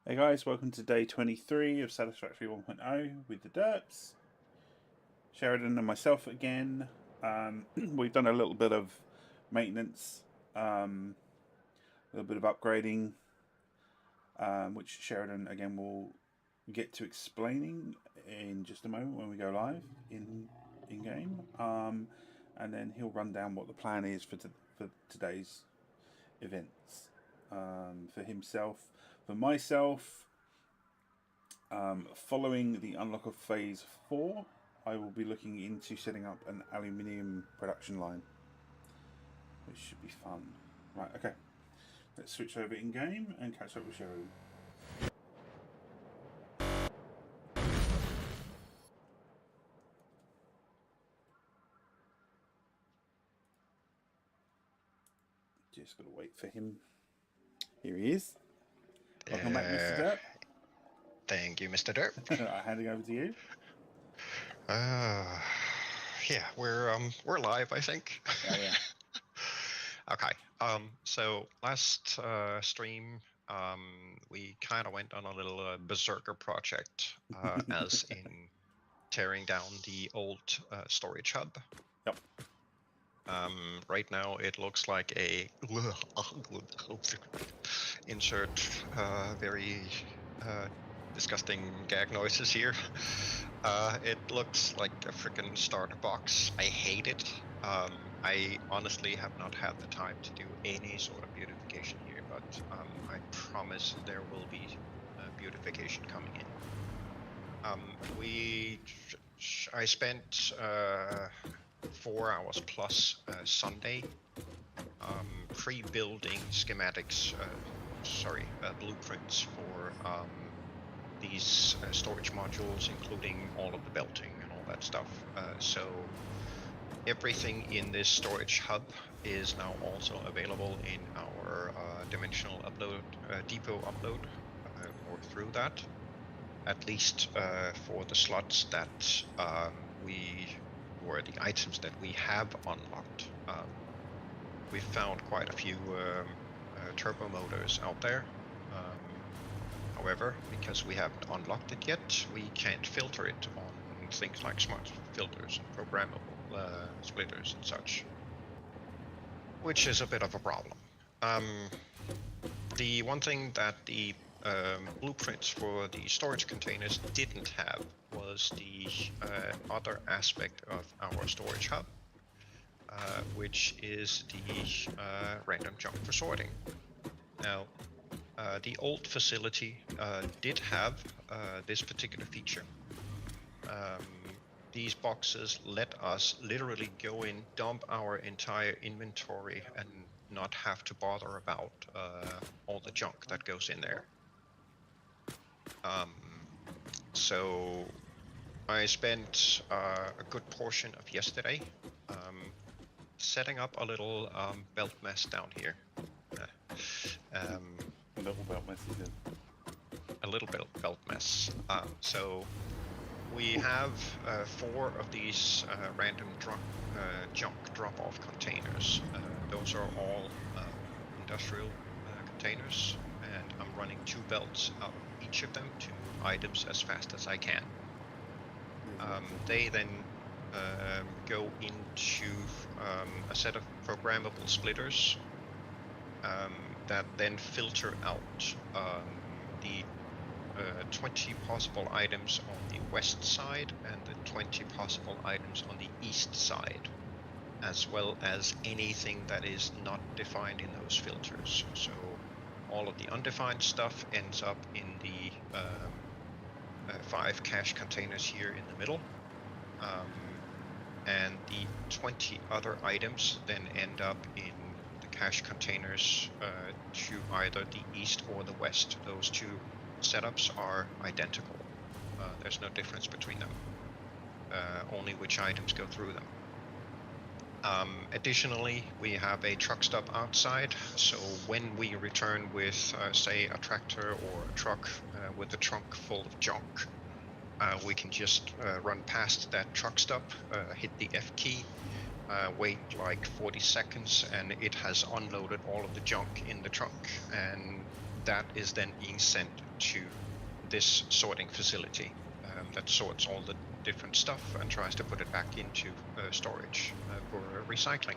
Hey guys, welcome to day 23 of Satisfactory 1.0 with the Derps. Sheridan and myself again. We've done a little bit of maintenance, a little bit of upgrading, which Sheridan again will get to explaining in just a moment when we go live in game. And then he'll run down what the plan is for today's events. For himself, for myself, following the unlock of phase 4, I will be looking into setting up an aluminium production line, which should be fun. Right, okay. Let's switch over in game and catch up with Sheridan. Just gotta wait for him. Here he is. Welcome back, Mr. Derp. Thank you, Mr. Derp. Handing over to you. Yeah, we're live, I think. Oh yeah. Okay. So last stream, we kind of went on a little berserker project, as in tearing down the old storage hub. Yep. Right now, it looks like a insert very disgusting gag noises here. It looks like a freaking starter box. I hate it. I honestly have not had the time to do any sort of beautification here, but I promise there will be beautification coming in. I spent 4 hours plus Sunday pre-building schematics, blueprints for these storage modules, including all of the belting and all that stuff. So everything in this storage hub is now also available in our dimensional upload, depot upload, or through that, at least for the slots that the items that we have unlocked. We found quite a few turbo motors out there. However, because we haven't unlocked it yet, we can't filter it on things like smart filters and programmable splitters and such, which is a bit of a problem. The one thing that the blueprints for the storage containers didn't have was the other aspect of our storage hub, which is the random junk for sorting. Now, the old facility did have this particular feature. These boxes let us literally go in, dump our entire inventory, and not have to bother about all the junk that goes in there. So I spent a good portion of yesterday setting up a little belt mess down here. A little belt mess, he said. A little belt mess. So we have 4 of these random junk drop-off containers. Those are all industrial containers, and I'm running 2 belts out of each of them to move items as fast as I can. They then go into a set of programmable splitters that then filter out the 20 possible items on the west side and the 20 possible items on the east side, as well as anything that is not defined in those filters. So all of the undefined stuff ends up in the 5 cache containers here in the middle, and the 20 other items then end up in the cache containers to either the east or the west. Those 2 setups are identical. There's no difference between them, only which items go through them. Additionally, we have a truck stop outside, so when we return with, say, a tractor or a truck with a trunk full of junk, we can just run past that truck stop, hit the F key, wait like 40 seconds, and it has unloaded all of the junk in the trunk, and that is then being sent into this sorting facility that sorts all the different stuff and tries to put it back into storage for recycling.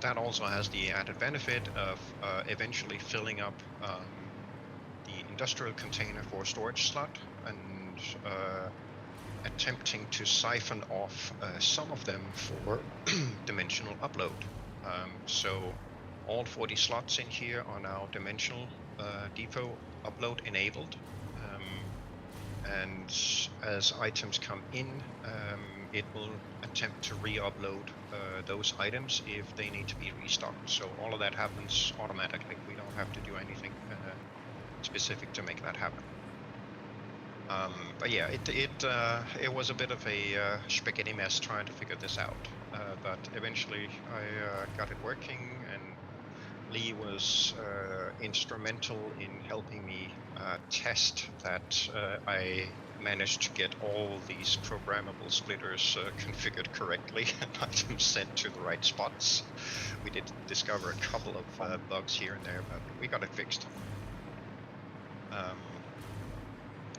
That also has the added benefit of eventually filling up the industrial container for a storage slot and attempting to siphon off some of them for dimensional upload. So all 40 slots in here are now dimensional depot upload enabled. And as items come in, it will attempt to re-upload those items if they need to be restocked. So all of that happens automatically. We don't have to do anything specific to make that happen. But yeah, it was a bit of a spaghetti mess trying to figure this out. But eventually I got it working, and Lee was instrumental in helping me test that I managed to get all these programmable splitters configured correctly and items sent to the right spots. We did discover a couple of bugs here and there, but we got it fixed.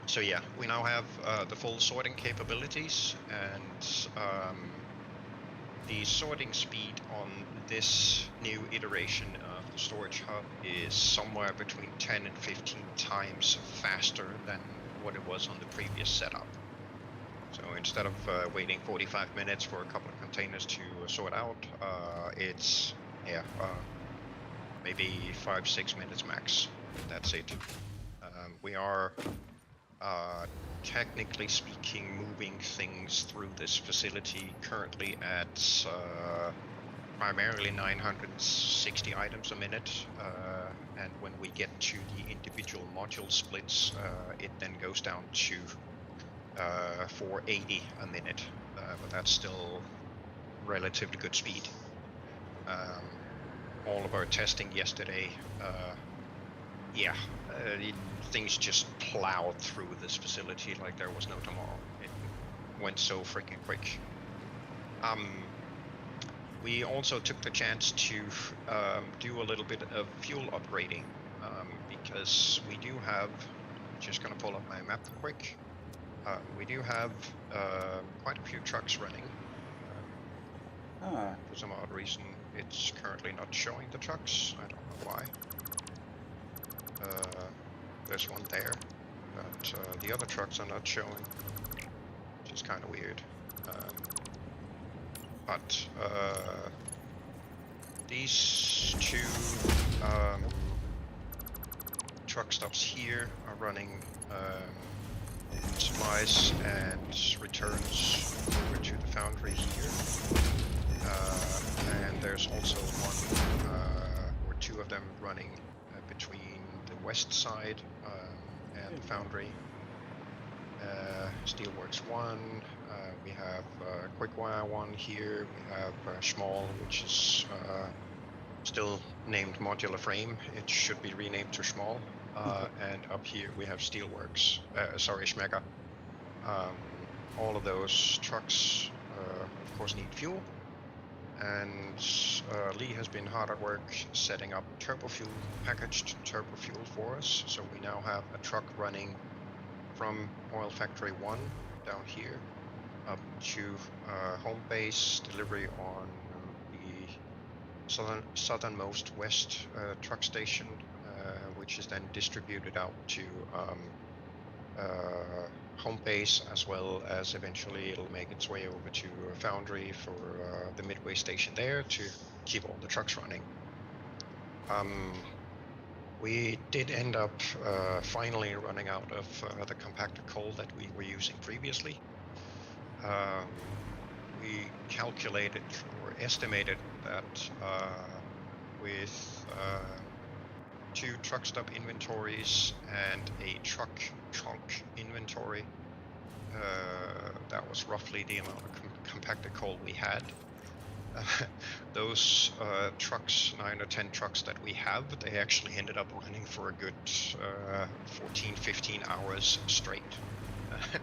So yeah, we now have the full sorting capabilities, and the sorting speed on this new iteration of the storage hub is somewhere between 10 and 15 times faster than what it was on the previous setup. So instead of waiting 45 minutes for a couple of containers to sort out, it's maybe 5-6 minutes max. That's it. We are technically speaking moving things through this facility currently at primarily 960 items a minute, and when we get to the individual module splits, it then goes down to 480 a minute, but that's still relatively good speed. All of our testing yesterday, things just plowed through this facility like there was no tomorrow. It went so freaking quick. We also took the chance to do a little bit of fuel upgrading, because we do have, just gonna pull up my map quick, we do have quite a few trucks running. For some odd reason, it's currently not showing the trucks. I don't know why. There's one there, but the other trucks are not showing, which is kind of weird. But these two truck stops here are running supplies and returns over to the foundry here. And there's also one or two of them running between the west side and the foundry. Steelworks 1, we have Quickwire 1 here, we have Schmall, which is still named Modular Frame. It should be renamed to Schmall. And up here we have Steelworks, Schmega. All of those trucks, of course, need fuel. And Lee has been hard at work setting up turbo fuel, packaged turbo fuel for us. So we now have a truck running from Oil Factory 1 down here up to home base, delivery on the southernmost west truck station, which is then distributed out to home base, as well as eventually it'll make its way over to a foundry for the midway station there to keep all the trucks running. We did end up finally running out of the compacted coal that we were using previously. We calculated or estimated that with 2 truck stop inventories and a truck trunk inventory, that was roughly the amount of compacted coal we had. Those trucks, 9 or 10 trucks that we have, they actually ended up running for a good 14-15 hours straight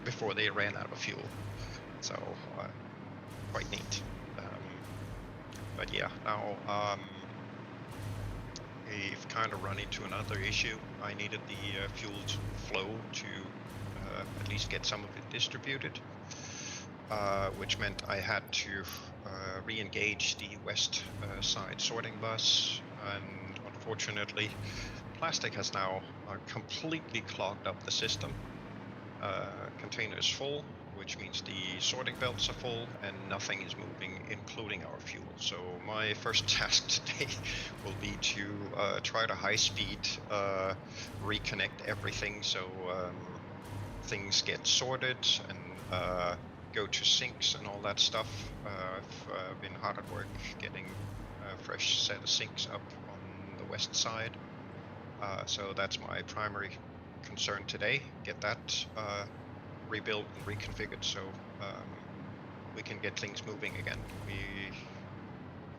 before they ran out of fuel. So quite neat. But yeah, now we've kind of run into another issue. I needed the fuel flow to at least get some of it distributed, which meant I had to re-engage the west side sorting bus, and unfortunately plastic has now completely clogged up the system. Container is full, which means the sorting belts are full and nothing is moving, including our fuel. So my first task today will be to try to high speed reconnect everything, so things get sorted and go to sinks and all that stuff. I've been hard at work getting a fresh set of sinks up on the west side. So that's my primary concern today. Get that rebuilt and reconfigured so we can get things moving again. We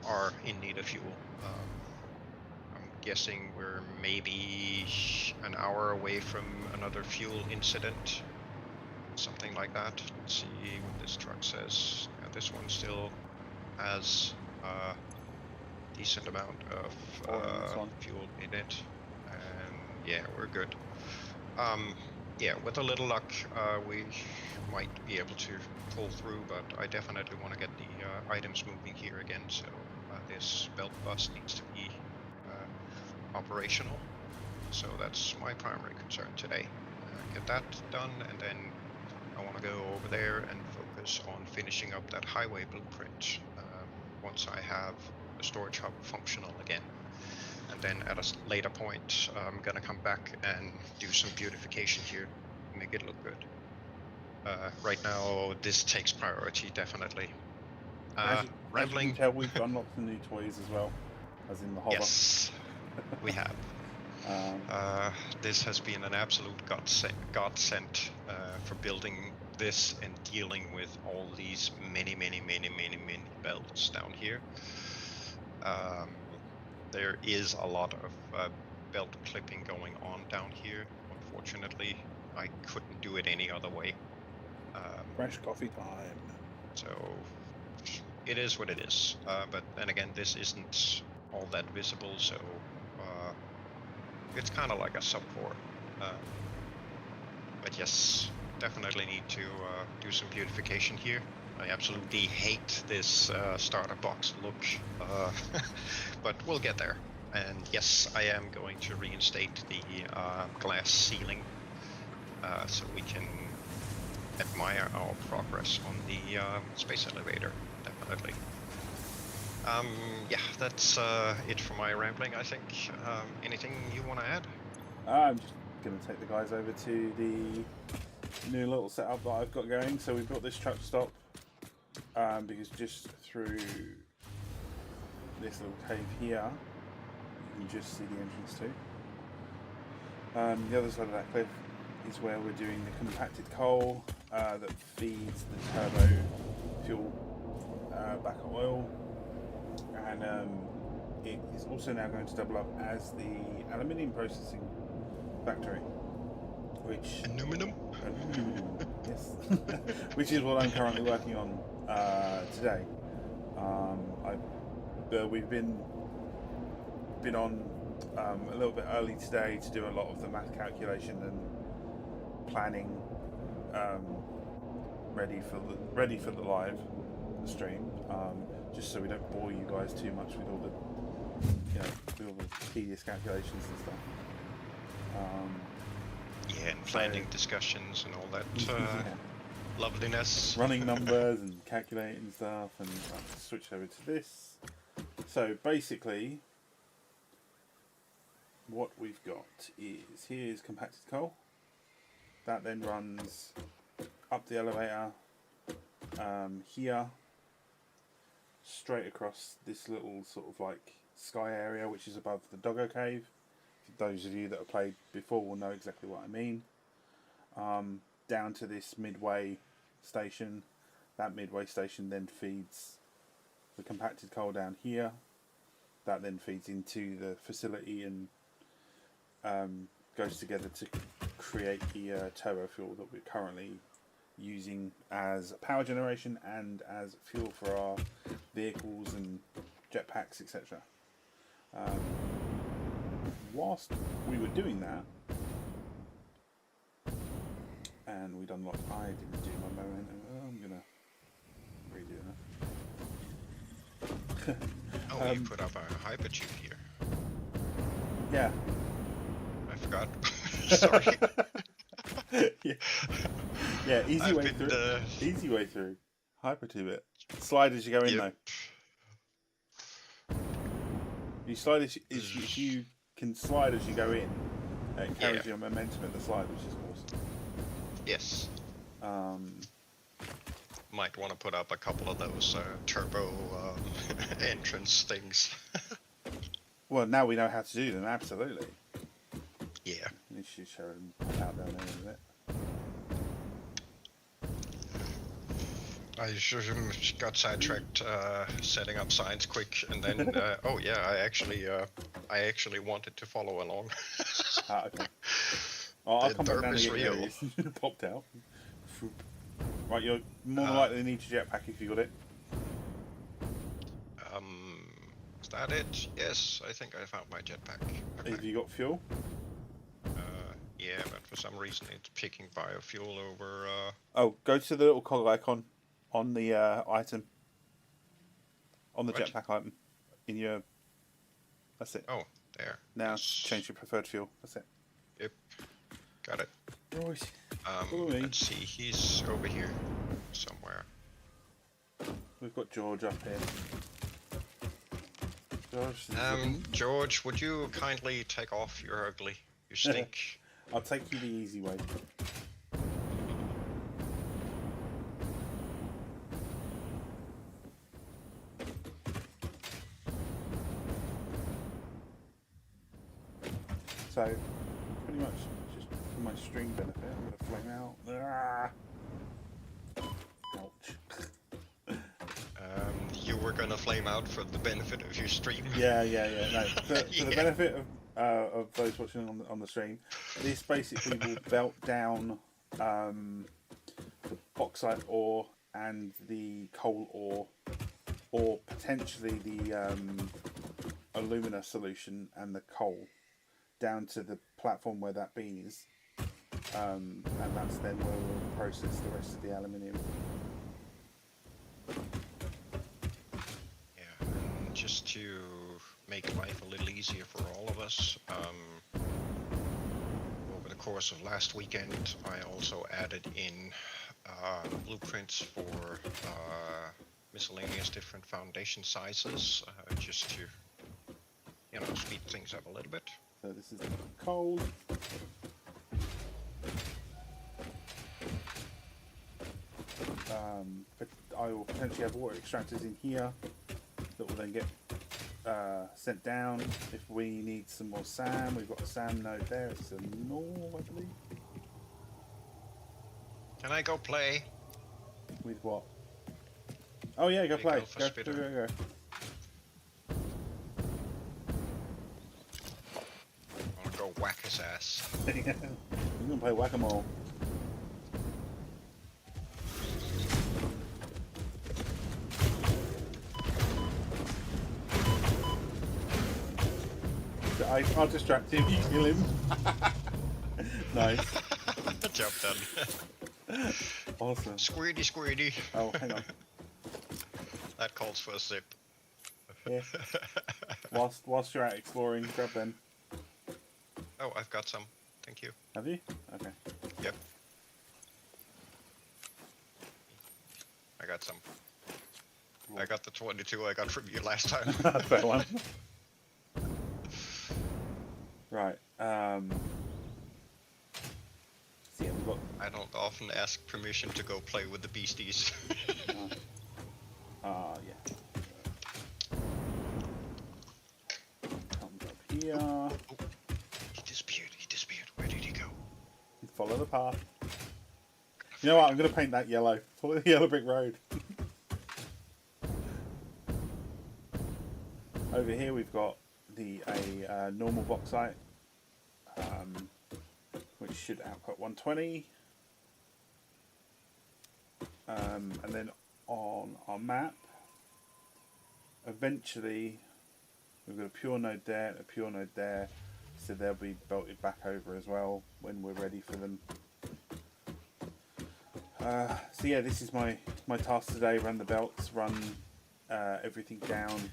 are in need of fuel. I'm guessing we're maybe an hour away from another fuel incident. Something like that. Let's see what this truck says. Yeah, this one still has a decent amount of fuel in it, and yeah, we're good. Yeah, with a little luck, we might be able to pull through, but I definitely want to get the items moving here again. So this belt bus needs to be operational. So that's my primary concern today. Get that done, and then I want to go over there and focus on finishing up that highway blueprint once I have the storage hub functional again. And then at a later point, I'm going to come back and do some beautification here, make it look good. Right now, this takes priority, definitely. As you Rambling. can tell, we've unlocked some new toys as well, as in the hover. Yes, we have. This has been an absolute godsend for building this and dealing with all these many belts down here. There is a lot of belt clipping going on down here. Unfortunately, I couldn't do it any other way. Fresh coffee time. So it is what it is. But then again, this isn't all that visible, so it's kind of like a support. But yes, definitely need to do some beautification here. I absolutely hate this starter box look, but we'll get there. And yes, I am going to reinstate the glass ceiling so we can admire our progress on the space elevator, definitely. Yeah, that's it for my rambling, I think. Anything you want to add? I'm just going to take the guys over to the new little setup that I've got going. So we built this truck stop because just through this little cave here, you can just see the entrance to. The other side of that cliff is where we're doing the compacted coal that feeds the turbo fuel back at oil. And it is also now going to double up as the aluminium processing factory, which yes, which is what I'm currently working on today. We've been on a little bit early today to do a lot of the math calculation and planning, ready for the live stream. Just so we don't bore you guys too much with all the tedious calculations and stuff. Yeah, and planning discussions and all that loveliness. Running numbers and calculating stuff, and I'll switch over to this. So basically, what we've got is here's compacted coal. That then runs up the elevator here, straight across this little sort of like sky area which is above the doggo cave. For those of you that have played before will know exactly what I mean. Down to this midway station. That midway station then feeds the compacted coal down here. That then feeds into the facility and goes together to create the turbo fuel that we're currently using as power generation and as fuel for our vehicles and jetpacks, etc. whilst we were doing that, and we'd unlocked, I didn't do my momentum. I'm gonna redo that. Oh, you put up a hypertube here. Yeah. I forgot. Sorry. Yeah, easy I've way been, through. Easy way through. Hypertube it. Slide as you go in though. You slide as if you can slide as you go in, it carries your momentum at the slide, which is awesome. Yes. Might want to put up a couple of those turbo entrance things. Well, now we know how to do them. Absolutely. Yeah. You should show them out down there in a bit. I got sidetracked setting up signs quick, and then oh yeah, I actually wanted to follow along. Okay. Oh, I'll come back down is and get real. you. Popped out. Right, you're more than likely to need your jetpack if you got it. Is that it? Yes, I think I found my jetpack. Okay. Have you got fuel? Yeah, but for some reason it's picking biofuel over. Oh, go to the little cog icon on the item. On the jetpack item. In your. That's it. Oh, there. Now change your preferred fuel. That's it. Yep. Got it. Right. Let's see. He's over here somewhere. We've got George up here. George, would you kindly take off your ugly? You stink. I'll take you the easy way. So, pretty much, just for my stream benefit, I'm going to flame out. Ouch. You were gonna flame out for the benefit of your stream. Yeah. No, for the benefit of those watching on the stream, this basically will belt down the bauxite ore and the coal ore, or potentially the alumina solution and the coal down to the platform where that bean is, and that's then where we'll process the rest of the aluminium. Just to make life a little easier for all of us, over the course of last weekend, I also added in blueprints for miscellaneous different foundation sizes, just to, speed things up a little bit. So this is coal. But I will potentially have water extractors in here that will then get sent down. If we need some more SAM, we've got a SAM node there. It's a normal, I believe. Can I go play? With what? Oh yeah, go play. Go. I wanna go whack his ass. You're gonna play whack-a-mole. I'll distract him, you kill him. Nice. Job done. Awesome. Squirty. Oh, hang on. That calls for a sip. Yeah. Whilst you're out exploring, grab them. Oh, I've got some. Thank you. Have you? Okay. Yep. I got some. I got the 22 I got from you last time. Fair one. Right. So yeah, we've got. I don't often ask permission to go play with the beasties. Yeah. Comes up here. Oh, he disappeared. Where did he go? Follow the path. You know what? I'm going to paint that yellow. Follow the yellow brick road. Over here we've got a normal bauxite, which should output 120. And then on our map, eventually we've got a pure node there, a pure node there. so they'll be belted back over as well when we're ready for them. So yeah, this is my task today: run the belts, run everything down.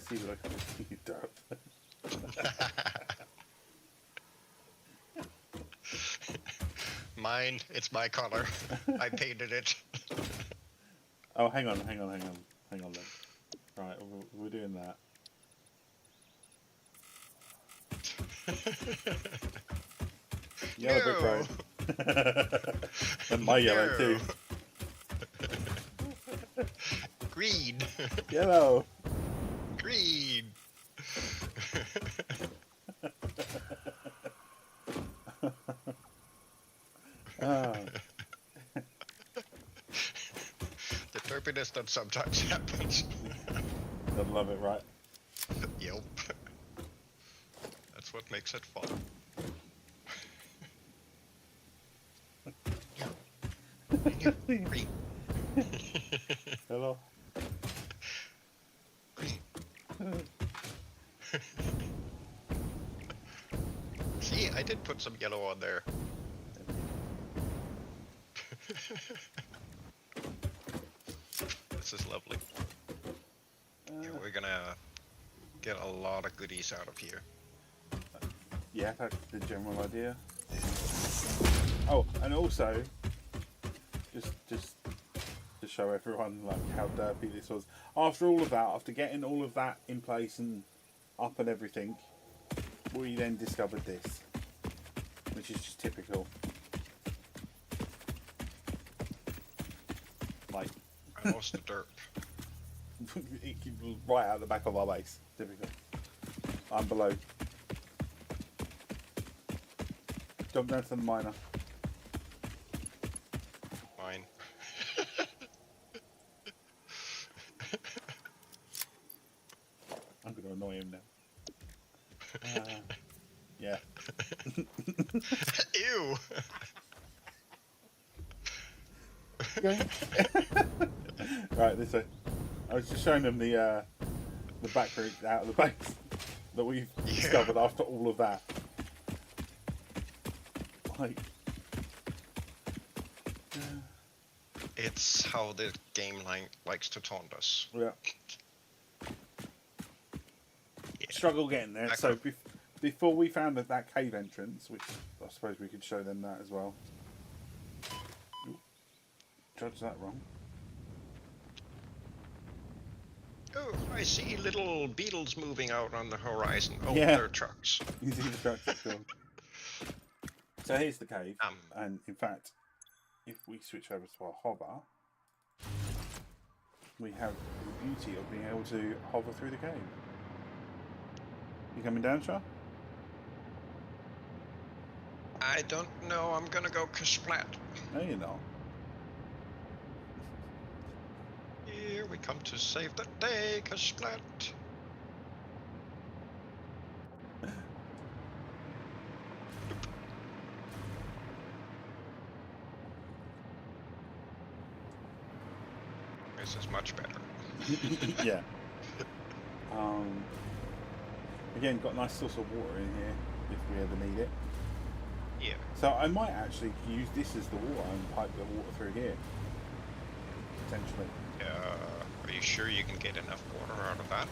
See what I can do. Mine, it's my color. I painted it. Oh, hang on then. Right, we're doing that. Yellow brick road. And my yellow too. Green. Yellow. Green. The derpiness that sometimes happens. I love it, right? Yep. That's what makes it fun. Green. Hello. Green. See, I did put some yellow on there. This is lovely. Yeah, we're gonna get a lot of goodies out of here. Yeah, that's the general idea. Oh, and also, just to show everyone like how derpy this was. After all of that, after getting all of that in place and up and everything, we then discovered this, which is just typical. Like, I lost a derp. right out the back of our base. Typical. I'm below. Jump down to the miner. Mine. I'm going to annoy him now. Yeah. Ew. Right, this way. I was just showing them the back route out of the base that we've discovered after all of that. Like, It's how the game likes to taunt us. yeah. Yeah. Struggle getting there. Back So up. before we found that cave entrance, which I suppose we could show them that as well. Ooh, judged that wrong. Oh, I see little beetles moving out on the horizon. Oh, Yeah. they're trucks. You see the trucks that's gone. So here's the cave, and in fact, if we switch over to our hover, we have the beauty of being able to hover through the cave. You coming down, Char? I don't know. I'm gonna go kersplat. No, you're not. Here we come to save the day, kersplat. This is much better. Yeah. Again, got a nice source of water in here if we ever need it. Yeah. So I might actually use this as the water and pipe the water through here. Potentially. Are you sure you can get enough water out of that?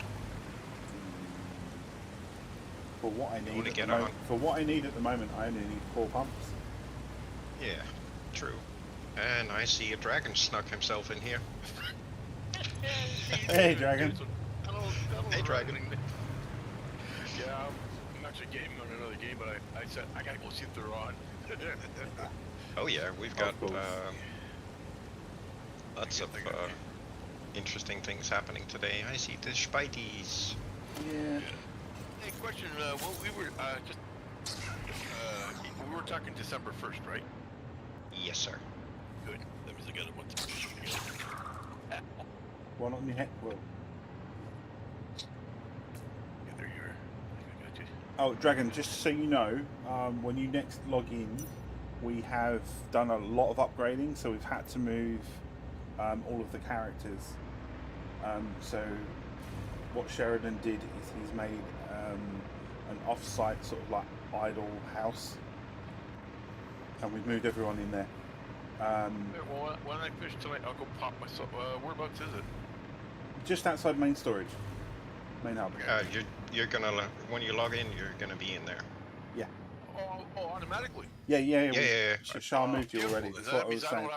For what I need Only at get the moment, for what I need at the moment, I only need 4 pumps. Yeah, true. And I see a dragon snuck himself in here. Hey, dragon. Hey, dragon. Yeah, I'm actually gaming on another game, but I said I gotta go see if they're on. Oh yeah, we've got course. lots of interesting things happening today. I see the Spideys. Yeah. Hey, question. Well, we were we were talking December 1st, right? Yes, sir. Good. That means I got a month to shoot again. One on your head. Well. Yeah, there you are. I got you. Oh, Dragon, just so you know, when you next log in, we have done a lot of upgrading, so we've had to move all of the characters. So what Sharidan did is he's made an off-site sort of like idle house, and we've moved everyone in there. Well, when I finish tonight, I'll go pop myself. Whereabouts is it? Just outside main storage, main hub. Okay. You're gonna when you log in, you're gonna be in there. Yeah. Oh, automatically. Yeah. Yeah. Shah moved you already. Beautiful. That's what That I was means saying.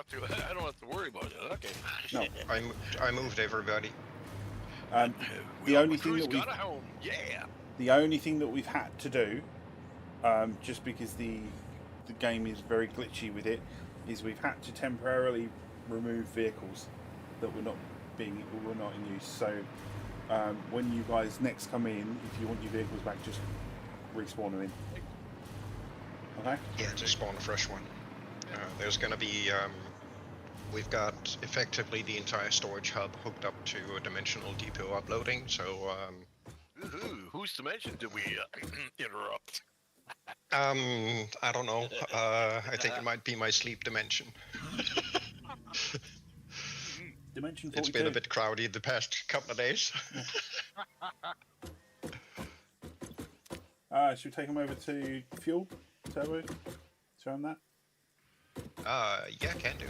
I don't have to worry about it. Okay. No. I moved everybody. The only thing that got a home. Yeah. the only thing that we've had to do, just because the game is very glitchy with it, is we've had to temporarily remove vehicles that were not in use. So when you guys next come in, if you want your vehicles back, just respawn them in. Okay. Yeah, just spawn a fresh one. There's gonna be we've got effectively the entire storage hub hooked up to a dimensional depot uploading. So Whose dimension did we interrupt? I don't know. I think it might be my sleep dimension. Dimension 42. It's been a bit crowded the past couple of days. Should we take them over to fuel? Turbo? Show them that? Yeah, can do.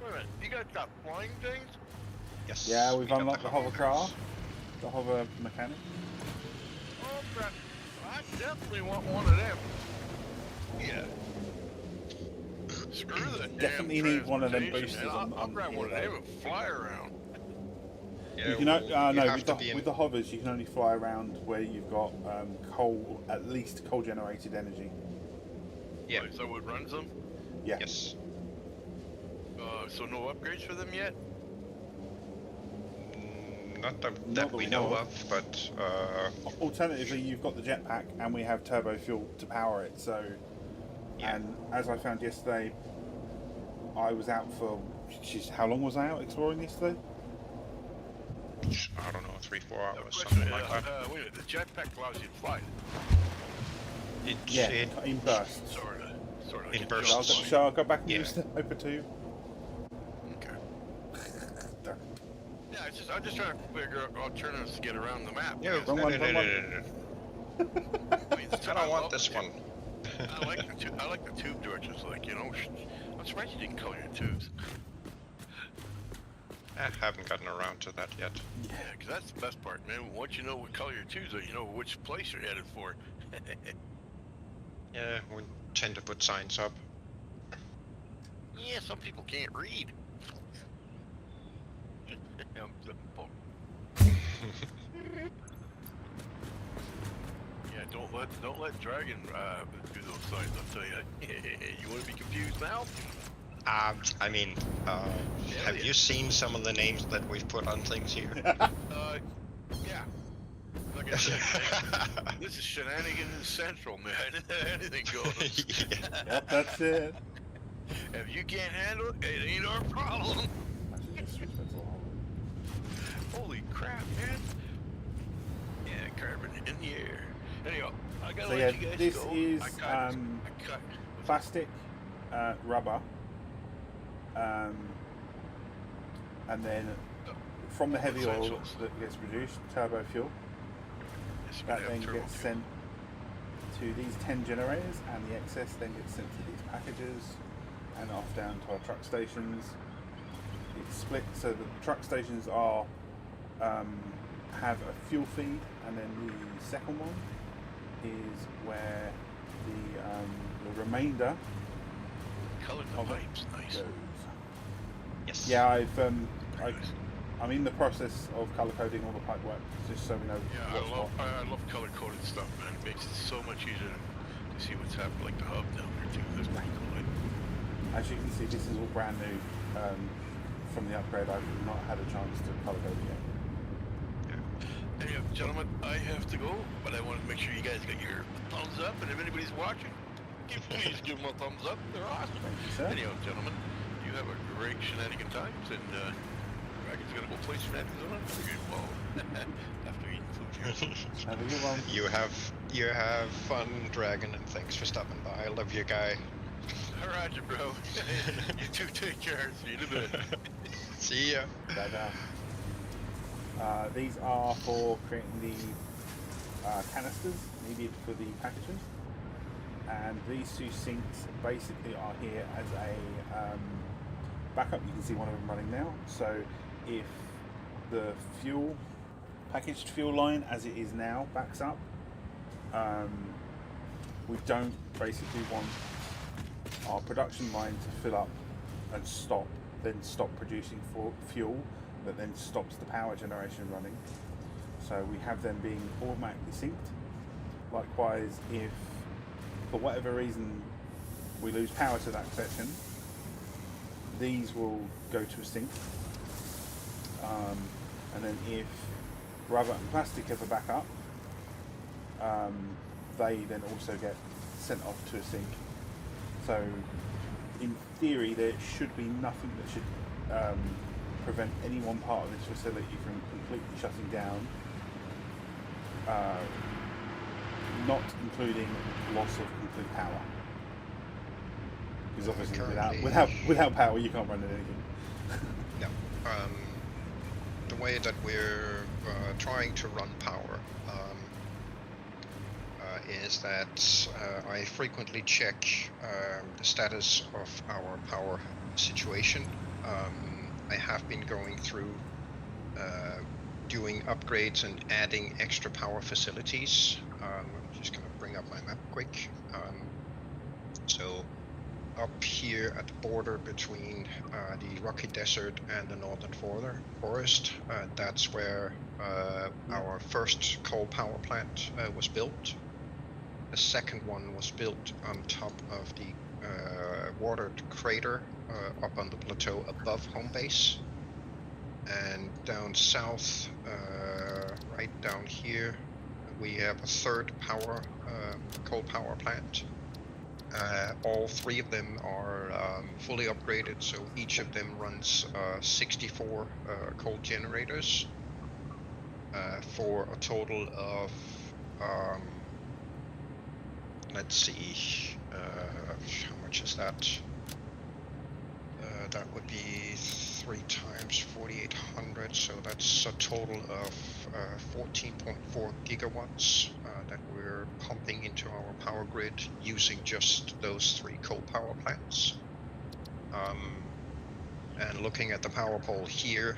Wait a minute. You guys got flying things? Yes. Yeah, we've we got unlocked the hover car, hovers. the hover mechanic. Oh, crap. I definitely want one of them. Yeah. Screw the Definitely damn need one of them transportation, boosters man. I'll on grab here, one of them though. and fly around. Yeah, You can well, you no, have to be in. with the hovers you can only fly around where you've got coal, at least coal generated energy. Yeah. Wait, so it runs them? Yeah. Yes. So no upgrades for them yet? Not that Not we that know we know of, but Alternatively, you've got the jetpack, and we have turbo fuel to power it. So, Yeah. and as I found yesterday, I was out for. How long was I out exploring yesterday? I don't know, 3-4 hours, Question, something like that. wait a minute, the jetpack allows you to fly. Yeah, It, in bursts. Sort of. In like bursts. Shall I jump line. shall I go back and Yeah. use the Opa 2? Okay. Yeah, I'm just trying to figure out alternatives to get around the map. no, Wrong one, wrong one. I mean, I don't want this one. I like the tube directions. Like, you know, I'm surprised you didn't color your tubes. I haven't gotten around to that yet. Yeah, because that's the best part, man. Once you know what color your tubes are, you know which place you're headed for. Yeah, we tend to put signs up. Yeah, some people can't read. Yeah, don't let Dragon do those signs. I'll tell you. You want to be confused now? I mean, have you seen some of the names that we've put on things here? Yeah. Like I said, this is Shenanigans Central, man. Anything goes. Yep, that's it. If you can't handle it, it ain't our problem. Holy crap, man. Yeah, carbon in the air. Anyhow, I gotta So let yeah, you guys this go. is I cut. plastic, rubber, and then from the heavy oil Essentials. that gets produced, turbo fuel, Yes, you that can have then turbo gets fuel. sent to these 10 generators, and the excess then gets sent to these packages and off down to our truck stations. It's split so that the truck stations are have a fuel feed, and then the second one is where the remainder Colored the of it pipes, nice. goes. Yes. Yeah, I'm in the process of color coding all the pipe work, just so we know Yeah, what's what. I love color coded stuff, man. It makes it so much easier to see what's happening, like the hub down there too. That's pretty cool. Like, As you can see, this is all brand new from the upgrade. I've not had a chance to color code it yet. anyhow, gentlemen, I have to go, but I want to make sure you guys got your thumbs up, and if anybody's watching, please give them a thumbs up. They're awesome. Thank you, sir. Anyhow, gentlemen, you have a great shenanigan times, and Dragon's gonna go play shenanigans on a good ball after eating food here. Have a good one. You have fun, Dragon, and thanks for stopping by. I love you, guy. Roger, bro. You two take care. See you in a bit. See ya. These are for creating the canisters needed for the packages. And these two sinks basically are here as a backup. You can see one of them running now. So if the packaged fuel line as it is now backs up, we don't basically want our production line to fill up and stop producing fuel that then stops the power generation running. So we have them being automatically synced. Likewise, if for whatever reason we lose power to that section, these will go to a sink. And then if rubber and plastic ever back up, they then also get sent off to a sink. So in theory there should be nothing that should prevent any one part of this facility from completely shutting down, not including loss of complete power. Because obviously without power you can't run anything. No. The way that we're trying to run power is that I frequently check the status of our power situation. I have been going through doing upgrades and adding extra power facilities. I'm just going to bring up my map quick. So up here at the border between the Rocky Desert and the Northern Forest, that's where our first coal power plant was built. The second one was built on top of the watered crater up on the plateau above home base. And down south, right down here, we have a third coal power plant. All three of them are fully upgraded, so each of them runs 64 coal generators for a total of, let's see, how much is that? That would be 3 times 4,800, so that's a total of 14.4 gigawatts that we're pumping into our power grid using just those 3 coal power plants. And looking at the power pole here,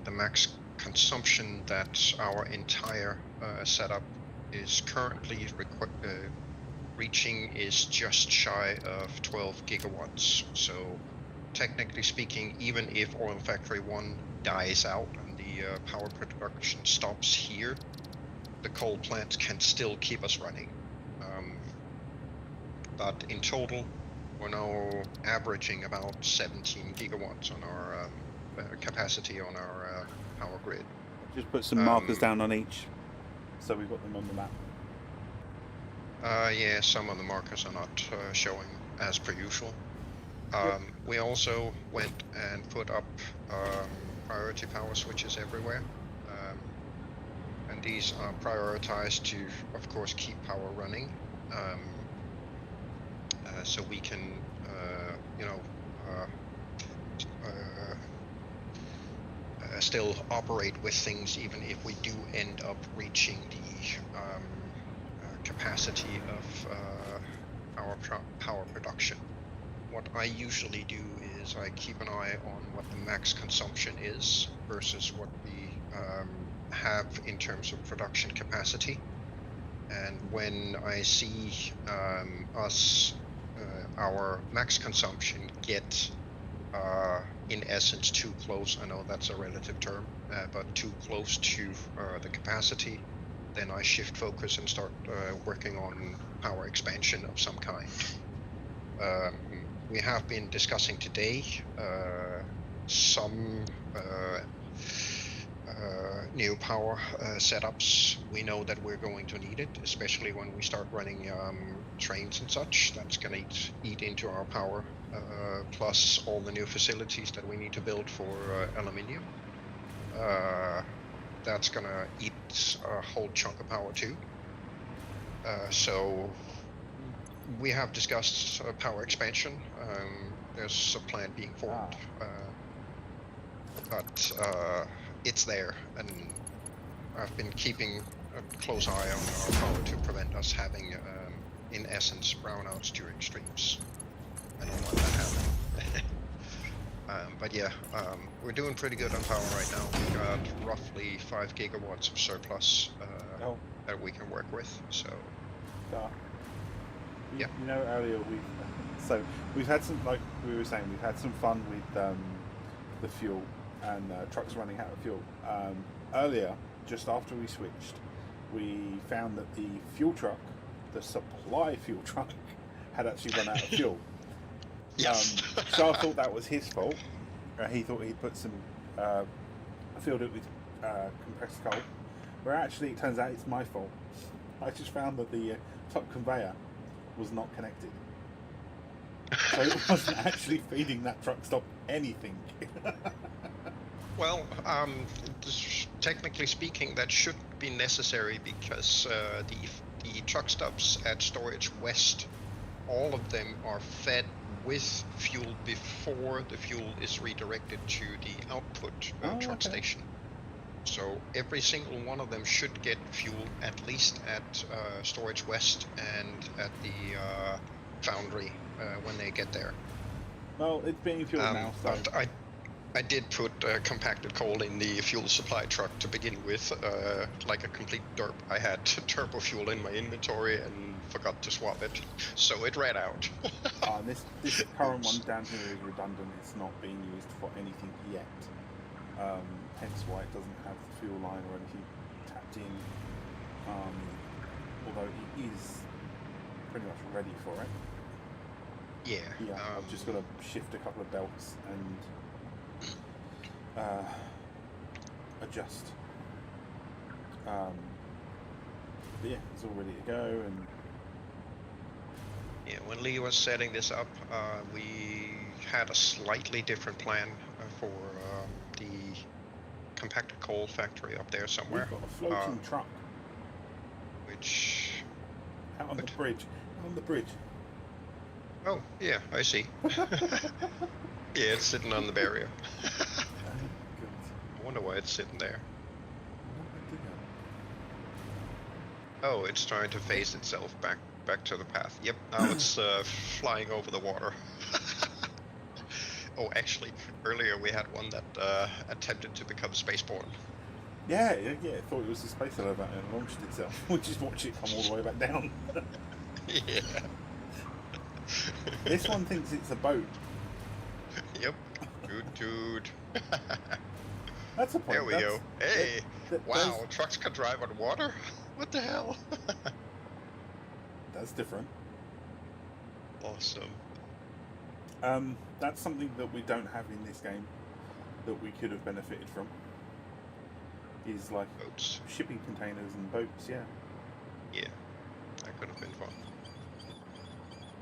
the max consumption that our entire setup is currently reaching is just shy of 12 gigawatts. So technically speaking, even if Oil Factory 1 dies out and the power production stops here, the coal plants can still keep us running. But in total, we're now averaging about 17 gigawatts on our capacity on our power grid. Just put some markers down on each, so we've got them on the map. Yeah, some of the markers are not showing as per usual. We also went and put up priority power switches everywhere. And these are prioritized to, of course, keep power running. So we can, still operate with things even if we do end up reaching the capacity of our power production. What I usually do is I keep an eye on what the max consumption is versus what we have in terms of production capacity. And when I see our max consumption get in essence too close, I know that's a relative term, but too close to the capacity, then I shift focus and start working on power expansion of some kind. We have been discussing today some new power setups. We know that we're going to need it, especially when we start running trains and such. That's going to eat into our power, plus all the new facilities that we need to build for aluminium. That's going to eat a whole chunk of power too. So we have discussed power expansion. There's a plan being formed, but it's there, and I've been keeping a close eye on our power to prevent us having, in essence, brownouts during streams. I don't want that happening. But yeah, we're doing pretty good on power right now. We got roughly 5 gigawatts of surplus that we can work with. So yeah, you know, earlier we've had some, like we were saying, we've had some fun with the fuel and trucks running out of fuel. Earlier, just after we switched, we found that the fuel truck, the supply fuel truck, had actually run out of fuel. yes. So I thought that was his fault. He thought he'd put some filled it with compressed coal, where actually it turns out it's my fault. I just found that the top conveyor was not connected, so it wasn't actually feeding that truck stop anything. Well, technically speaking, that should be necessary because the truck stops at Storage West, all of them are fed with fuel before the fuel is redirected to the output truck station. So every single one of them should get fuel at least at Storage West and at the foundry when they get there. Well, it's being fueled now, so. But I did put compacted coal in the fuel supply truck to begin with, like a complete derp. I had turbo fuel in my inventory and forgot to swap it, so it ran out. This current one down here is redundant. It's not being used for anything yet. Hence why it doesn't have the fuel line or anything tapped in. Although it is pretty much ready for it. Yeah. I've just got to shift a couple of belts and adjust. But yeah, it's all ready to go. And yeah, when Lee was setting this up, we had a slightly different plan for the compacted coal factory up there somewhere. We've got a floating truck. Which... Out on the bridge. On the bridge. Oh, yeah, I see. Yeah, it's sitting on the barrier. I wonder why it's sitting there. Oh, it's trying to phase itself back to the path. Yep, now it's flying over the water. Oh, actually, earlier we had one that attempted to become spaceborne. Yeah, I thought it was a space elevator and launched itself. We just watched it come all the way back down. Yeah. This one thinks it's a boat. Yep. Dude. That's a point. There we go. Hey! Wow, that's, trucks can drive on water? What the hell? That's different. Awesome. That's something that we don't have in this game that we could have benefited from. Is like boats. Shipping containers and boats, yeah. Yeah, that could have been fun.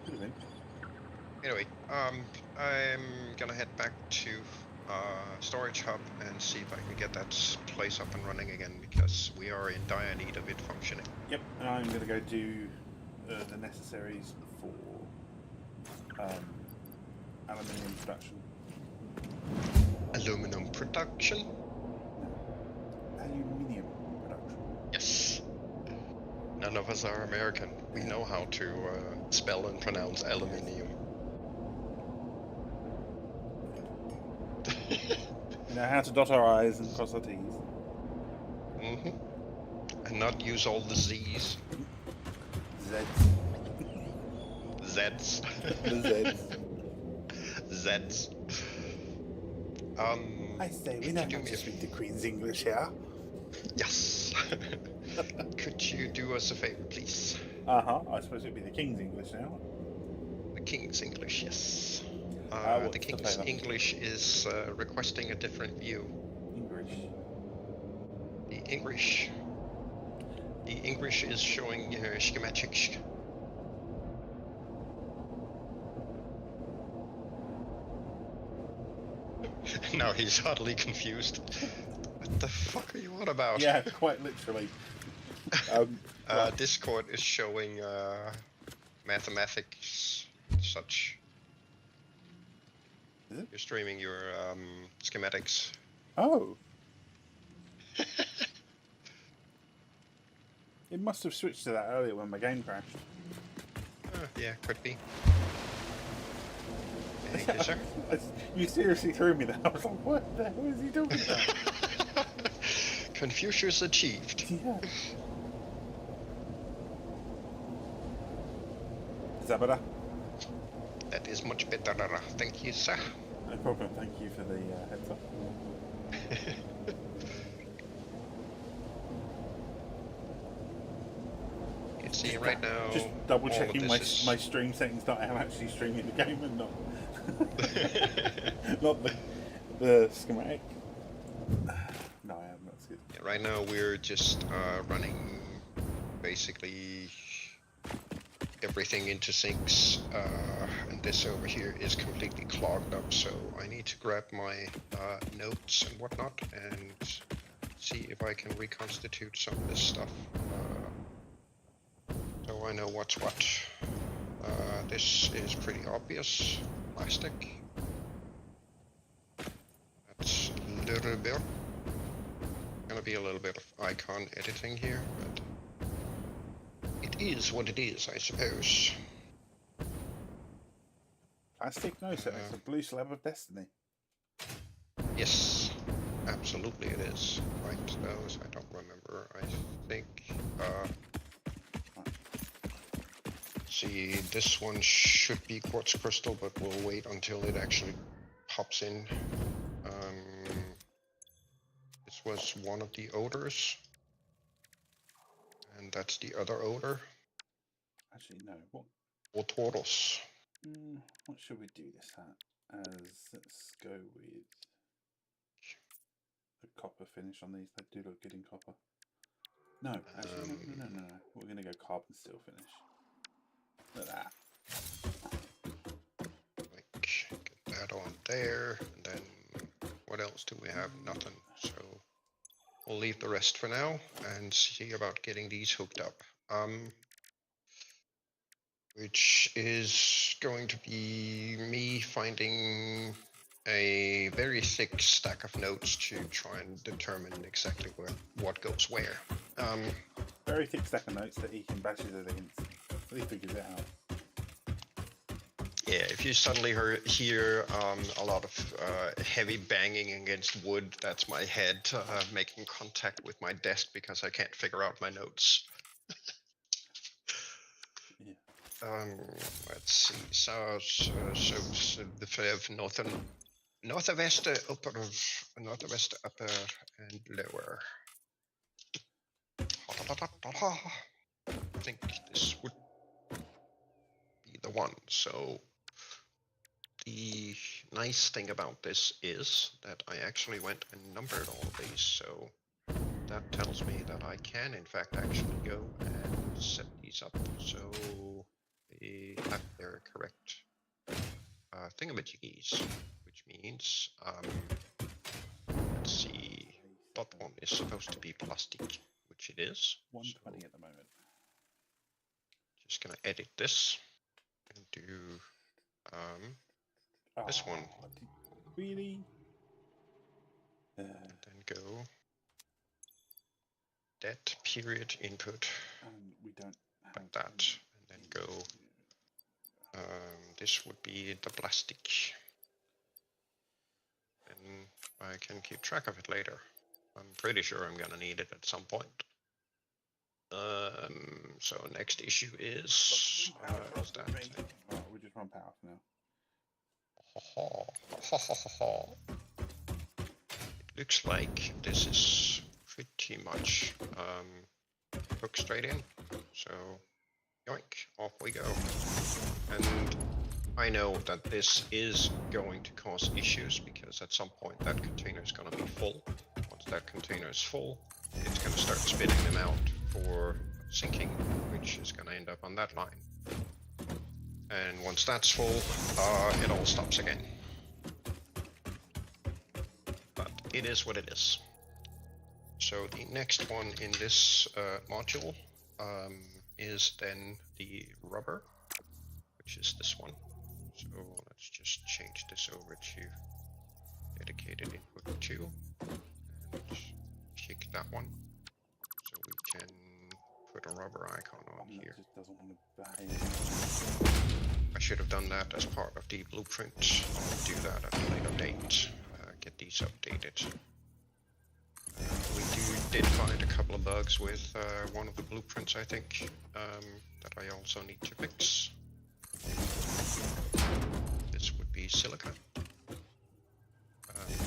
Could have been. Anyway, I'm gonna head back to storage hub and see if I can get that place up and running again because we are in dire need of it functioning. Yep, and I'm gonna go do the necessaries for aluminium production. Aluminum production? Aluminium production. Yes. None of us are American. We know how to spell and pronounce aluminium. You know how to dot our I's and cross our T's. Mm-hmm. And not use all the Z's. Z's. Z's. The Z's. Z's. I say, we know how to speak the Queen's English here. Yes. Could you do us a favor, please? I suppose it'd be the King's English now. The King's English, yes. The King's English is requesting a different view. The English is showing schematics. Now he's utterly confused. What the fuck are you on about? Yeah, quite literally. Discord is showing mathematics such. Is it? You're streaming your schematics. Oh. It must have switched to that earlier when my game crashed. Yeah, could be. Thank you, sir. You seriously threw me there. I was like, what the hell is he talking about? Confucius achieved. Yeah. Is that better? That is much better. Thank you, sir. No problem. Thank you for the heads up. You can see right now. Just double all of checking this my stream settings that I am actually streaming the game and not not the schematic. No, I am. That's good. Yeah, right now we're just running basically everything into syncs, and this over here is completely clogged up. So I need to grab my notes and whatnot and see if I can reconstitute some of this stuff. So I know what's what. This is pretty obvious. Plastic. That's a little bit. Gonna be a little bit of icon editing here, but it is what it is, I suppose. Plastic? No, sir. It's a blue slab of destiny. Yes, absolutely it is. Right, those I don't remember. I think. See, this one should be quartz crystal, but we'll wait until it actually pops in. This was one of the odors, and that's the other odor. Actually, no. What? Otoros. What should we do this at? Let's go with the copper finish on these. They do look good in copper. No, actually, no. We're gonna go carbon steel finish. Look at that. Like, get that on there, and then what else do we have? Nothing. So we'll leave the rest for now and see about getting these hooked up. Which is going to be me finding a very thick stack of notes to try and determine exactly what goes where. Very thick stack of notes that he can bash it against. He figures it out. Yeah, if you suddenly hear a lot of heavy banging against wood, that's my head making contact with my desk because I can't figure out my notes. Yeah. Let's see. So the northwest upper and lower. I think this would be the one. So the nice thing about this is that I actually went and numbered all of these. So that tells me that I can in fact actually go and set these up. So they have their correct thingamajiggies, which means, let's see, that one is supposed to be plastic, which it is. 120 so at the moment. Just gonna edit this and do this one. Really? And then go that period input We don't have like that, and then go. This would be the plastic, and I can keep track of it later. I'm pretty sure I'm gonna need it at some point. So next issue is that thing. Oh, we just run power now. It looks like this is pretty much hook straight in. So yoink, off we go. And I know that this is going to cause issues because at some point that container is going to be full. Once that container is full, it's going to start spitting them out for sinking, which is going to end up on that line. And once that's full, it all stops again. But it is what it is. So the next one in this module is then the rubber, which is this one. So let's just change this over to dedicated input 2 and kick that one. So we can put a rubber icon on It here. just doesn't want to behave. I should have done that as part of the blueprint. I'll do that at a later date. Get these updated. We did find a couple of bugs with one of the blueprints, I think, that I also need to fix. This would be silica.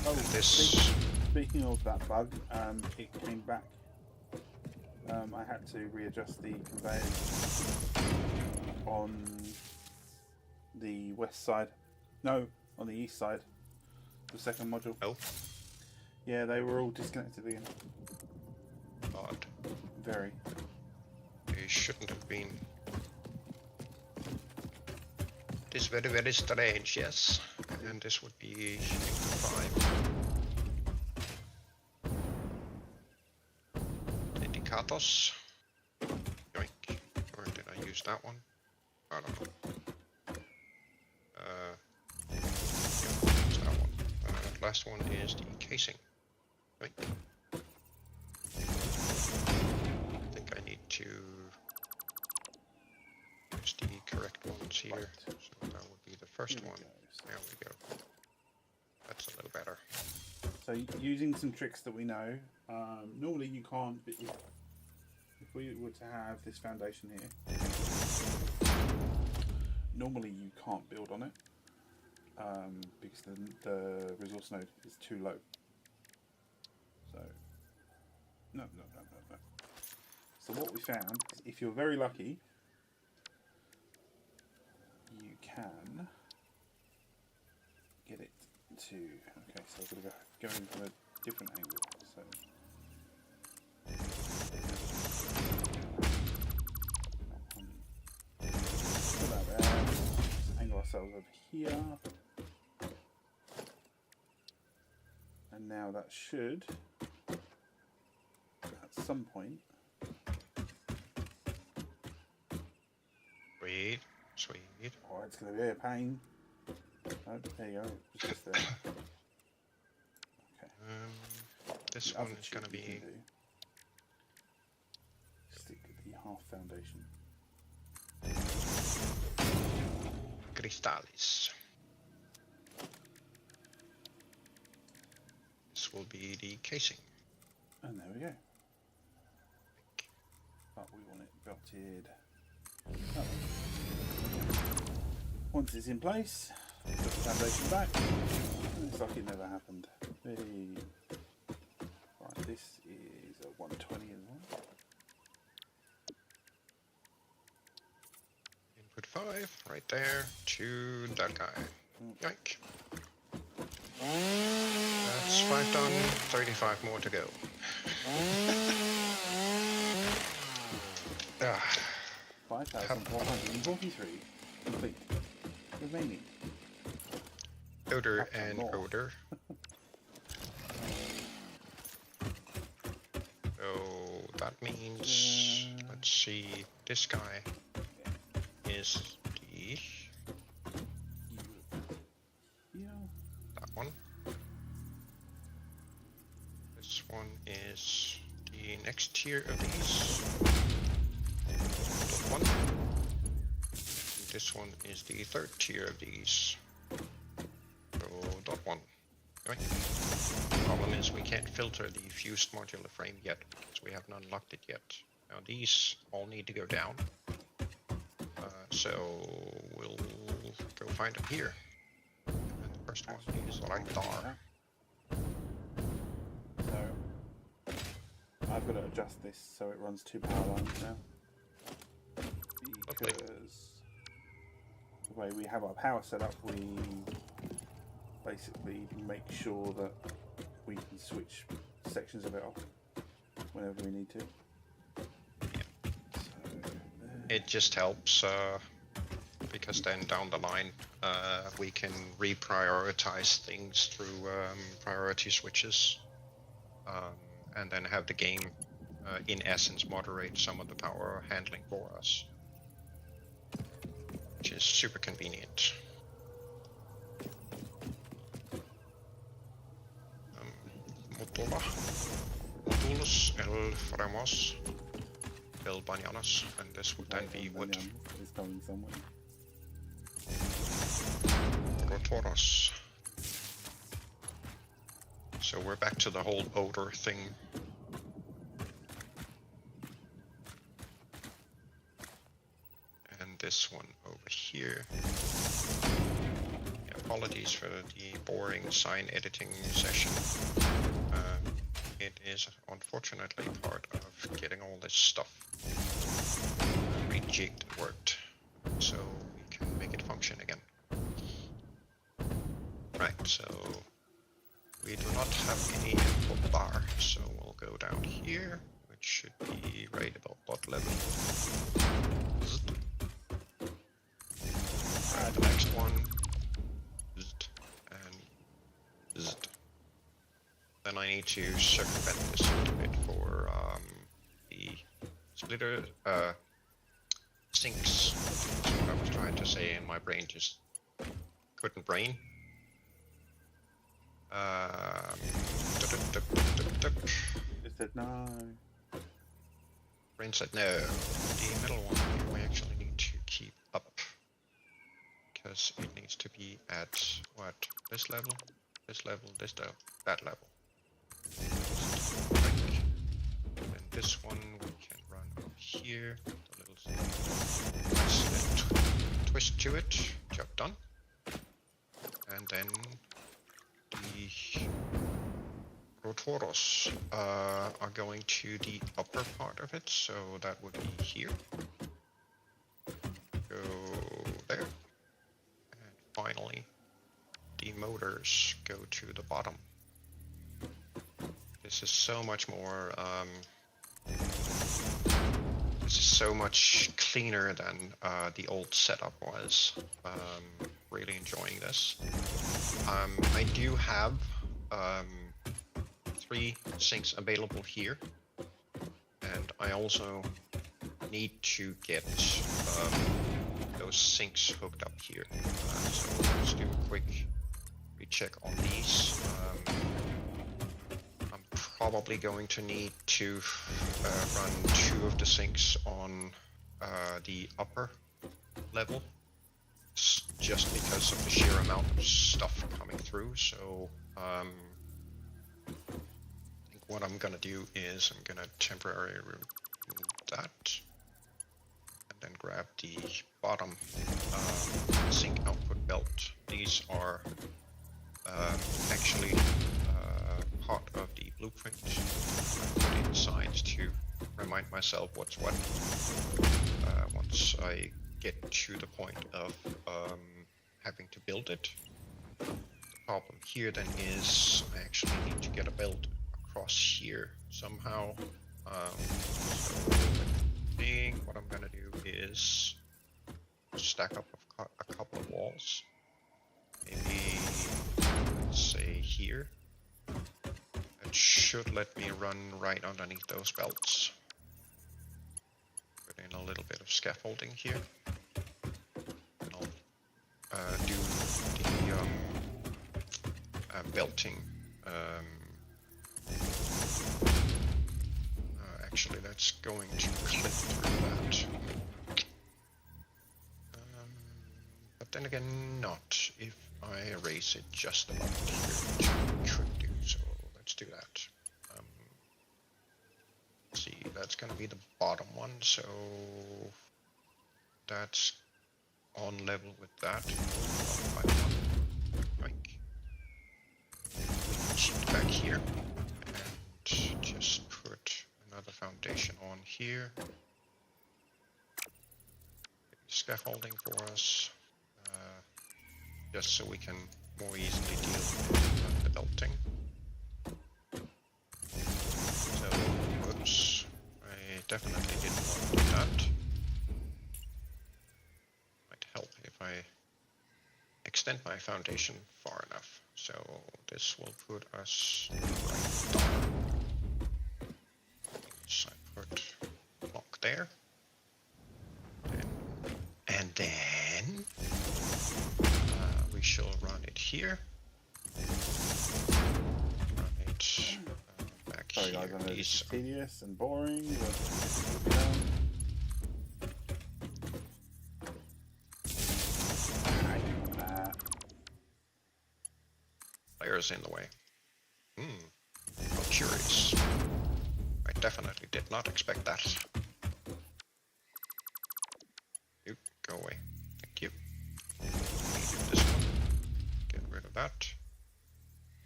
Oh, and this. Speaking of that bug, it came back. I had to readjust the conveyors on the west side. No, on the east side. The second module. Oh. Yeah, they were all disconnected again. Odd. Very. They shouldn't have been. It is very, very strange, yes. And this would be 5. Indicatos. Yoink. Or did I use that one? I don't know. Yeah, use that one. Last one is the casing. Right. I think I need to use the correct ones here. Right. So that would be the first Here we one. go. There we go. That's a little better. So using some tricks that we know, normally you can't. If we were to have this foundation here, normally you can't build on it because the resource node is too low. So no. So what we found is if you're very lucky, you can get it to. Okay, so I've got to go in from a different angle. So. Put that there. Let's angle ourselves over here. And now that should, at some point, Sweet. oh, it's going to be a pain. Oh, there you go. It's just there. Okay. This The one other is trick going to you be can do, stick the half foundation. Crystallis. This will be the casing. And there we go. But we want it belted. That way. Once it's in place, put the foundation back. And it's like it never happened. Hey. Right, this is a 120 as well. Input 5, right there, to that guy. Yoink. That's 5 done, 35 more to go. 5,443 complete. Remaining. Odor That's and more. odor. So that means, let's see, this guy is the, Yeah. that one. This one is the next tier of these. That one. This one is the third tier of these. So that one. Right. Problem is we can't filter the fused modular frame yet because we haven't unlocked it yet. Now these all need to go down. So we'll go find them here. And the first one is right there. So I've got to adjust this so it runs 2 power lines now. Because the way we have our power set up, we basically make sure that we can switch sections of it off whenever we need to. It just helps because then down the line we can reprioritize things through priority switches and then have the game in essence moderate some of the power handling for us, which is super convenient. Modulus el faremos build bananas, and this would then be wood. It's going somewhere. Rotoros. So we're back to the whole odor thing. And this one over here. Yeah, apologies for the boring sign editing session. It is unfortunately part of getting all this stuff rejigged and worked, so we can make it function again. Right, so we do not have any input bar, so we'll go down here, which should be right about that level. The next one, and then I need to circumvent this a little bit for the splitter sinks. That's what I was trying to say, and my brain just couldn't brain. It said no. Brain said no. The middle one we actually need to keep up, because it needs to be at what? This level, this level, this level, that level. And this one we can run up here. A little twist to it. Job done. And then the rotoros are going to the upper part of it, so that would be here. Go there. And finally, the motors go to the bottom. This is so much more, this is so much cleaner than the old setup was. Really enjoying this. I do have 3 sinks available here, and I also need to get those sinks hooked up here. So let's do a quick recheck on these. I'm probably going to need to run 2 of the sinks on the upper level, just because of the sheer amount of stuff coming through. So I think what I'm gonna do is I'm gonna temporarily remove that, and then grab the bottom sink output belt. These are actually part of the blueprint. I put in signs to remind myself what's what once I get to the point of having to build it. The problem here then is I actually need to get a belt across here somehow. So I think what I'm gonna do is stack up a couple of walls. Maybe let's say here. It should let me run right underneath those belts. Put in a little bit of scaffolding here. And I'll do the belting. Actually, that's going to clip through that. But then again, not if I erase it just about here, which I could do. So let's do that. Let's see, that's going to be the bottom one, so that's on level with that. Like, shift back here and just put another foundation on here. Scaffolding for us, just so we can more easily deal with the belting. So, whoops, I definitely didn't want to do that. Might help if I extend my foundation far enough. So this will put us right down. So I put block there. And then we shall run it here. Run it back Sorry here. guys, I know this These is tedious and boring, but this will be done. players in the way. How curious. I definitely did not expect that. You go away. Thank you. This one. Get rid of that.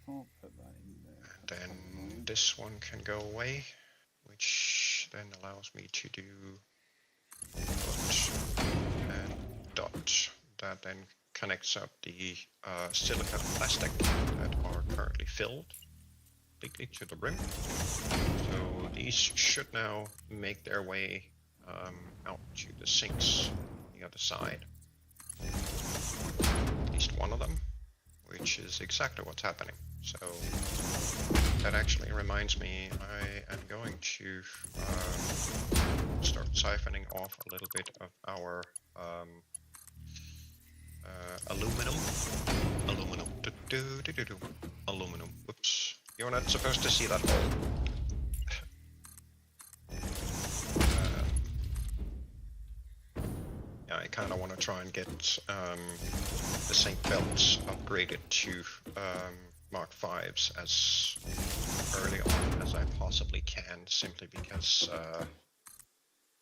I'll put that in there. And then this one can go away, which then allows me to do dot and dot. That then connects up the silica and plastic that are currently filled completely to the rim. So these should now make their way out to the sinks on the other side. At least one of them, which is exactly what's happening. So that actually reminds me, I am going to start siphoning off a little bit of our aluminum. Aluminum. Whoops. You're not supposed to see that hole. Yeah, I kind of want to try and get the sink belts upgraded to Mark 5s as early on as I possibly can, simply because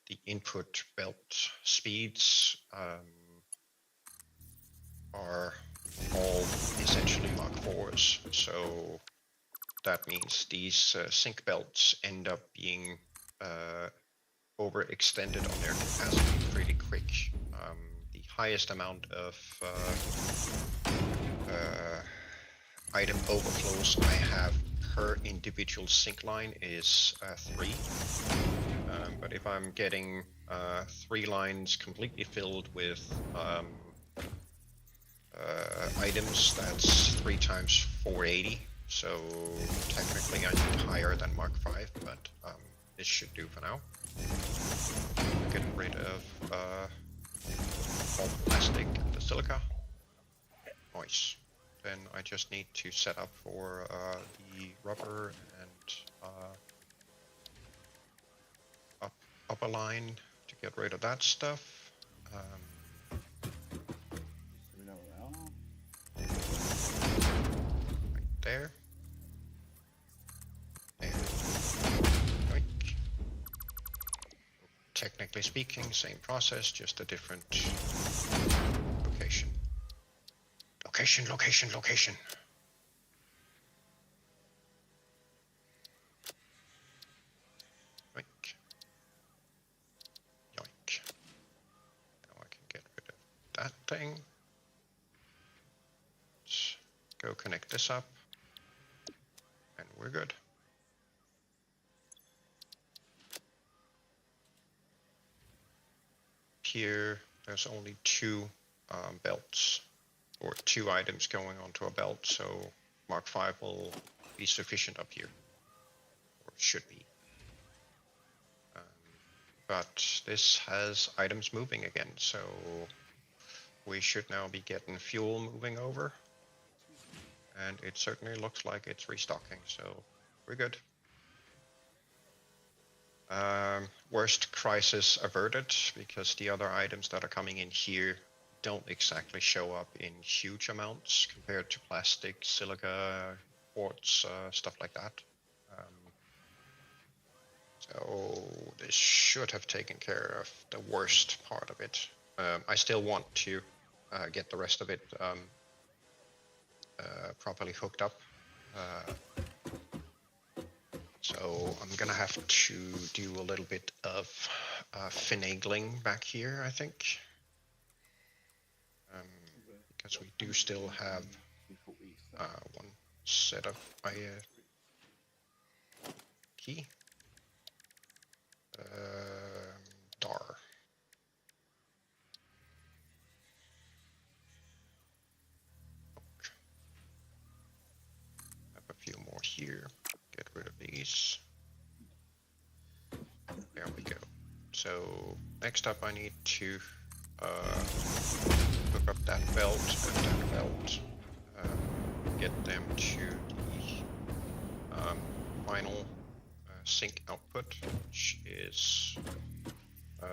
the input belt speeds are all essentially Mark 4s, so that means these sink belts end up being overextended on their capacity pretty quick. The highest amount of item overflows I have per individual sink line is 3. But if I'm getting 3 lines completely filled with items, that's 3 times 480. So technically I need higher than Mark 5, but this should do for now. Getting rid of all the plastic and the silica. Nice. Then I just need to set up for the rubber and up a line to get rid of that stuff. We know where they are. Right there. There. Yoink. Technically speaking, same process, just a different location. Location. Yoink. Yoink. Now I can get rid of that thing. Let's go connect this up. And we're good. Here, there's only 2 belts, or 2 items going onto a belt, so Mark 5 will be sufficient up here, or should be. But this has items moving again, so we should now be getting fuel moving over, and it certainly looks like it's restocking, so we're good. Worst crisis averted, because the other items that are coming in here don't exactly show up in huge amounts compared to plastic, silica, quartz, stuff like that. So this should have taken care of the worst part of it. I still want to get the rest of it properly hooked up. So I'm gonna have to do a little bit of finagling back here, I think. Because we do still have one set of key. Dar. Have a few more here. Get rid of these. There we go. So next up I need to hook up that belt and that belt. Get them to the final sync output, which is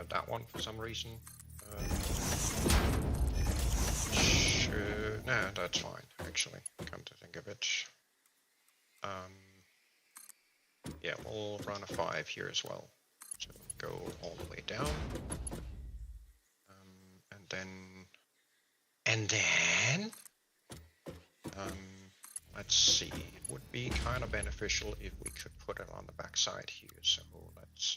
that one for some reason. Nah, that's fine, actually, come to think of it. Yeah, we'll run a 5 here as well. So go all the way down. And then, let's see, it would be kind of beneficial if we could put it on the back side here. So let's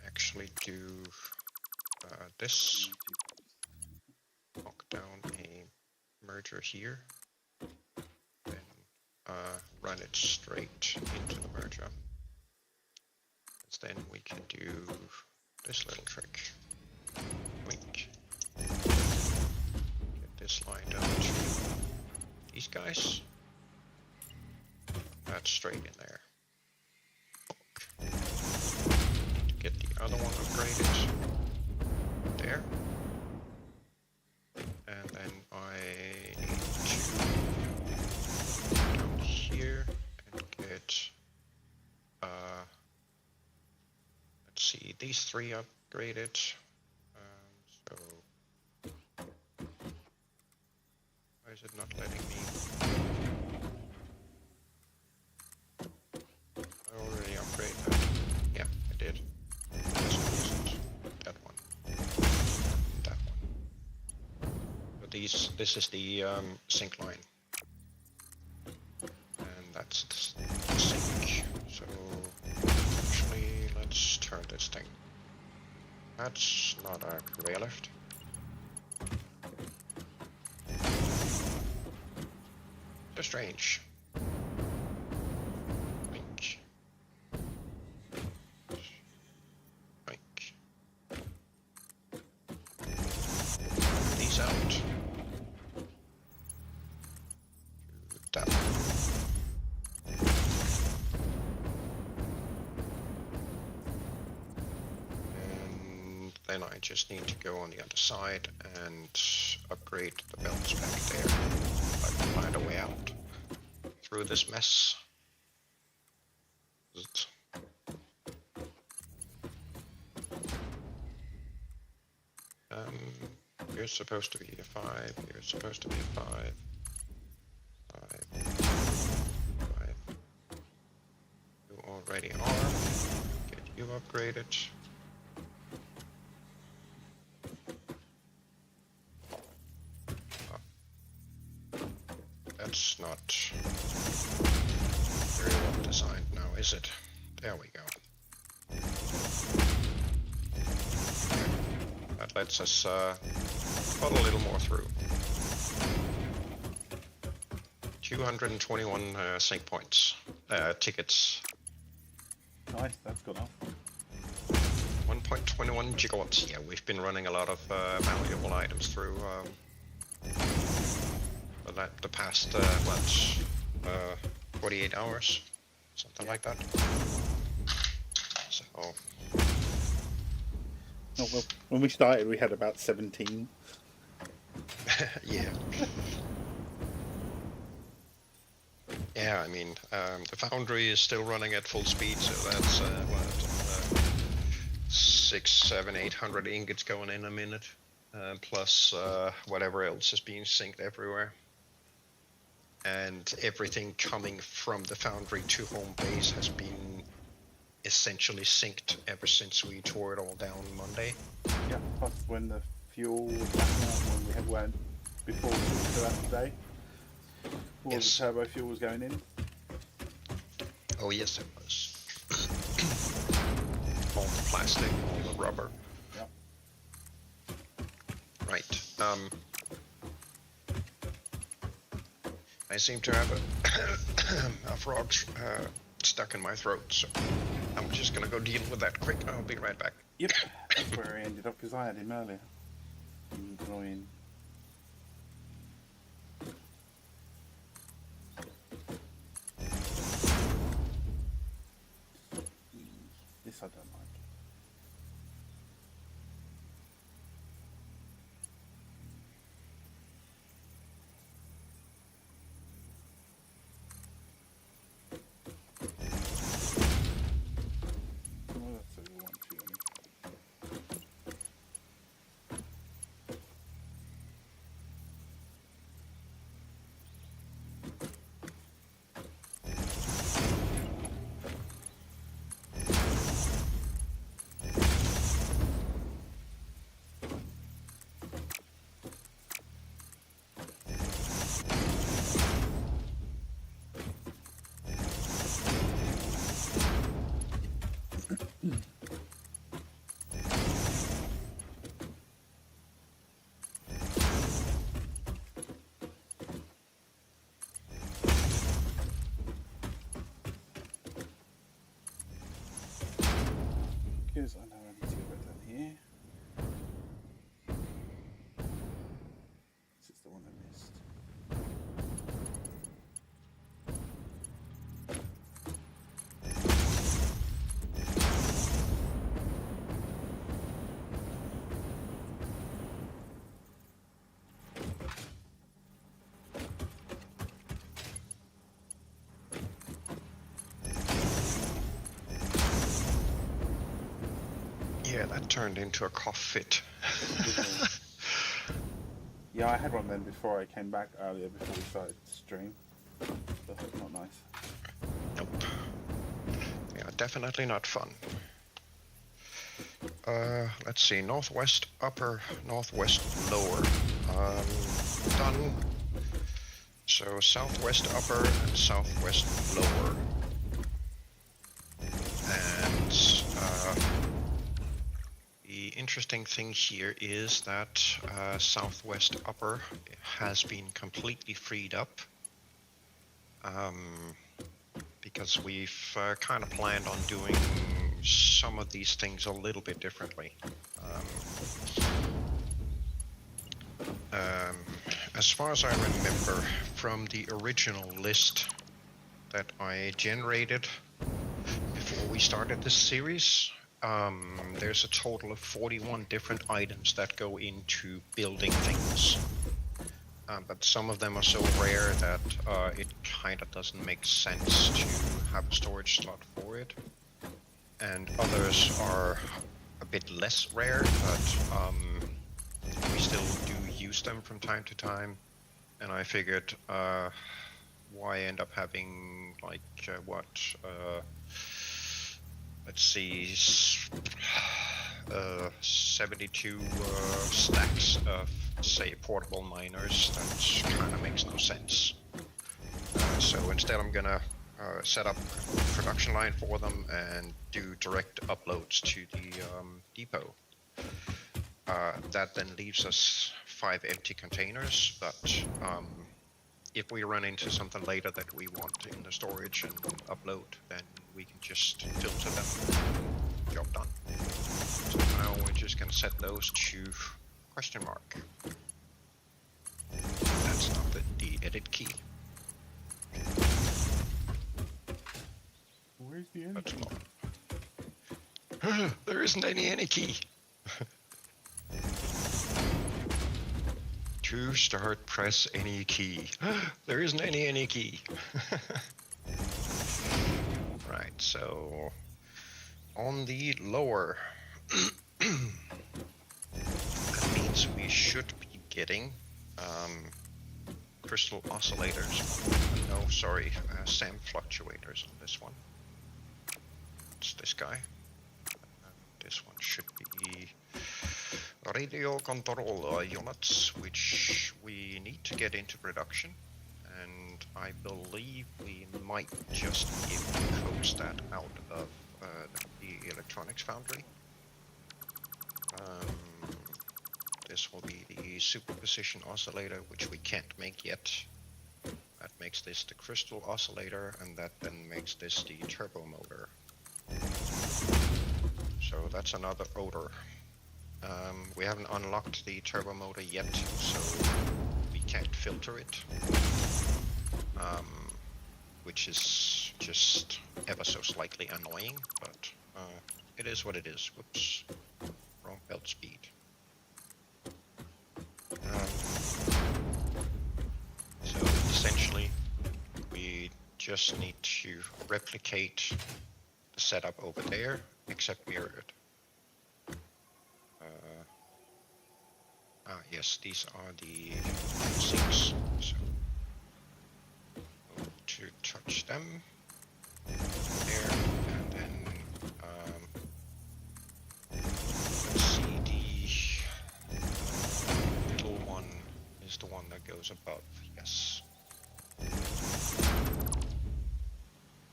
actually do this. Knock down a merger here. Then run it straight into the merger. Then we can do this little trick. Wink. Get this lined up to these guys. That's straight in there. To get the other one upgraded. There. And then I need to go down here and get let's see, these 3 upgraded. So why is it not letting me? I already upgraded that. Yeah, I did. That one. That one. But this is the sync line. And that's the sync. So actually, let's turn this thing. That's not a conveyor lift. So strange. Wink. Wink. These out. That one. Then I just need to go on the other side and upgrade the belts back there. I can find a way out through this mess. You're supposed to be a 5, you're supposed to be a 5. 5. 5. You already are. Get you upgraded. That's not very well designed now, is it? There we go. That lets us put a little more through. 221 sync points, tickets. Nice, that's gone off. 1.21 gigawatts. Yeah, we've been running a lot of valuable items through the past 48 hours, something like that. So. Oh, well, when we started, we had about 17. Yeah. Yeah, I mean, the foundry is still running at full speed, so that's what, 600, 700, 800 ingots going in a minute, plus whatever else is being synced everywhere. And everything coming from the foundry to home base has been essentially synced ever since we tore it all down Monday. Yeah, plus when the fuel was backing up, when we had one before we took it out today, all Yes. the turbo fuel was going in. Oh yes, it was. All the plastic, all the rubber. Yep. Right. I seem to have a frog stuck in my throat, so I'm just gonna go deal with that quick. I'll be right back. Yep, that's where I ended up because I had him earlier. Annoying. This I don't like. That turned into a cough fit. Yeah, I had one then before I came back earlier before we started the stream. But it's not nice. Nope. Yeah, definitely not fun. Let's see, northwest upper, northwest lower. Done. So southwest upper and southwest lower. And the interesting thing here is that southwest upper has been completely freed up. Because we've kind of planned on doing some of these things a little bit differently. As far as I remember from the original list that I generated before we started this series, there's a total of 41 different items that go into building things. But some of them are so rare that it kind of doesn't make sense to have a storage slot for it. And others are a bit less rare, but we still do use them from time to time. And I figured, why end up having like let's see, 72 stacks of, say, portable miners. That kind of makes no sense. So instead I'm gonna set up a production line for them and do direct uploads to the depot. That then leaves us 5 empty containers, but if we run into something later that we want in the storage and upload, then we can just filter them. Job done. So now we're just gonna set those to question mark. That's not the edit key. Where's the end? That's not. There isn't any key. To start, press any key. There isn't any key. Right, so on the lower, that means we should be getting crystal oscillators. No, sorry, SAM fluctuators on this one. It's this guy. This one should be radio control units, which we need to get into production, and I believe we might just be able to coax that out of the electronics foundry. This will be the superposition oscillator, which we can't make yet. That makes this the crystal oscillator, and that then makes this the turbo motor. So that's another odor. We haven't unlocked the turbo motor yet, so we can't filter it, which is just ever so slightly annoying, but it is what it is. Whoops, wrong belt speed. So essentially, we just need to replicate the setup over there, except mirror it. Yes, these are the sinks, so to touch them there, and then let's see, the little one is the one that goes above, yes.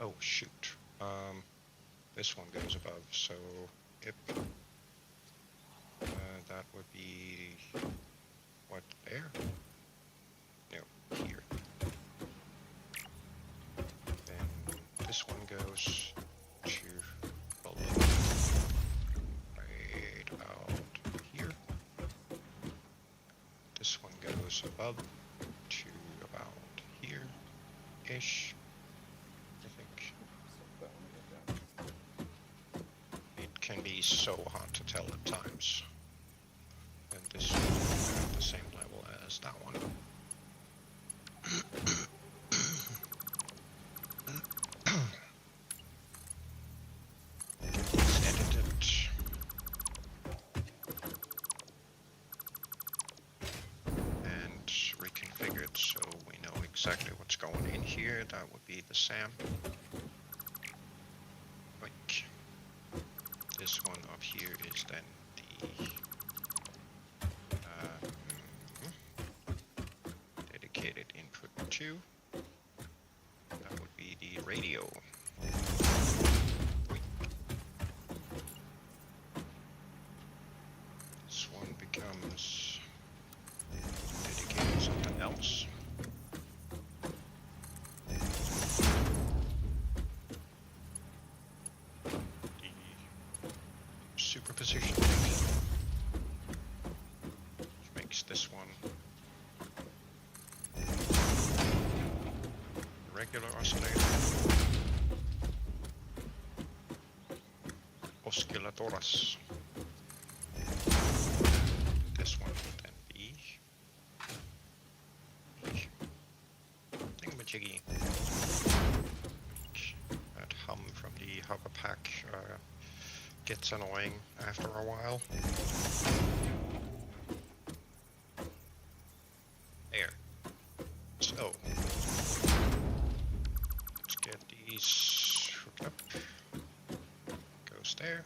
Oh shoot, this one goes above, so if that would be what, there? No, here. Then this one goes to below, right about here. This one goes above to about here-ish, I think. It can be so hard to tell at times. And this one at the same level as that one. Get these edited. And then this one goes exactly what's going in here. That would be the SAM. Like this one up here is then the dedicated input 2. That would be the radio. This one becomes dedicated something else. The superposition thing, which makes this one a regular oscillator. Oscillatoras. This one would then be thingamajiggy. That hum from the hover pack gets annoying after a while. There. So let's get these hooked up. Goes there.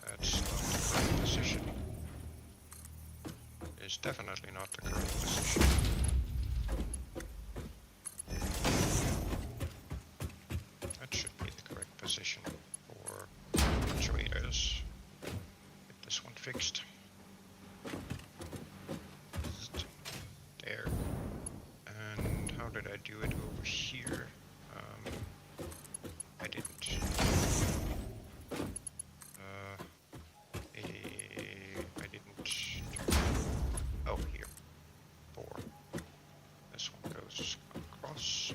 That's not the correct position. It's definitely not the correct position. That should be the correct position for actuators. Get this one fixed. There. And how did I do it over here? I didn't. I didn't. Oh, here. 4. This one goes across.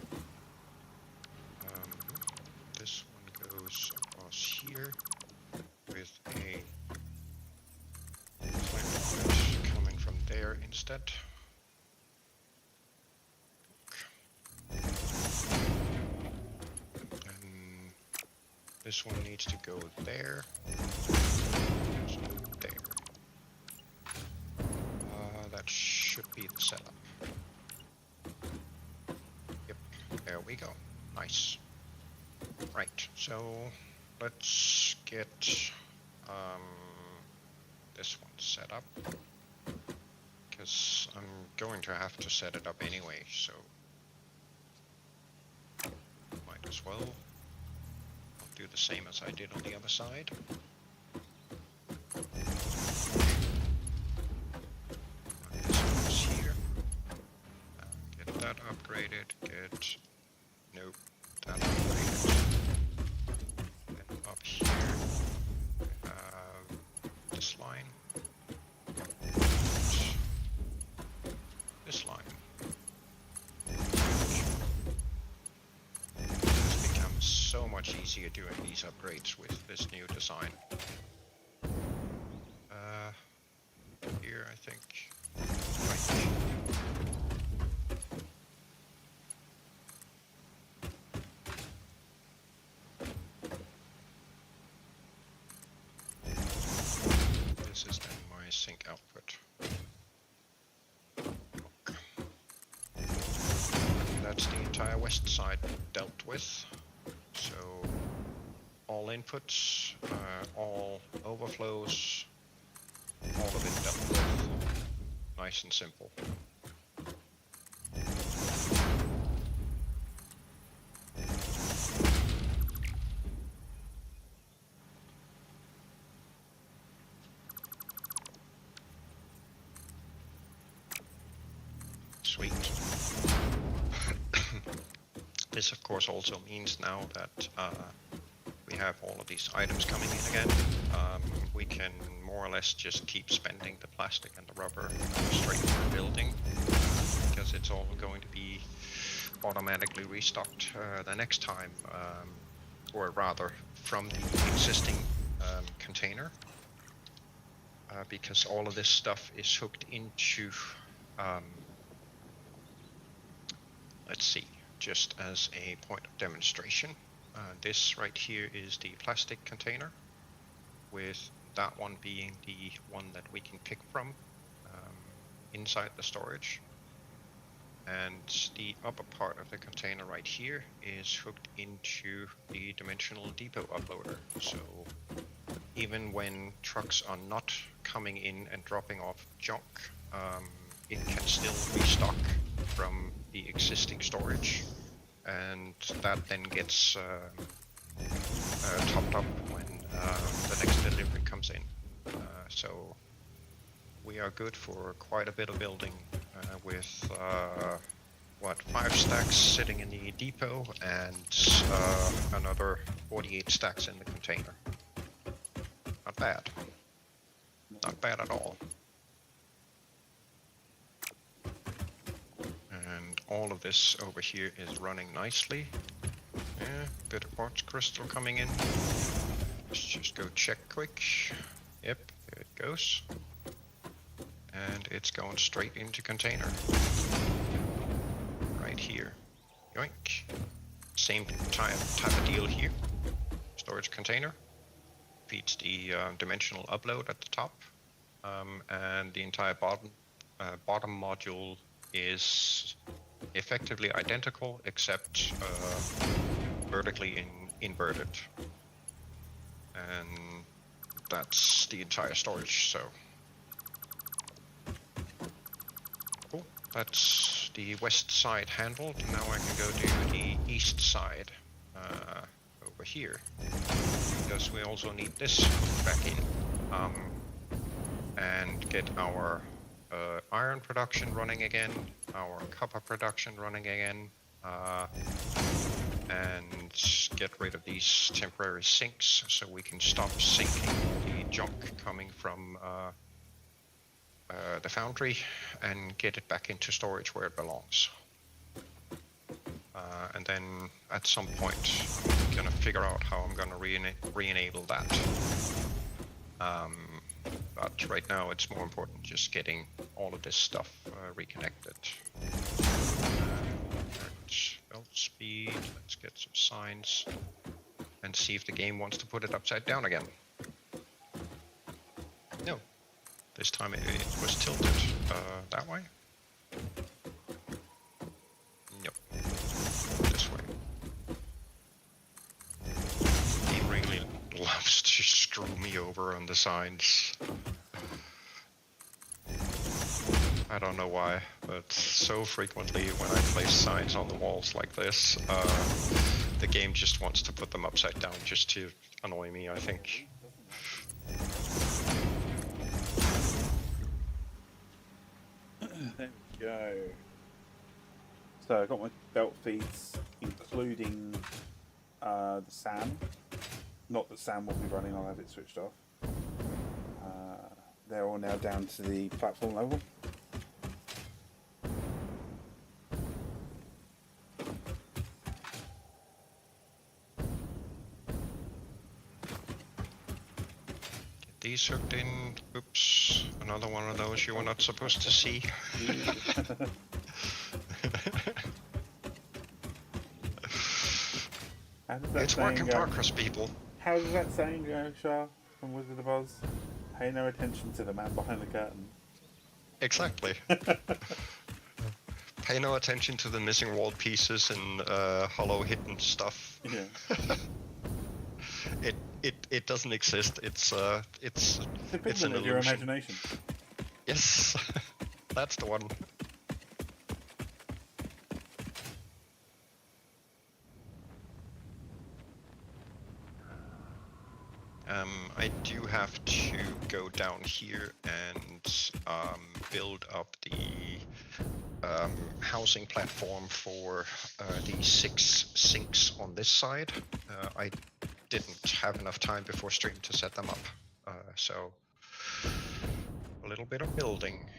This one goes across here with a switch coming from there instead. And this one needs to go there. So there. That should be the setup. Yep, there we go. Nice. Right, so let's get this one set up. Because I'm going to have to set it up anyway, so might as well. I'll do the same as I did on the other side. Get that upgraded, nope, that upgraded. And up here, we have this line, this line. It's become so much easier doing these upgrades with this new design. Here, I think. Right. This is then my sync output. That's the entire west side dealt with. So all inputs, all overflows, all of it dealt with. Nice and simple. Sweet. This of course also means now that we have all of these items coming in again. We can more or less just keep spending the plastic and the rubber straight for building, because it's all going to be automatically restocked the next time, or rather from the existing container, because all of this stuff is hooked into, let's see, just as a point of demonstration, this right here is the plastic container, with that one being the one that we can pick from. inside the storage. And the upper part of the container right here is hooked into the dimensional depot uploader. So even when trucks are not coming in and dropping off junk, it can still restock from the existing storage, and that then gets topped up when the next delivery comes in. So we are good for quite a bit of building with 5 stacks sitting in the depot and another 48 stacks in the container. Not bad. Not bad at all. And all of this over here is running nicely. Yeah, bit of quartz crystal coming in. Let's just go check quick. Yep, there it goes. And it's going straight into container. Right here. Yoink. Same type of deal here. Storage container. Feeds the dimensional upload at the top. And the entire bottom module is effectively identical, except vertically inverted. And that's the entire storage, so. Cool, that's the west side handled. Now I can go to the east side over here, because we also need this back in and get our iron production running again, our copper production running again, and get rid of these temporary sinks so we can stop sinking all the junk coming from the foundry and get it back into storage where it belongs. And then at some point I'm gonna figure out how I'm gonna re-enable that. But right now it's more important just getting all of this stuff reconnected. Belt speed, let's get some signs and see if the game wants to put it upside down again. No, this time it was tilted that way. Nope, this way. He really loves to screw me over on the signs. I don't know why, but so frequently when I place signs on the walls like this, the game just wants to put them upside down just to annoy me, I think. There we go. So I got my belt feeds, including the SAM. Not that SAM will be running, I'll have it switched off. They're all now down to the platform level. These hooked in. Oops, another one of those you were not supposed to see. It's work in progress, people. How does that saying go, Shah, from Wizard of Oz? Pay no attention to the man behind the curtain. Exactly. Pay no attention to the missing wall pieces and hollow hidden stuff. Yeah. It doesn't exist. It's an illusion. Your imagination. Yes, that's the one. I do have to go down here and build up the housing platform for the 6 sinks on this side. I didn't have enough time before stream to set them up, so a little bit of building.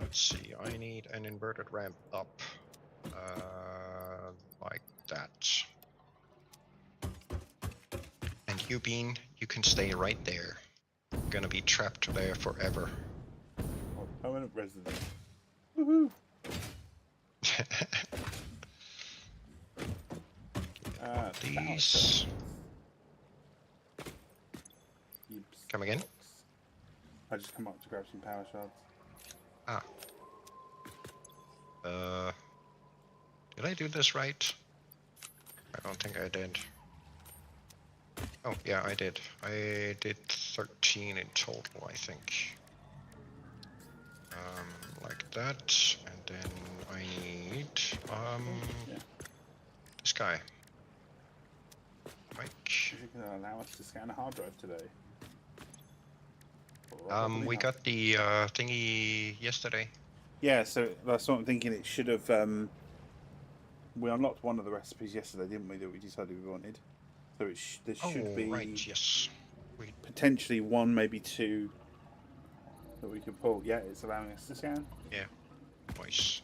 Let's see, I need an inverted ramp up like that. And you, Bean, you can stay right there. I'm gonna be trapped there forever. Oh, permanent resident. Woohoo! These. Come again? I just come up to grab some power shards. Ah. Did I do this right? I don't think I did. Oh, yeah, I did. I did 13 in total, I think. Like that, and then I need, Yeah. this guy. Mike. Is it going to allow us to scan a hard drive today? We got the thingy yesterday. Yeah, so that's what I'm thinking. It should have. We unlocked one of the recipes yesterday, didn't we? That we decided we wanted. So there should be right, yes. potentially one, maybe two that we could pull. Yeah, it's allowing us to scan. Yeah, nice.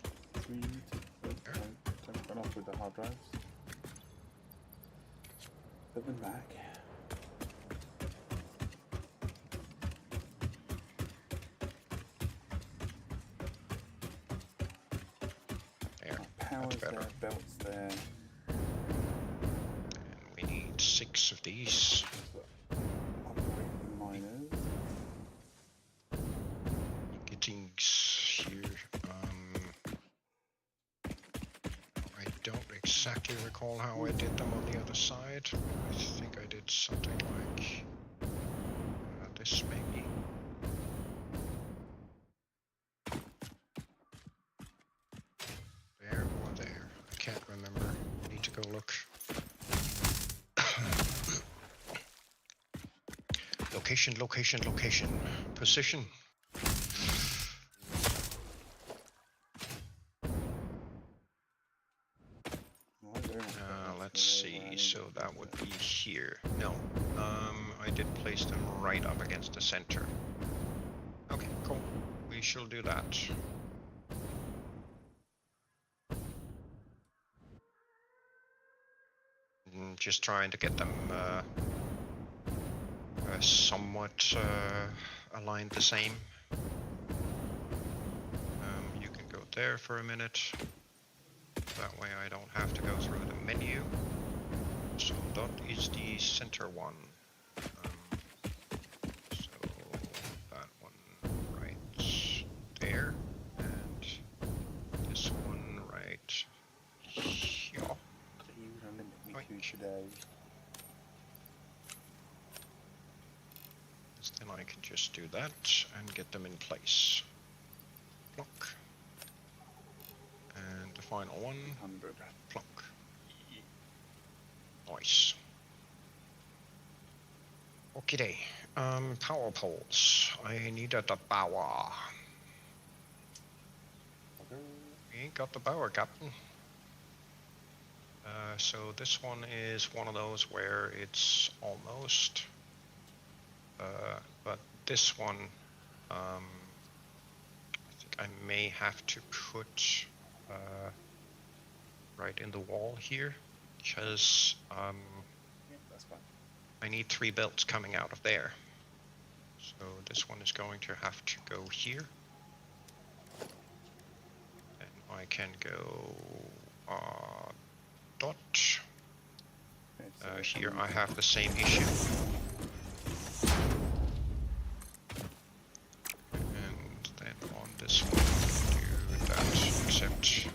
Don't run off with the hard drives. Put them back. There. Power's there, belts there. And we need 6 of these. Operating miners. Gettings here. I don't exactly recall how I did them on the other side. I think I did something like this maybe. There or there. I can't remember. I need to go look. Location, location, location. Position. Let's see, so that would be here. No, I did place them right up against the center. Okay, cool. We shall do that. Just trying to get them somewhat aligned the same. You can go there for a minute. That way I don't have to go through the menu. So that is the center one. So that one right there. And this one right here. You're going to limit me to today. Then I can just do that and get them in place. Block. And the final one, 100. plunk. Nice. Okay, power poles. I needed a power. We ain't got the power, Captain. So this one is one of those where it's almost. But this one, I think I may have to put right in the wall here, because Yeah, that's fine. I need 3 belts coming out of there. So this one is going to have to go here. And I can go dot. Okay, so Here I have the same issue. And then on this one, do that, except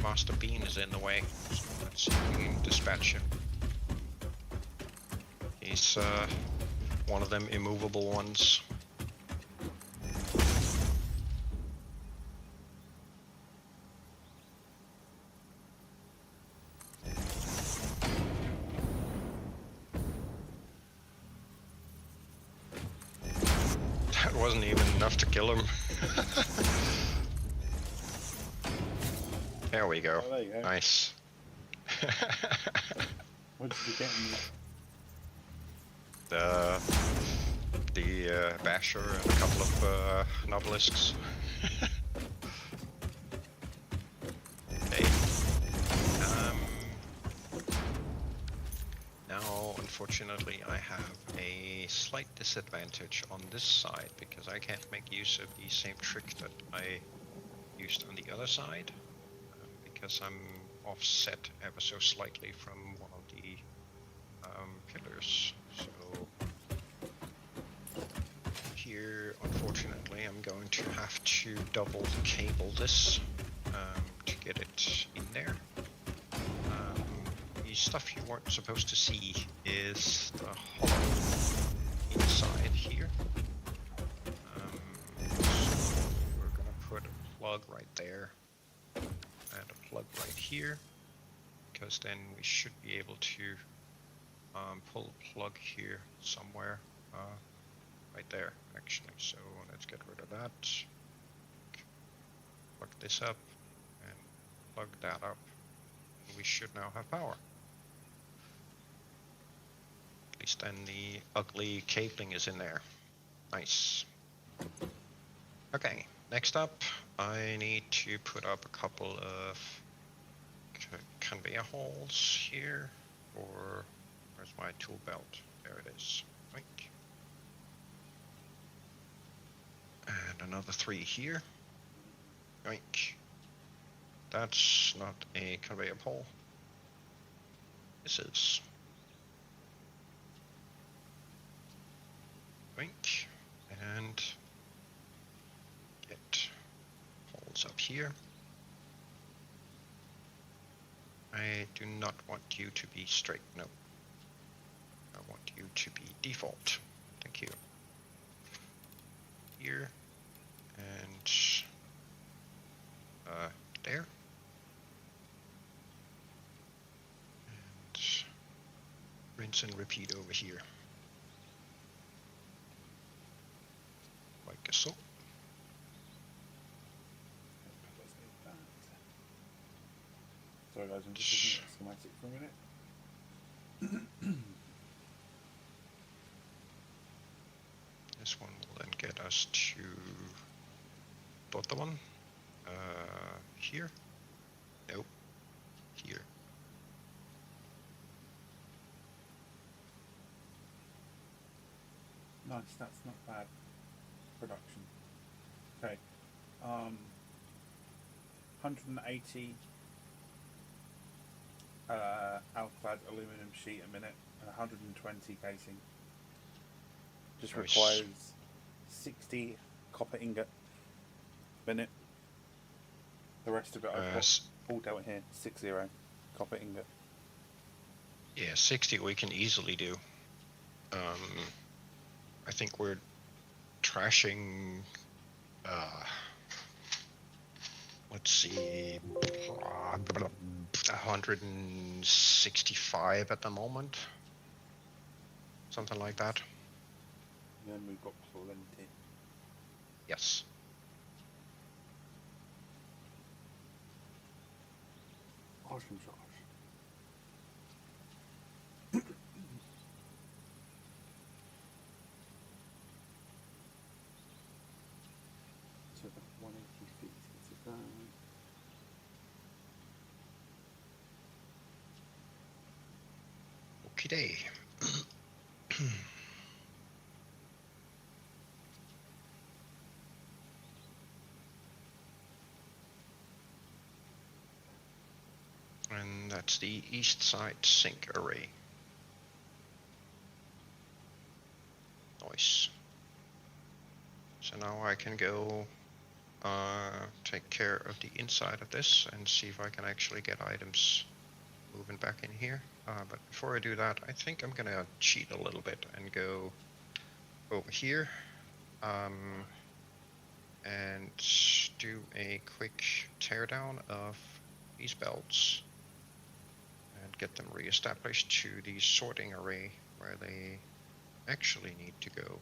Master Bean is in the way. So let's see if we can dispatch him. He's one of them immovable ones. That wasn't even enough to kill him. There we go. Oh, there you go. Nice. What did you get in the Basher and a couple of Nobelisks. Okay. Now, unfortunately, I have a slight disadvantage on this side because I can't make use of the same trick that I used on the other side because I'm offset ever so slightly from one of the pillars. So here unfortunately, I'm going to have to double cable this to get it in there. The stuff you weren't supposed to see is the hollow inside here. So we're gonna put a plug right there and a plug right here, because then we should be able to pull a plug here somewhere, right there actually. So let's get rid of that. Plug this up and plug that up. And we should now have power. At least then the ugly cabling is in there. Nice. Okay, next up, I need to put up a couple of conveyor holes here, or where's my tool belt? There it is. Right. And another 3 here. Yoink. That's not a conveyor pole. This is. Yoink. And get holes up here. I do not want you to be straight, no. I want you to be default. Thank you. Here. And there. And rinse and repeat over here. Like so. Sorry guys, I'm just looking at the schematic for a minute. This one will then get us to bottom one. Here. Nope. Here. Nice, that's not bad production. Okay. 180 alclad aluminum sheet a minute and 120 casing. Just Nice. requires 60 copper ingot a minute. The rest of it I've got all down here, 60 copper ingot. Yeah, 60 we can easily do. I think we're trashing, let's see, 165 at the moment. Something like that. And then we've got plenty. Yes. Awesome sauce. So about 180 feet to that. Okie day. And that's the east side sink array. Nice. So now I can go take care of the inside of this and see if I can actually get items moving back in here. But before I do that, I think I'm gonna cheat a little bit and go over here and do a quick teardown of these belts and get them reestablished to the sorting array where they actually need to go,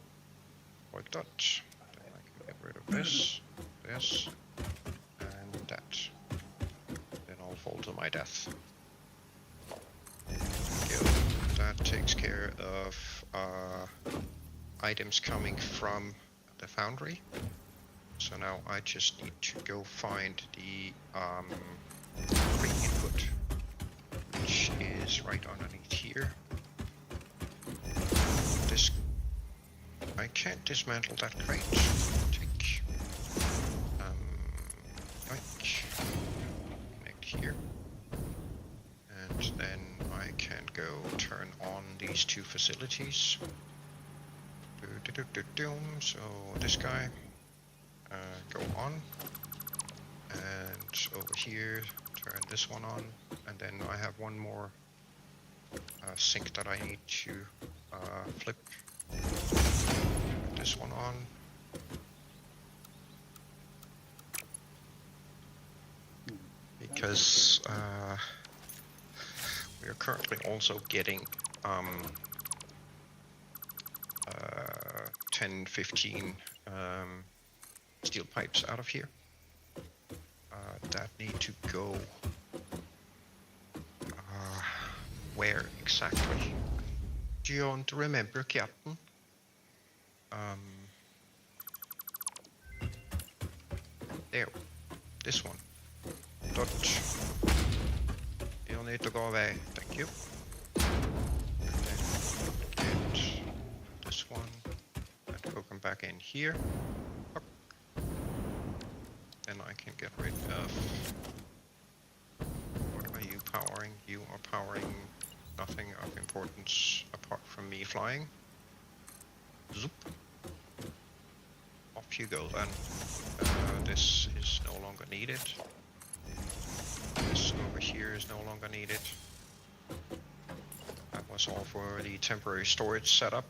like that. Then I can get rid of this, this, and that. Then I'll fall to my death. Go. That takes care of items coming from the foundry. So now I just need to go find the crate input, which is right underneath here. This I can't dismantle that crate. Take connect here, and then I can go turn on these two facilities. So this guy, go on, and over here, turn this one on, and then I have one more sink that I need to flip. Put this one on. Because we are currently also getting 10, 15 steel pipes out of here that need to go where exactly? Do you want to remember, Captain? There, this one. Dodge. You'll need to go away. Thank you. And then get this one. And hook them back in here. Up. Then I can get rid of... What are you powering? You are powering nothing of importance apart from me flying. Zoop. Off you go then. This is no longer needed. This over here is no longer needed. That was all for the temporary storage setup.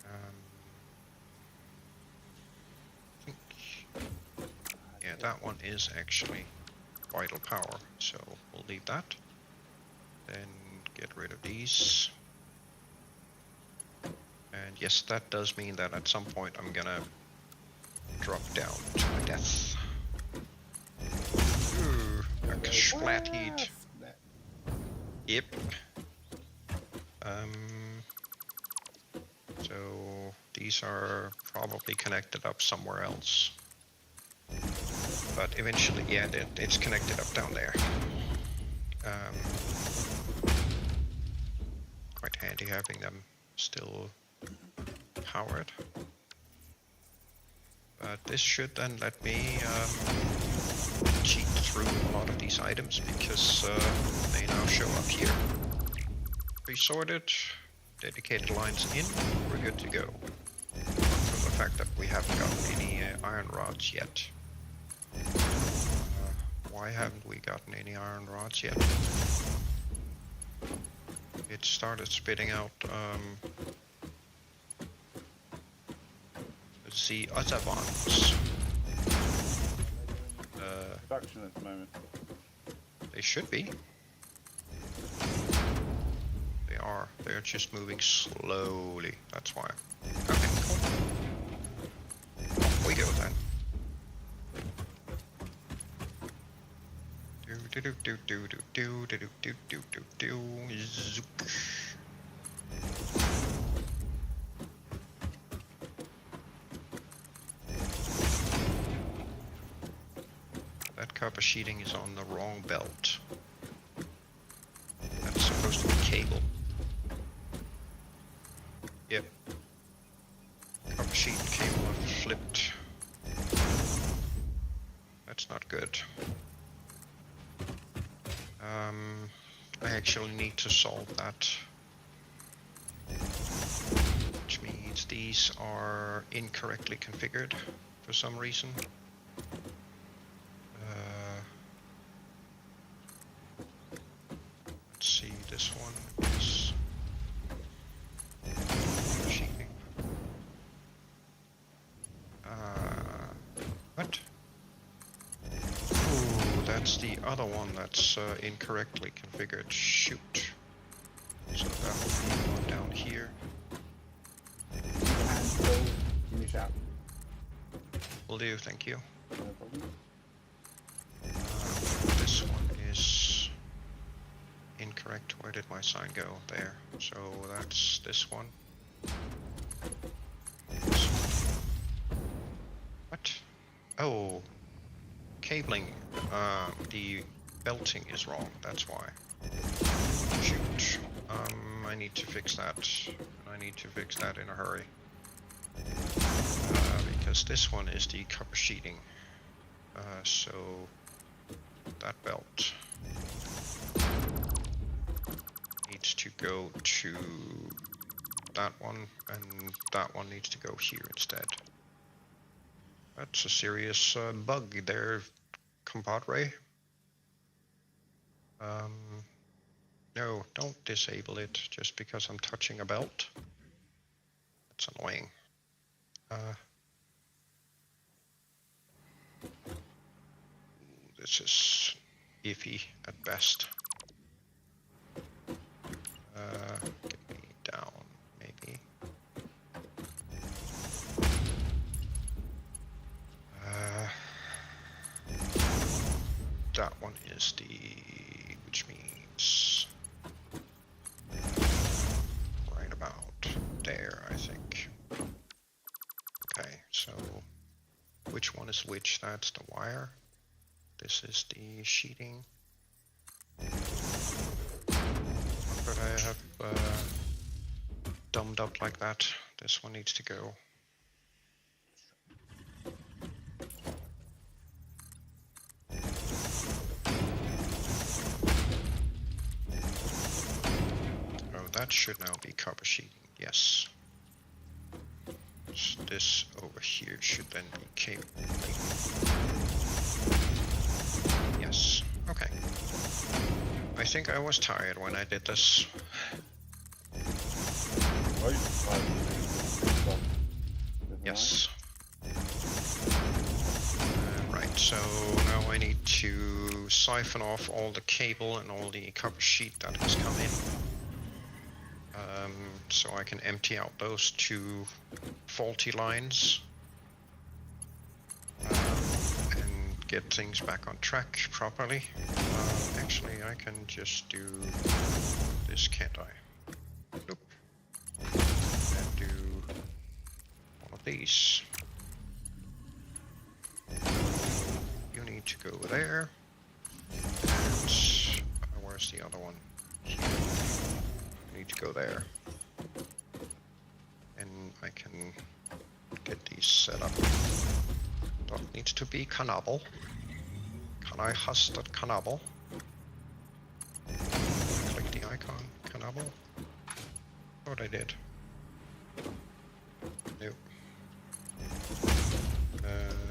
I think, yeah, that one is actually vital power, so we'll leave that. Then get rid of these. And yes, that does mean that at some point I'm gonna drop down to my death. Ooh, a splat heat. Yep. So these are probably connected up somewhere else. But eventually, yeah, it's connected up down there. Quite handy having them still powered. But this should then let me cheat through a lot of these items because they now show up here. Pre-sorted, dedicated lines in, we're good to go. From the fact that we haven't gotten any iron rods yet. Why haven't we gotten any iron rods yet? It started spitting out the other ones. Production at the moment. They should be. They are. They're just moving slowly. That's why. Okay, cool. Off we go then. Zook. That copper sheeting is on the wrong belt. That's supposed to be cable. Yep. Copper sheet and cable are flipped. That's not good. I actually need to solve that. Which means these are incorrectly configured for some reason. Let's see, this one is sheeting. What? Ooh, that's the other one that's incorrectly configured. Shoot. So that will be one down here. Give me a shout. Will do, thank you. No problem. This one is incorrect. Where did my sign go? There. So that's this one. This one. What? Oh. Cabling. The belting is wrong. That's why. Shoot. I need to fix that. I need to fix that in a hurry. Because this one is the copper sheeting. So that belt needs to go to that one, and that one needs to go here instead. That's a serious bug there, compadre. No, don't disable it just because I'm touching a belt. That's annoying. This is iffy at best. Get me down, maybe. That one is which means right about there, I think. Okay, so which one is which? That's the wire. This is the sheeting. But I have dumbed up like that. This one needs to go. Oh, that should now be copper sheeting. Yes. This over here should then be cable. Yes. Okay. I think I was tired when I did this. Yes. Right, so now I need to siphon off all the cable and all the copper sheet that has come in. So I can empty out those two faulty lines. And get things back on track properly. Actually, I can just do this, can't I? Nope. And do one of these. You need to go there. And where's the other one? Here. You need to go there. And I can get these set up. That needs to be kanabel. Can I hastat kanabel? Click the icon, kanabel. Thought I did. Nope.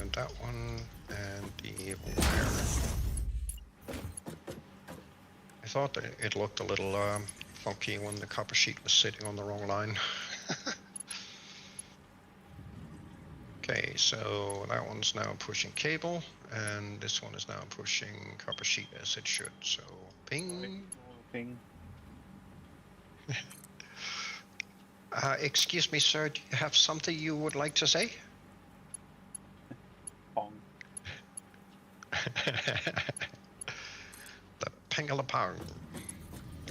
And that one, and the wire. I thought that it looked a little funky when the copper sheet was sitting on the wrong line. Okay, so that one's now pushing cable, and this one is now pushing copper sheet as it should. So, ping. Ping. Excuse me, sir, do you have something you would like to say? Pong. The Pengalapang.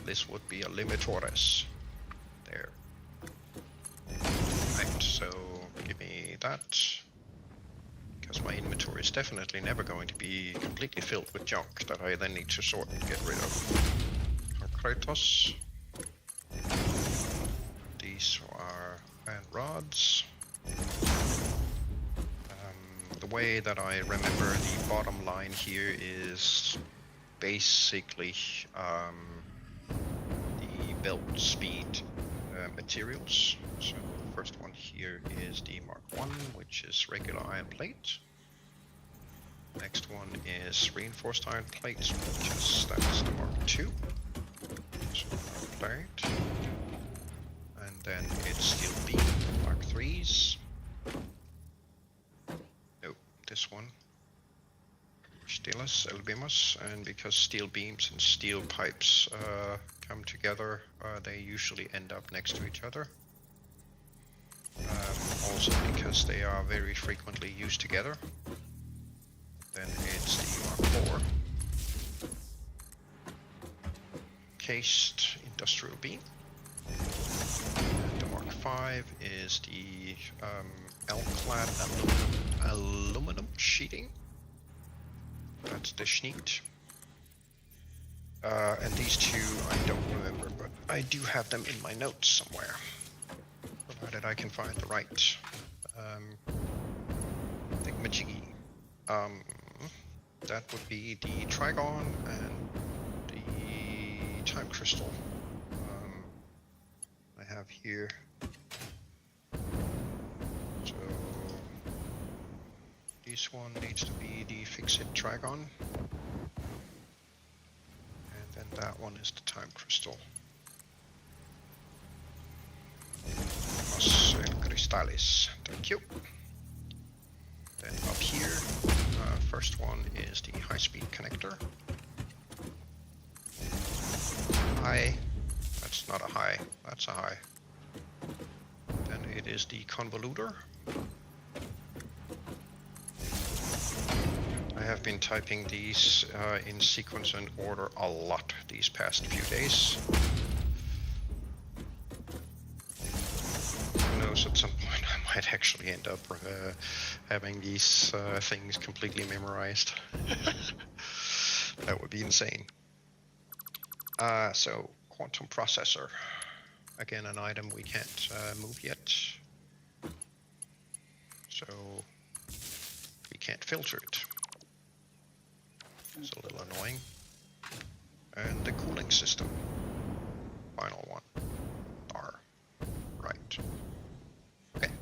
This would be a limitores. There. Right, so give me that. Because my inventory is definitely never going to be completely filled with junk that I then need to sort and get rid of. Concretos. These are iron rods. The way that I remember the bottom line here is basically the belt speed materials. So the first one here is the Mark 1, which is regular iron plate. Next one is reinforced iron plates, which is that's the Mark 2. So iron plate. And then it's steel beam, Mark 3s. Nope, this one. Steelus, Elbimus, and because steel beams and steel pipes come together, they usually end up next to each other. Also because they are very frequently used together. Then it's the Mark 4. Cased industrial beam. And the Mark 5 is the L-clad aluminum sheeting. That's the Schneet. And these two I don't remember, but I do have them in my notes somewhere. Provided I can find the right thingamajiggy. That would be the Trigon and the Time Crystal. I have here This one needs to be the fix-it dragon. And then that one is the time crystal. Mas el cristales. Thank you. Then up here, first one is the high-speed connector. High. That's not a high. That's a high. Then it is the convoluter. I have been typing these in sequence and order a lot these past few days. Who knows, at some point I might actually end up having these things completely memorized. That would be insane. So, quantum processor. Again, an item we can't move yet. So, we can't filter it. It's a little annoying. And the cooling system. Final one. R. Right. Okay.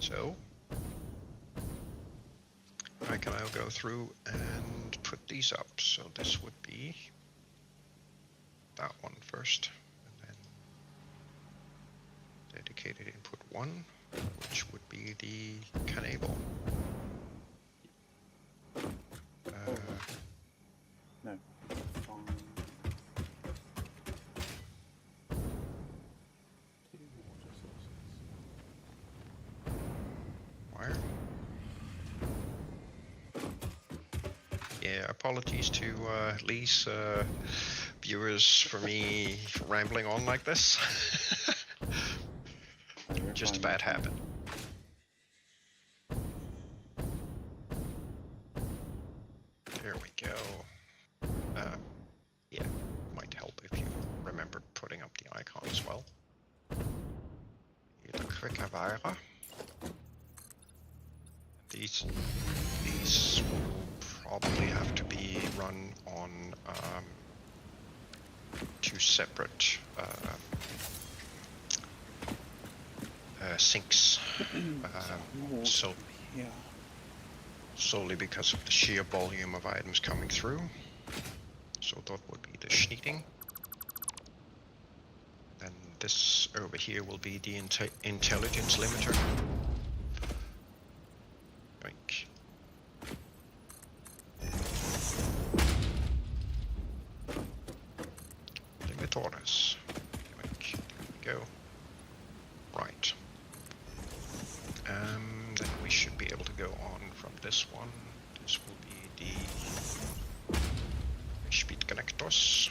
So, I can now go through and put these up. So this would be that one first. And then dedicated input 1, which would be the Canable. No. Wire. Yeah, apologies to Lee's viewers for me rambling on like this. Just a bad habit. There we go. Yeah, might help if you remember putting up the icon as well. The quick Avira. These will probably have to be run on two separate sinks. So Yeah. solely because of the sheer volume of items coming through. So that would be the Schneiding. Then this over here will be the intelligence limiter. Yoink. Limitors. Yoink. There we go. Right. Then we should be able to go on from this one. This will be the speed connectors.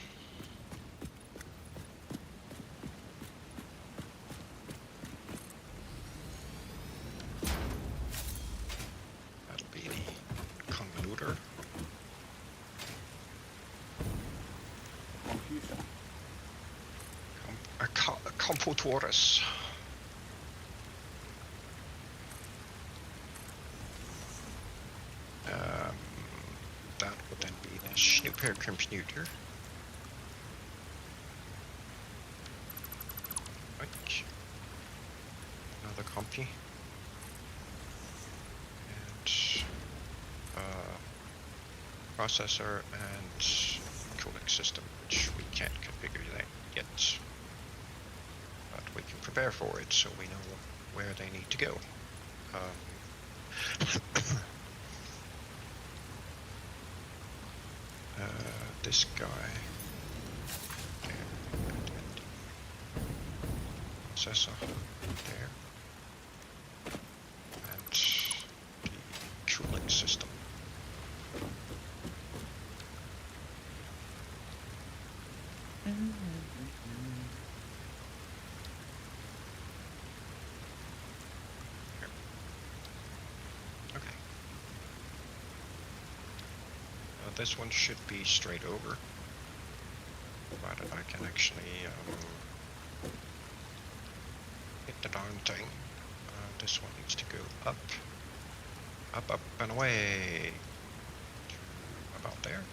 That'll be the convoluter. Computer. Computores. That would then be the supercomputer. Right. Another compy. And processor and cooling system, which we can't configure that yet. But we can prepare for it so we know where they need to go. This guy there, and processor there, and the cooling system. Okay. This one should be straight over, provided I can actually hit the darn thing. This one needs to go up, up, up, and away. About there.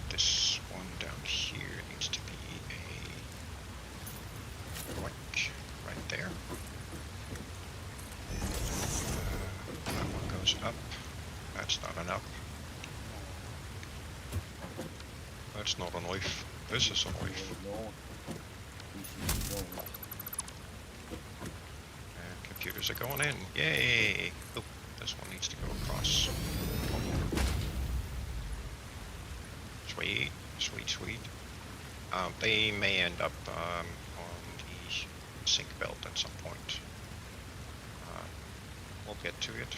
This one down here needs to be a like right there. goes up. That's not enough. That's not a knife. This is a knife. And computers are going in. Yay! Oh, this one needs to go across. Sweet, sweet, sweet. They may end up on the sink belt at some point. We'll get to it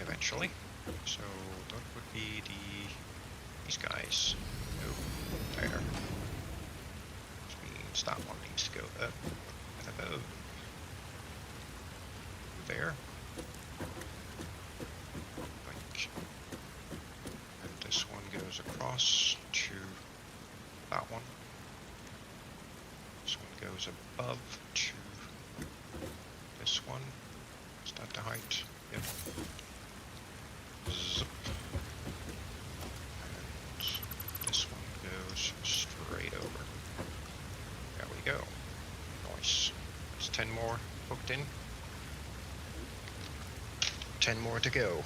eventually. So that would be these guys. Oh, there. Which means that one needs to go up and above. There. Like. And this one goes across to that one. This one goes above to this one. Is that the height? Yep. Zip. And this one goes straight over. There we go. Nice. There's 10 more hooked in. 10 more to go.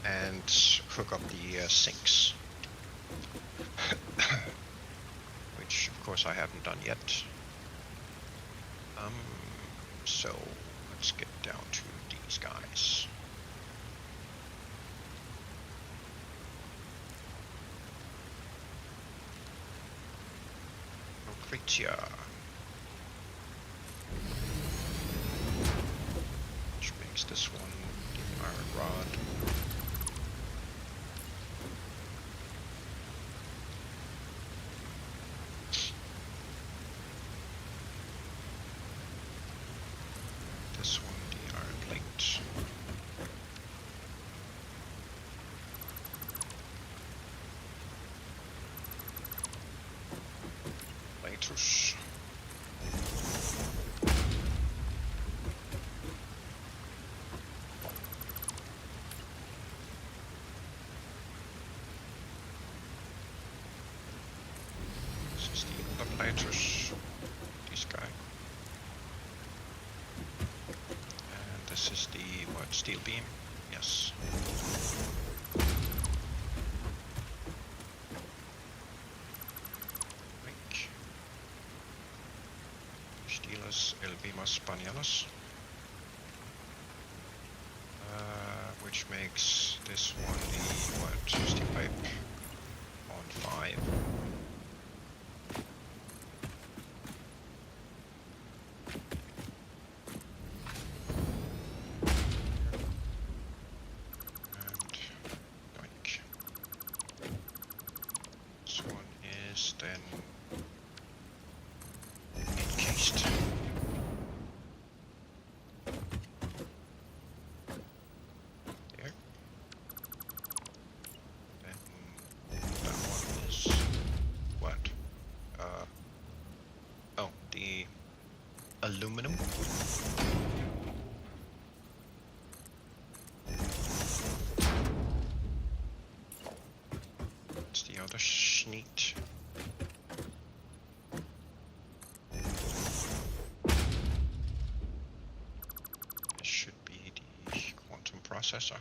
And hook up the sinks. Which, of course, I haven't done yet. So let's get down to these guys. Lucretia. Which makes this one the iron rod. This one, the iron plate. Platus. This is the other Platus. This guy. This is the, what, steel beam? Yes. Like. Steelers Elbimas Spanialas. Which makes this one the, what, steel pipe on 5. Then encased. There. Then that one is what? Oh, the aluminum. It's the other sheet. Processor.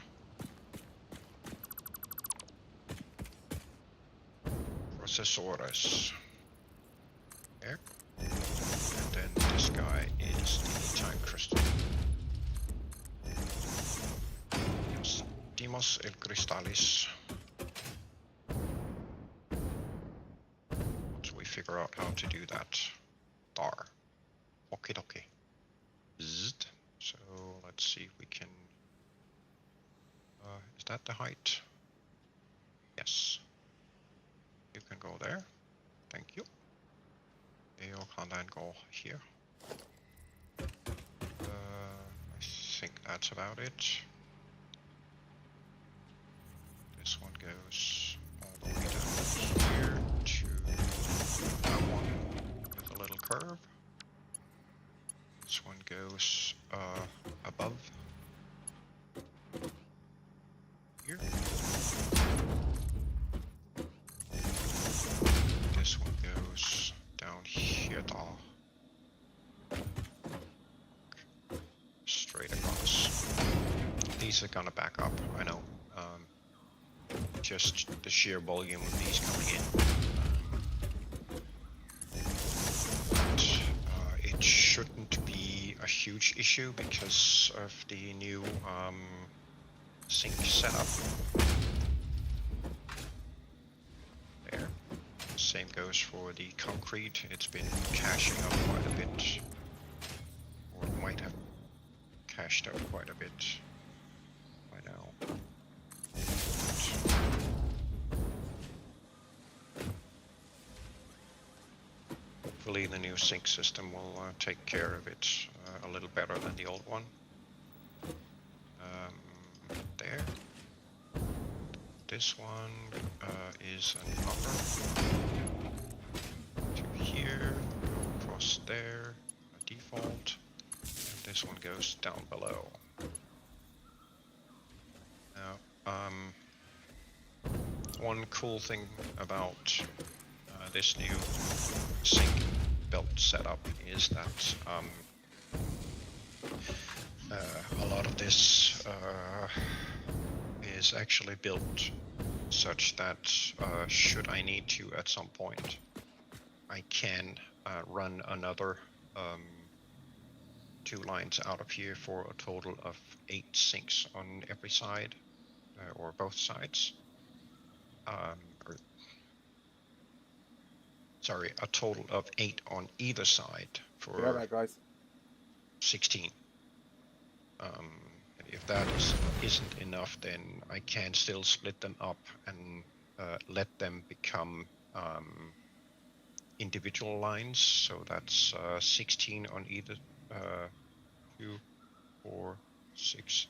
Processores. There. And then this guy is the time crystal. Dimos el crystallis. Once we figure out how to do that. Dar. Okie dokie. Zzzt. So let's see if we can. Is that the height? Yes. You can go there. Thank you. You can then go here. I think that's about it. This one goes all the way down here to that one with a little curve. This one goes above. Here. This one goes down here, straight these are gonna back up, I know. Just the sheer volume of these coming in. It shouldn't be a huge issue because of the new sink setup. There. Same goes for the concrete. It's been caching up quite a bit. Or might have cached up quite a bit by now. Hopefully the new sink system will take care of it a little better than the old one. There. This one is an upper. To here, across there, a default. And this one goes down below. Now, one cool thing about this new sink belt setup is that a lot of this is actually built such that should I need to at some point, I can run another 2 lines out of here for a total of 8 sinks on every side, or both sides. Sorry, a total of 8 on either side for Yeah, that guys. 16. If that isn't enough, then I can still split them up and let them become individual lines. So that's 16 on either 2, 4, 6,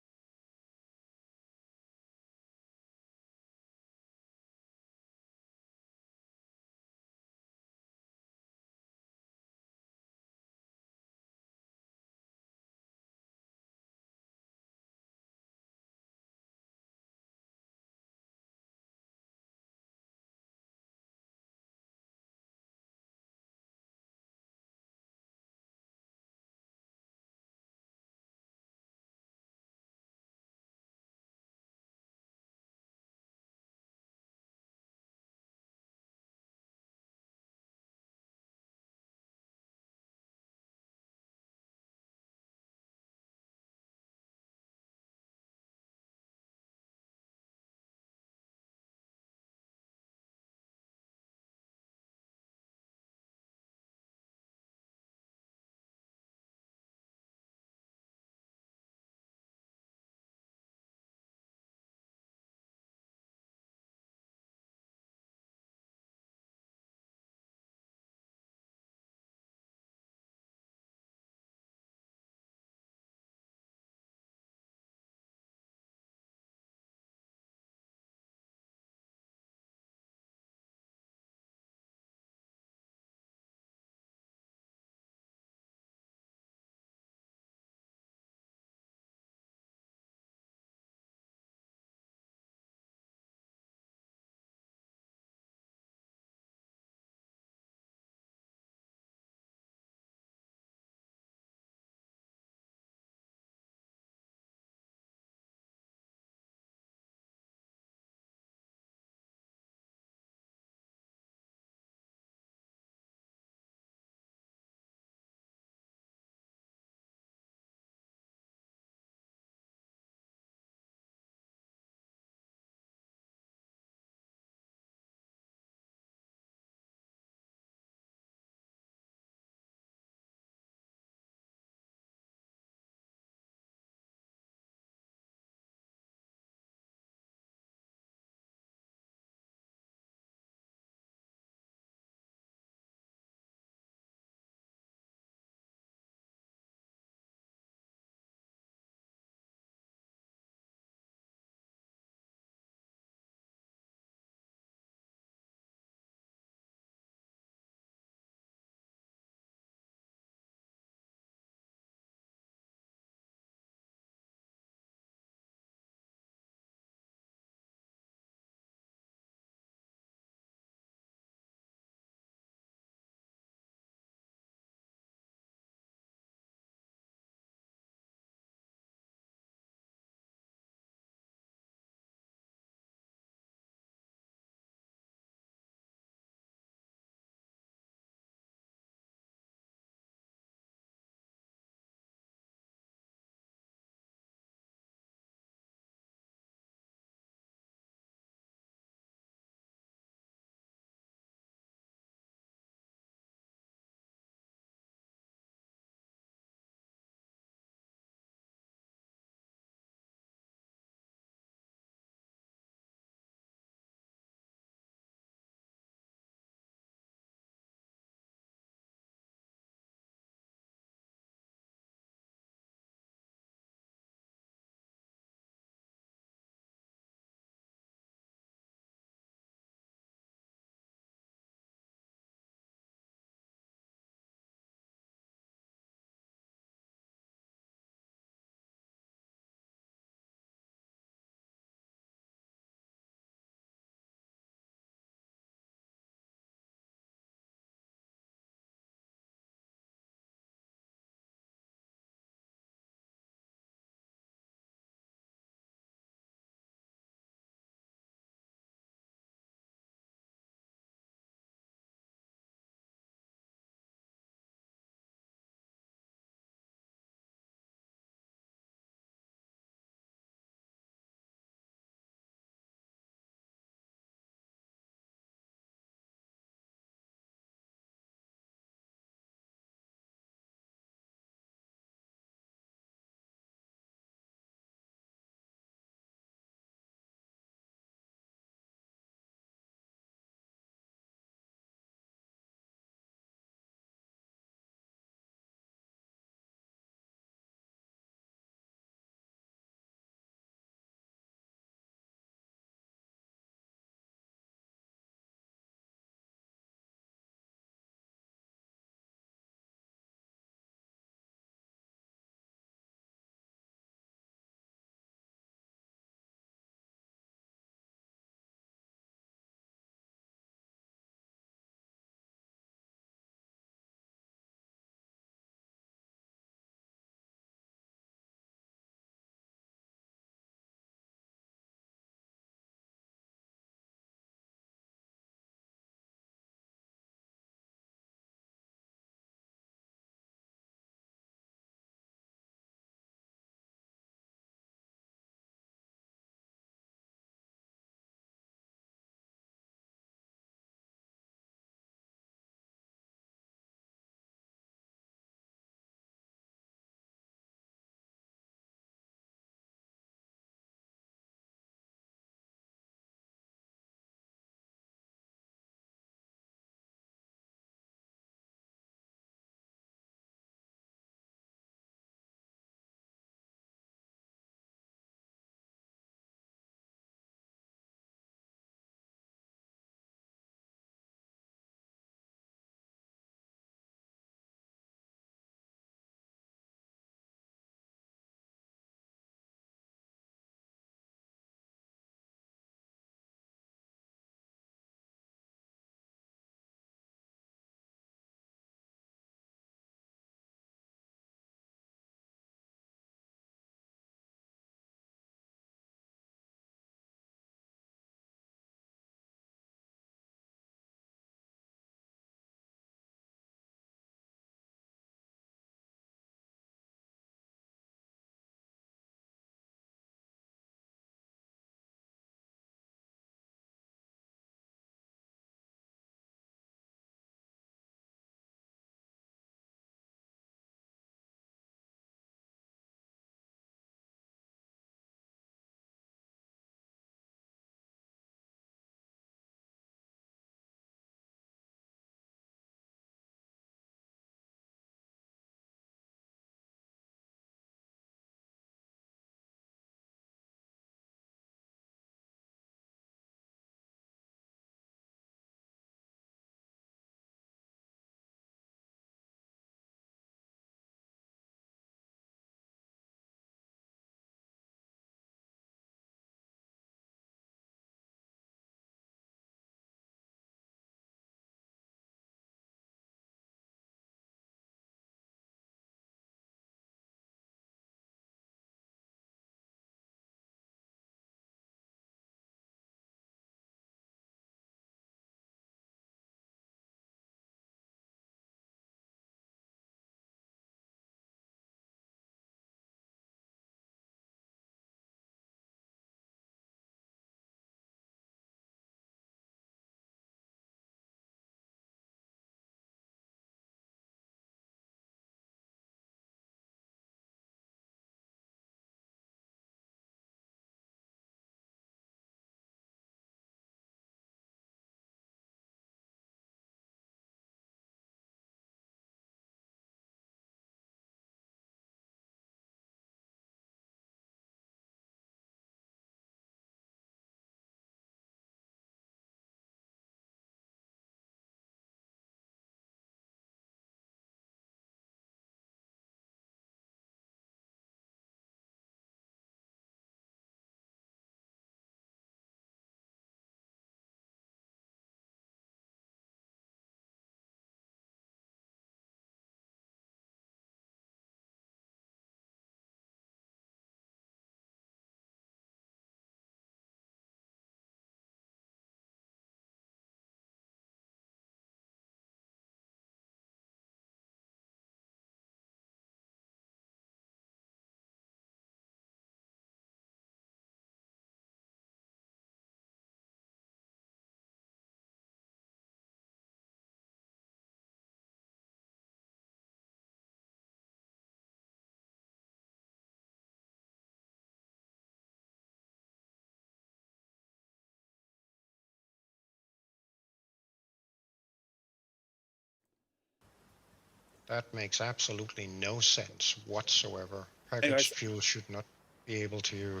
That makes absolutely no sense whatsoever. Hey Packaged guys. fuel should not be able to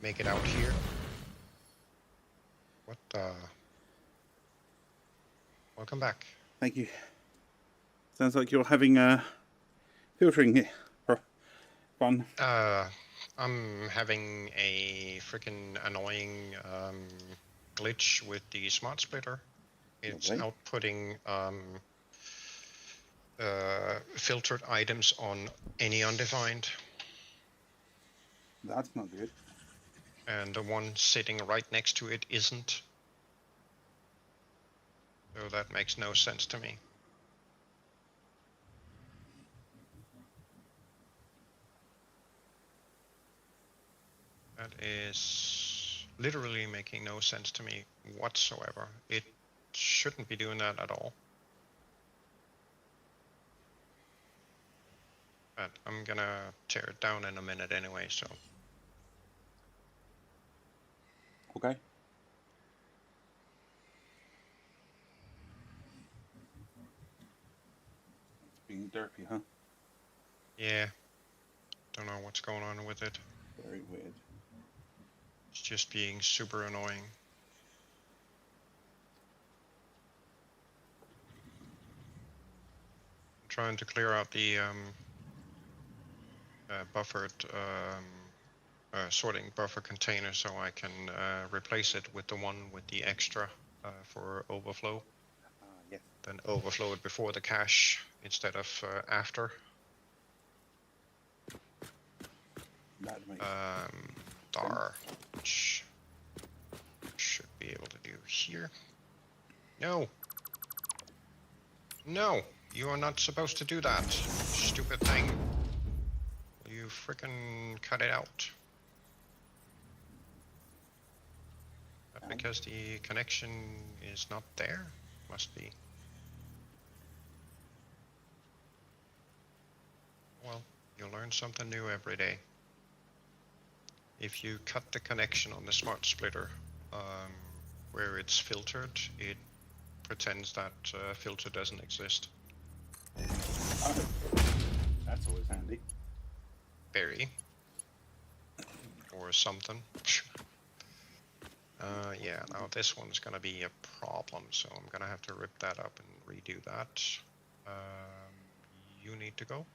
make it out here. What the? Welcome back. Thank you. Sounds like you're having filtering here. Fun. I'm having a freaking annoying glitch with the smart splitter. It's Lovely. outputting filtered items on any undefined, That's not good. and the one sitting right next to it isn't. So that makes no sense to me. That is literally making no sense to me whatsoever. It shouldn't be doing that at all. But I'm gonna tear it down in a minute anyway, so. Okay. It's being derpy, huh? Yeah. Don't know what's going on with it. Very weird. It's just being super annoying. I'm trying to clear out the buffered sorting buffer container so I can replace it with the one with the extra for overflow. Yes. Then overflow it before the cache instead of after. That makes which should be able to do here. No. No, you are not supposed to do that, stupid thing. You frickin' cut it out. But because the connection is not there, must be. Well, you learn something new every day. If you cut the connection on the smart splitter where it's filtered, it pretends that filter doesn't exist. Oh, that's always handy. Very. Or something. Yeah, now this one's gonna be a problem, so I'm gonna have to rip that up and redo that. You need to go.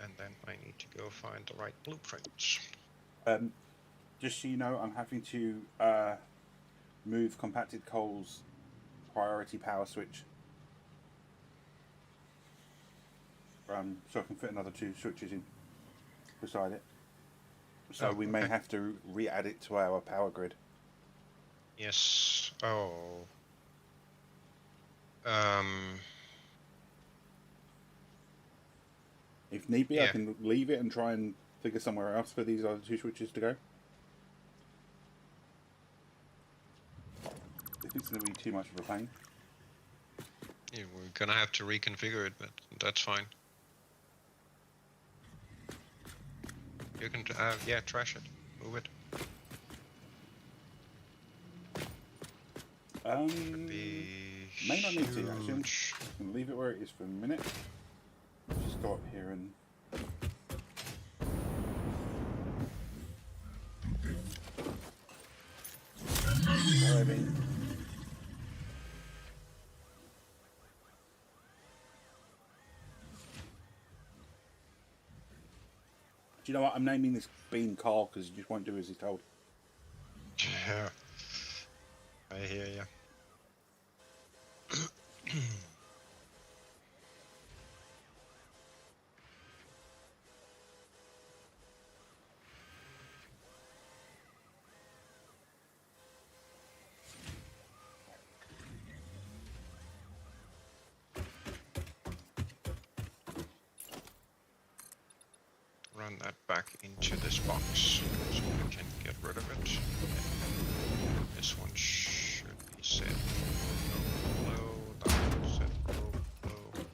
And then I need to go find the right blueprints. Just so you know, I'm having to move compacted coal's priority power switch. So I can fit another 2 switches in beside it. So we may have to re-add it to our power grid. Yes. Oh. If need be, Yeah. I can leave it and try and figure somewhere else for these other 2 switches to go. If it's going to be too much of a pain. Yeah, we're gonna have to reconfigure it, but that's fine. You can, yeah, trash it. Move it. May not need to, actually. I'm going to leave it where it is for a minute. Just go up here and... Driving. Do you know what? I'm naming this Bean Carl because he just won't do as he's told. Yeah. I hear ya. Run that back into this box so we can get rid of it. This one should be set overflow, that one set overflow.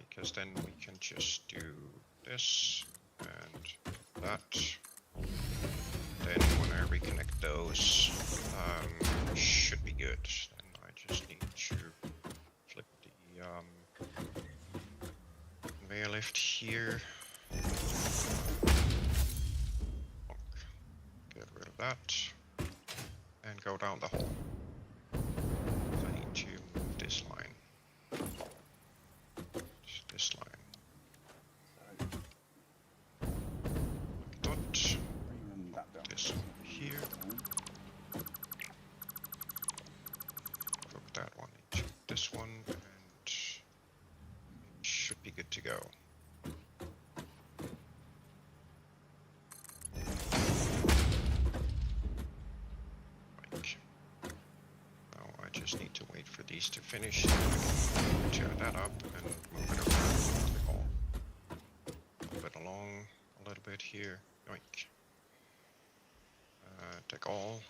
Because then we can just do this and that. Then when I reconnect those, should be good. Then I just need to flip the here. Get rid of that. And go down the hole. I need to move this line. This line. Dot. This here. Hook that one into this one, and it should be good to go. Now I just need to wait for these to finish. Tear that up and move it around. Take all. Move it along a little bit here. Yoink. Take all.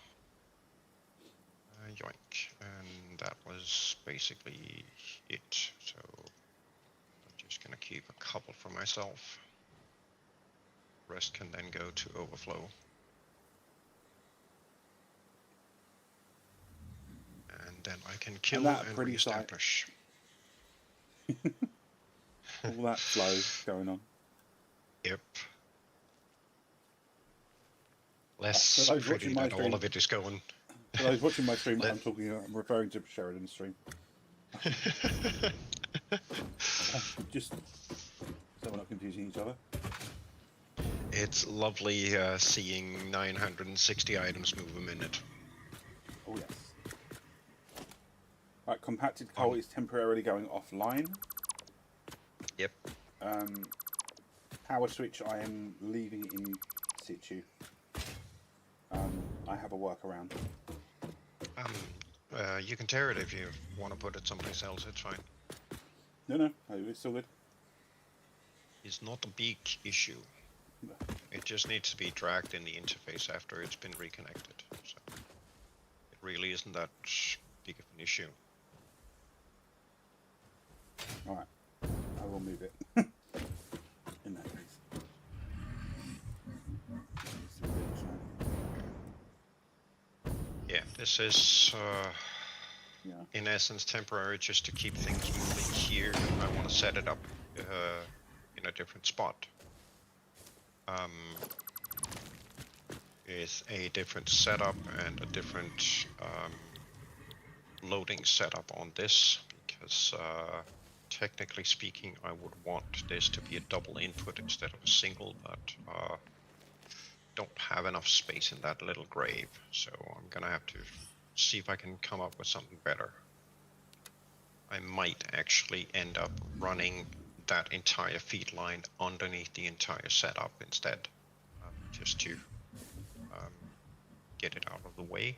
Yoink. And that was basically it. So I'm just gonna keep a couple for myself. Rest can then go to overflow. And then I can kill and reestablish. All that flow going on. Yep. Less pretty that all of it is going. For those watching my stream, I'm referring to Sheridan's stream. Just so we're not confusing each other. It's lovely seeing 960 items move a minute. Oh yes. Right, compacted coal is temporarily going offline. Yep. Power switch I am leaving in situ. I have a workaround. You can tear it if you want to put it someplace else, it's fine. No, it's still good. It's not a big issue. No. It just needs to be dragged in the interface after it's been reconnected. So it really isn't that big of an issue. Alright, I will move it. In that case. Yeah, this is in essence temporary just to keep things moving here. I want to set it up in a different spot. With a different setup and a different loading setup on this, because technically speaking I would want this to be a double input instead of a single, but don't have enough space in that little grave, so I'm gonna have to see if I can come up with something better. I might actually end up running that entire feed line underneath the entire setup instead, just to get it out of the way.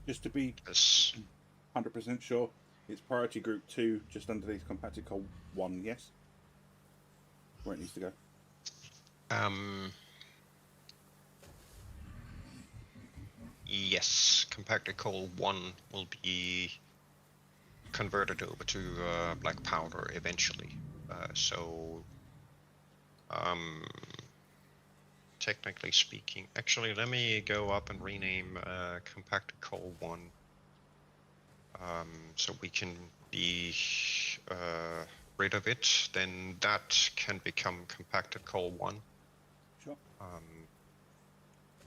Just to be 100% sure, it's priority group 2 just underneath compacted coal 1, yes? Where it needs to go. Yes, compacted coal 1 will be converted over to black powder eventually. Technically speaking, actually let me go up and rename compacted coal 1 so we can be rid of it, then that can become compacted coal 1. Sure.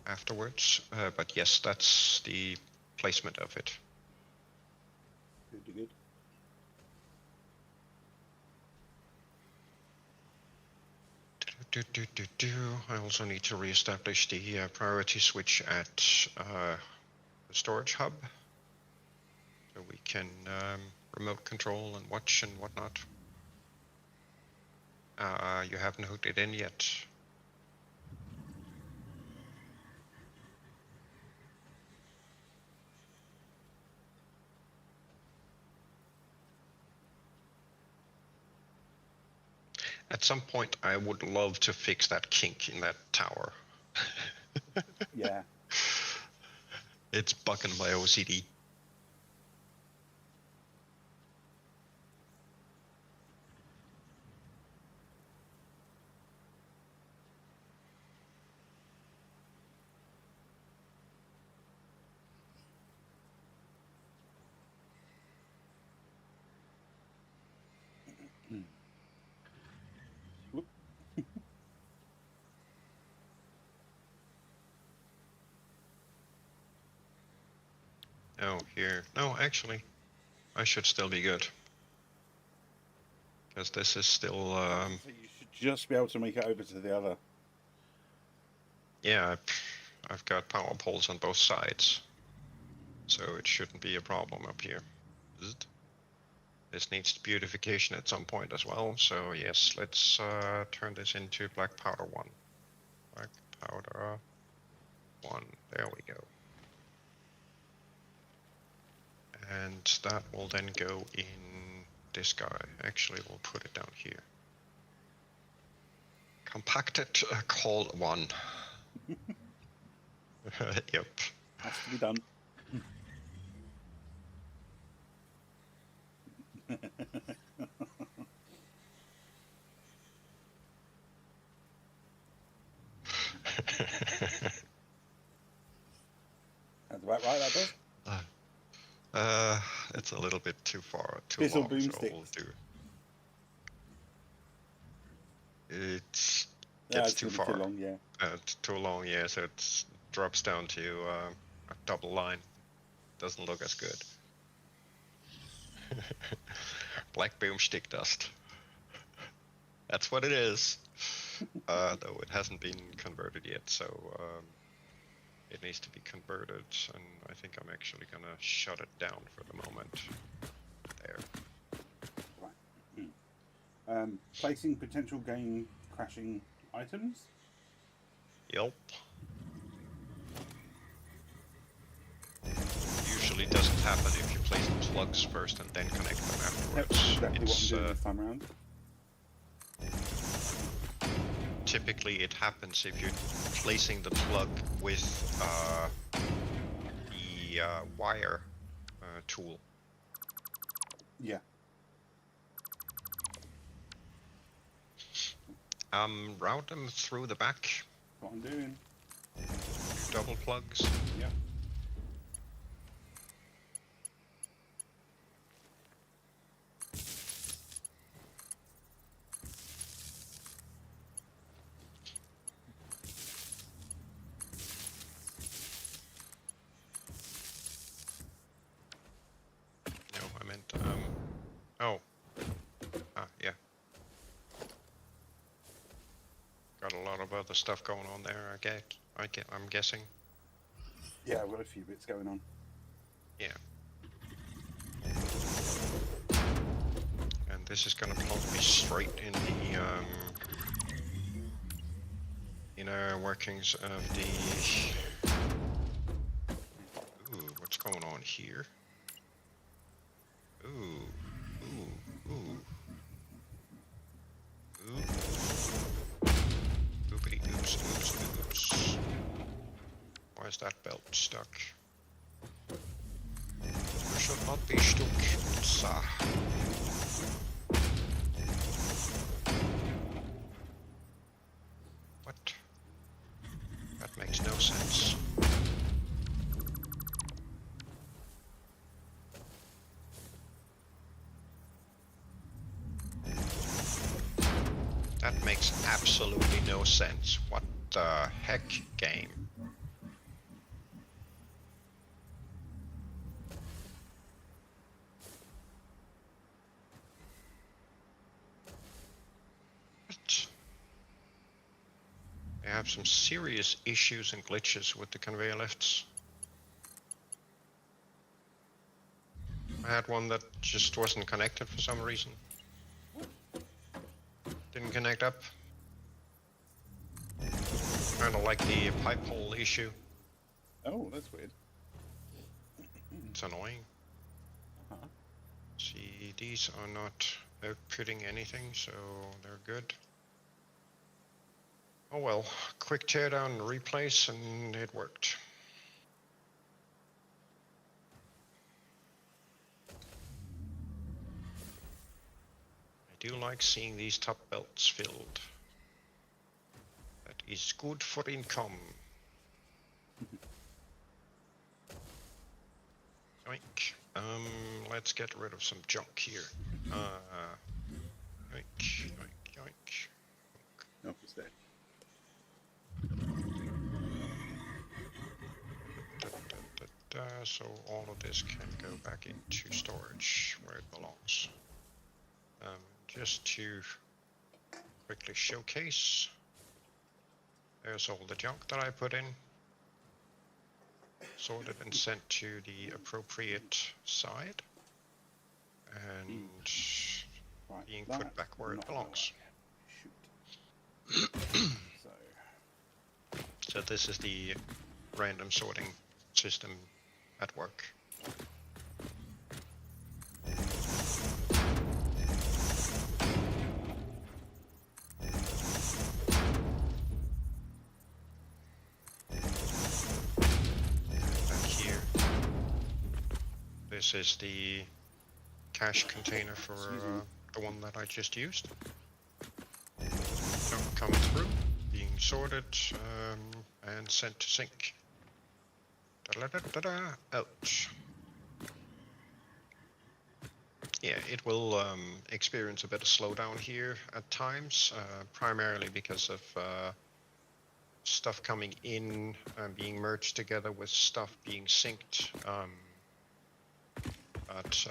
Afterwards, but yes, that's the placement of it. Good. I also need to reestablish the priority switch at the storage hub, so we can remote control and watch and whatnot. You haven't hooked it in yet. At some point, I would love to fix that kink in that tower. Yeah. It's bucking my OCD. Oh, here. No, actually, I should still be good. Because this is still, So you should just be able to make it over to the other. yeah, I've got power poles on both sides. So it shouldn't be a problem up here. Is it? This needs beautification at some point as well. So yes, let's turn this into black powder 1. Black powder 1. There we go. And that will then go in this guy. Actually, we'll put it down here. Compacted cold 1. Yep. Has to be done. That's about right, that does. It's a little bit too far, too This'll long, boom so sticks. we'll do. It Yeah, gets it's too gonna be far. too long, yeah. Too long, yeah. So it drops down to a double line. Doesn't look as good. Black boomstick dust. That's what it is. Though it hasn't been converted yet, so it needs to be converted, and I think I'm actually gonna shut it down for the moment. There. Right. Placing potential game crashing items. Yep. Usually doesn't happen if you place the plugs first and then connect them afterwards. That's exactly what I'm doing this time around. Typically it happens if you're placing the plug with the wire tool. Yeah. Route them through the back. What I'm doing. Double plugs. Yeah. No, I meant oh. Yeah. Got a lot of other stuff going on there. I'm guessing. Yeah, I've got a few bits going on. Yeah. And this is gonna plug me straight in the inner workings of the. Ooh, what's going on here? Ooh. Oopity oops. Why is that belt stuck? You should not be stuck, sir. What? That makes no sense. That makes absolutely no sense. What the heck, game? What? I have some serious issues and glitches with the conveyor lifts. I had one that just wasn't connected for some reason. Didn't connect up. Kinda like the pipe hole issue. Oh, that's weird. It's annoying. See, these are not outputting anything, so they're good. Oh well, quick teardown and replace, and it worked. I do like seeing these top belts filled. That is good for income. Yoink. Let's get rid of some junk here. Yoink. No, it's there. so all of this can go back into storage where it belongs. Just to quickly showcase, there's all the junk that I put in, sorted and sent to the appropriate side, and Right, being put back where it belongs. Shoot. So this is the random sorting system at work. Back here, this is the cache container for the one that I just used. Junk coming through, being sorted and sent to sync. Ouch. Yeah, it will experience a bit of slowdown here at times, primarily because of stuff coming in and being merged together with stuff being synced. But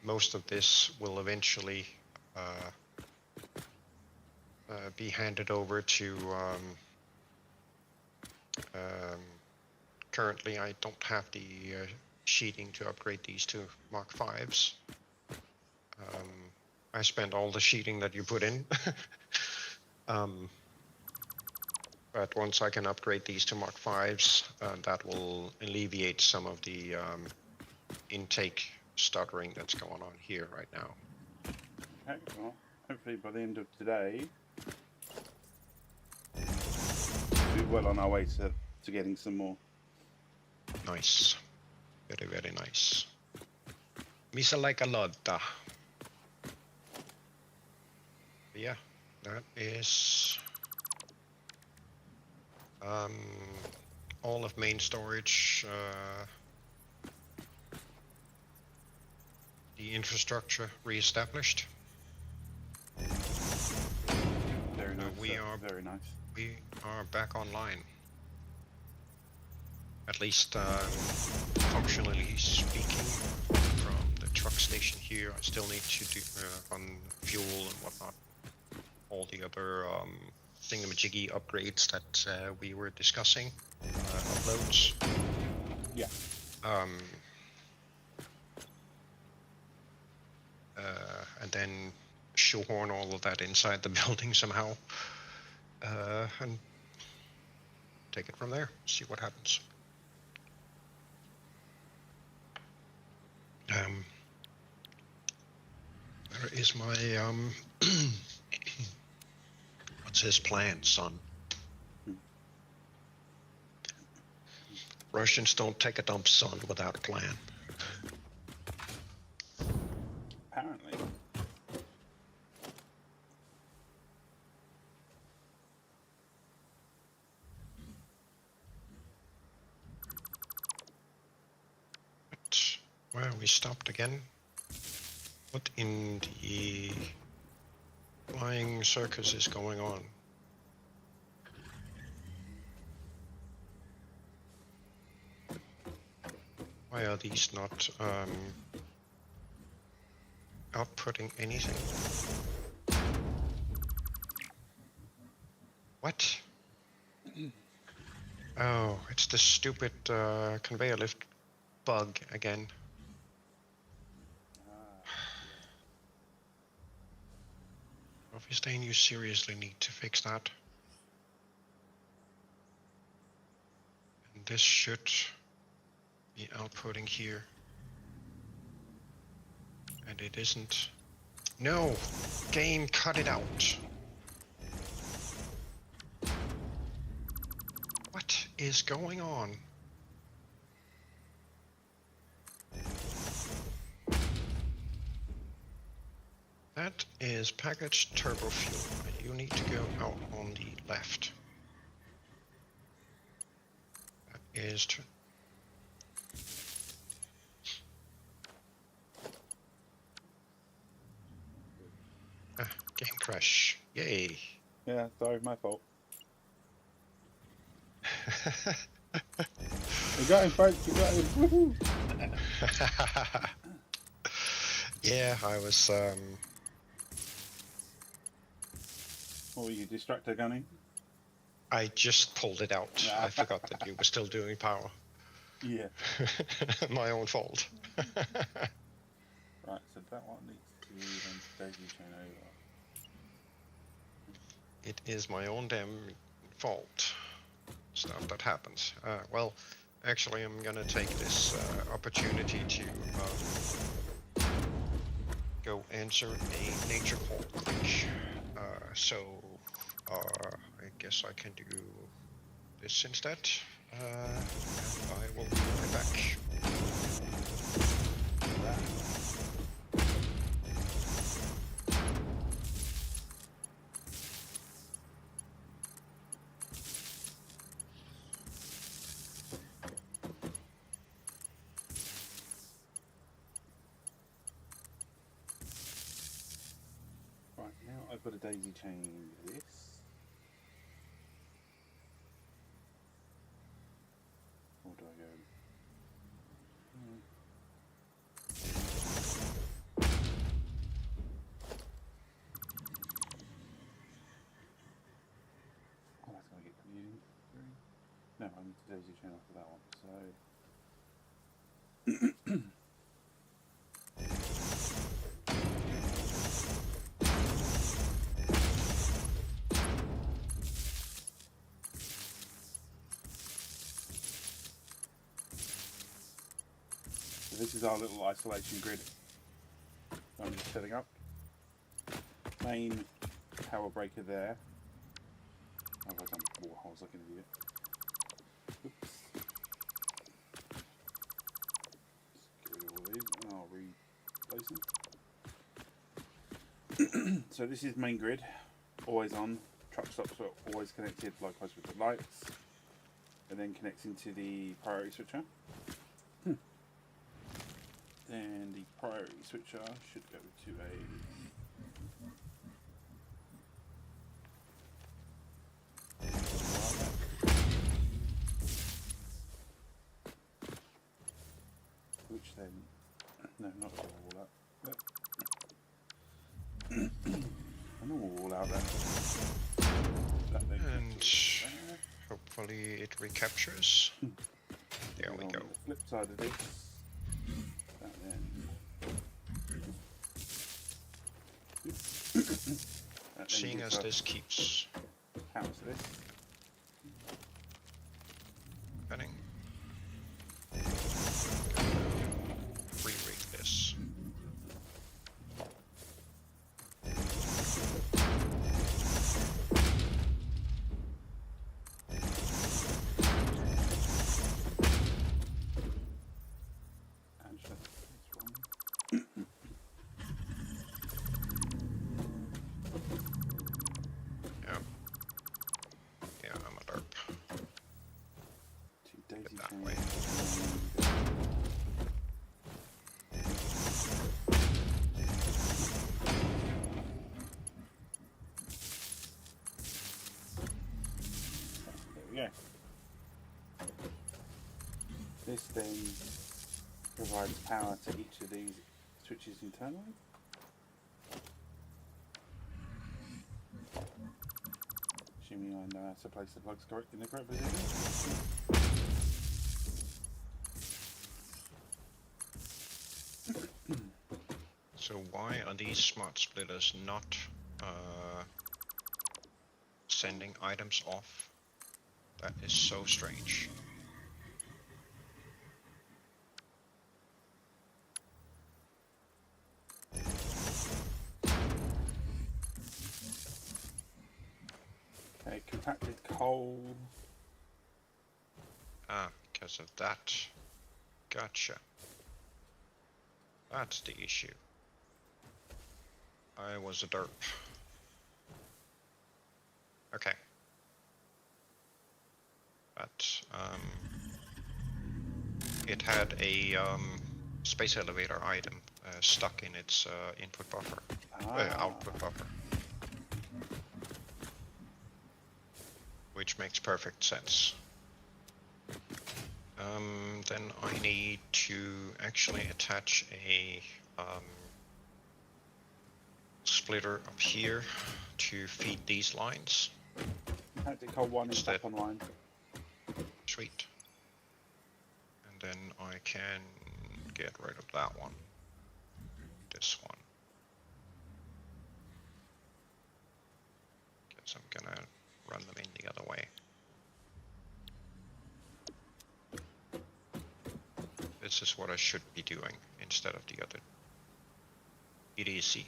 most of this will eventually be handed over to currently I don't have the sheeting to upgrade these to Mark 5s. I spent all the sheeting that you put in. But once I can upgrade these to Mark 5s, that will alleviate some of the intake stuttering that's going on here right now. Okay, well, hopefully by the end of today, we'll be well on our way to getting some more. Nice. Very, very nice. Missä like a lotta. Yeah, that is all of main storage, the infrastructure reestablished. Very nice. We are very nice. We are back online. At least functionally speaking, from the truck station here, I still need to do run fuel and whatnot. All the other thingamajiggy upgrades that we were discussing, uploads. Yeah. And then shoehorn all of that inside the building somehow, and take it from there. See what happens. There is my what's his plan, son? Russians don't take a dump, son, without a plan. Apparently. But, well, we stopped again. What in the flying circus is going on? Why are these not outputting anything? What? Oh, it's the stupid conveyor lift bug again. Obviously, you seriously need to fix that. And this should be outputting here. And it isn't. No! Game, cut it out! What is going on? That is packaged turbo fuel. You need to go out on the left. That is game crash. Yay. Yeah, sorry, my fault. We got him, folks. We got him. Woohoo! Yeah, I was. What were you, distractor gunning? I just pulled it out. Nah. I forgot that you were still doing power. Yeah. My own fault. Right, so that one needs to then daisy chain over. It is my own damn fault. Stuff that happens. Well, actually, I'm gonna take this opportunity to go answer a nature call quick. So I guess I can do this instead. And I will be right back. Right, now I've got a daisy chain this. Or do I go? Oh, that's going to get confusing. No, I need to daisy chain after that one. So. So this is our little isolation grid. I'm just setting up. Main power breaker there. Have I done water holes like an idiot? Oops. Just get rid of all these and I'll replace them. So this is main grid, always on. Truck stops are always connected, likewise with the lights. And then connects into the priority switcher. Then the priority switcher should go to a which then no, not a wall out. Yep. A normal wall out there. That then And hopefully it recaptures. There we on go. the flip side of this. That then that then Seeing gives as us this keeps power to this. happening, re-rig this. And shut this one. Yeah, I'm a derp. To daisy that chain. way. There we go. This then provides power to each of these switches internally. Assuming I know how to place the plugs correct in the correct position. So why are these smart splitters not sending items off? That is so strange. Okay, compacted coal. Ah, because of that. Gotcha. That's the issue. I was a derp. Okay. But it had a space elevator item stuck in its input buffer, output buffer. Which makes perfect sense. Then I need to actually attach a splitter up here to feed these lines. Tactical 1 is Instead. back online. Sweet. And then I can get rid of that one. This one. Guess I'm gonna run them in the other way. This is what I should be doing instead of the other. EDC.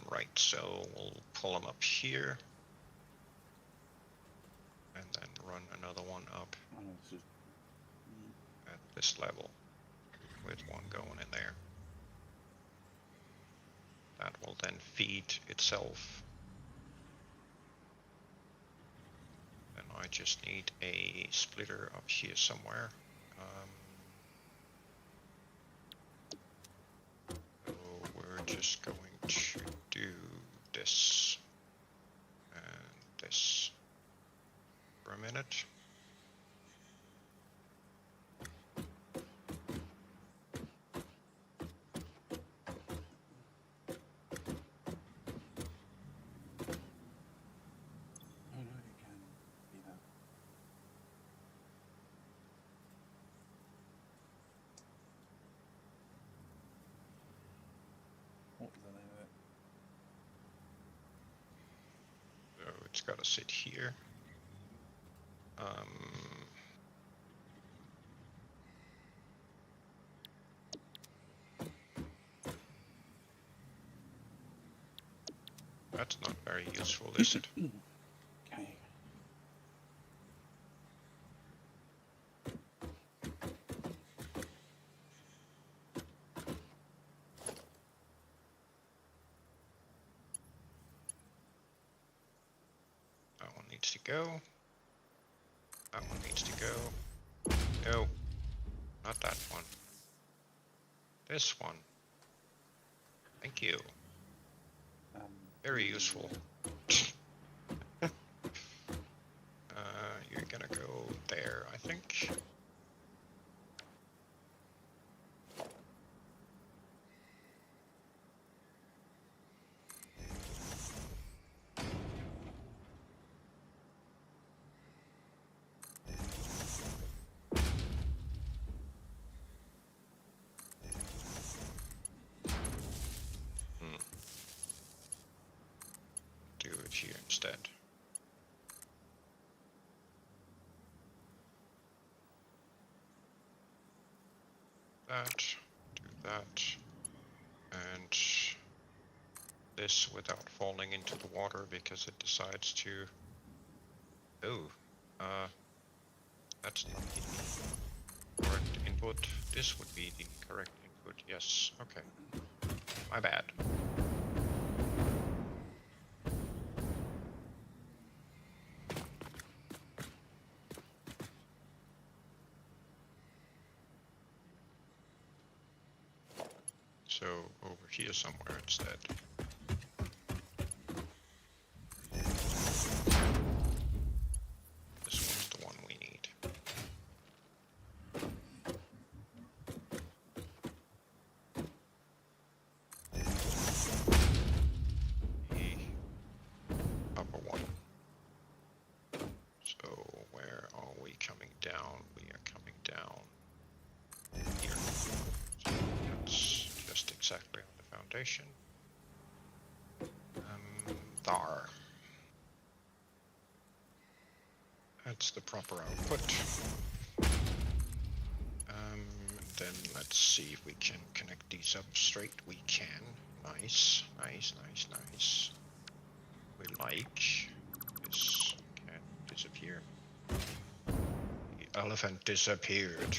Right, so we'll pull them up here. And then run another one up Oh, it's just... at this level with one going in there. That will then feed itself. And I just need a splitter up here somewhere. So we're just going to do this and this for a minute. Oh no, it can be that. What was the name of it? So it's got to sit here. That's not very useful, is it? Okay. That one needs to go. That one needs to go. No, not that one. This one. Thank you. Very useful. You're gonna go there, I think. Do it here instead. That, do that, and this without falling into the water because it decides to. Oh, that's not the correct input. This would be the correct input. Yes. Okay. My bad. So over here somewhere instead. This one's the one we need. The upper one. So where are we coming down? We are coming down here. So that's just exactly on the foundation. There. That's the proper output. Then let's see if we can connect these up straight. We can. Nice, nice, nice, nice. We like this. Can disappear. The elephant disappeared.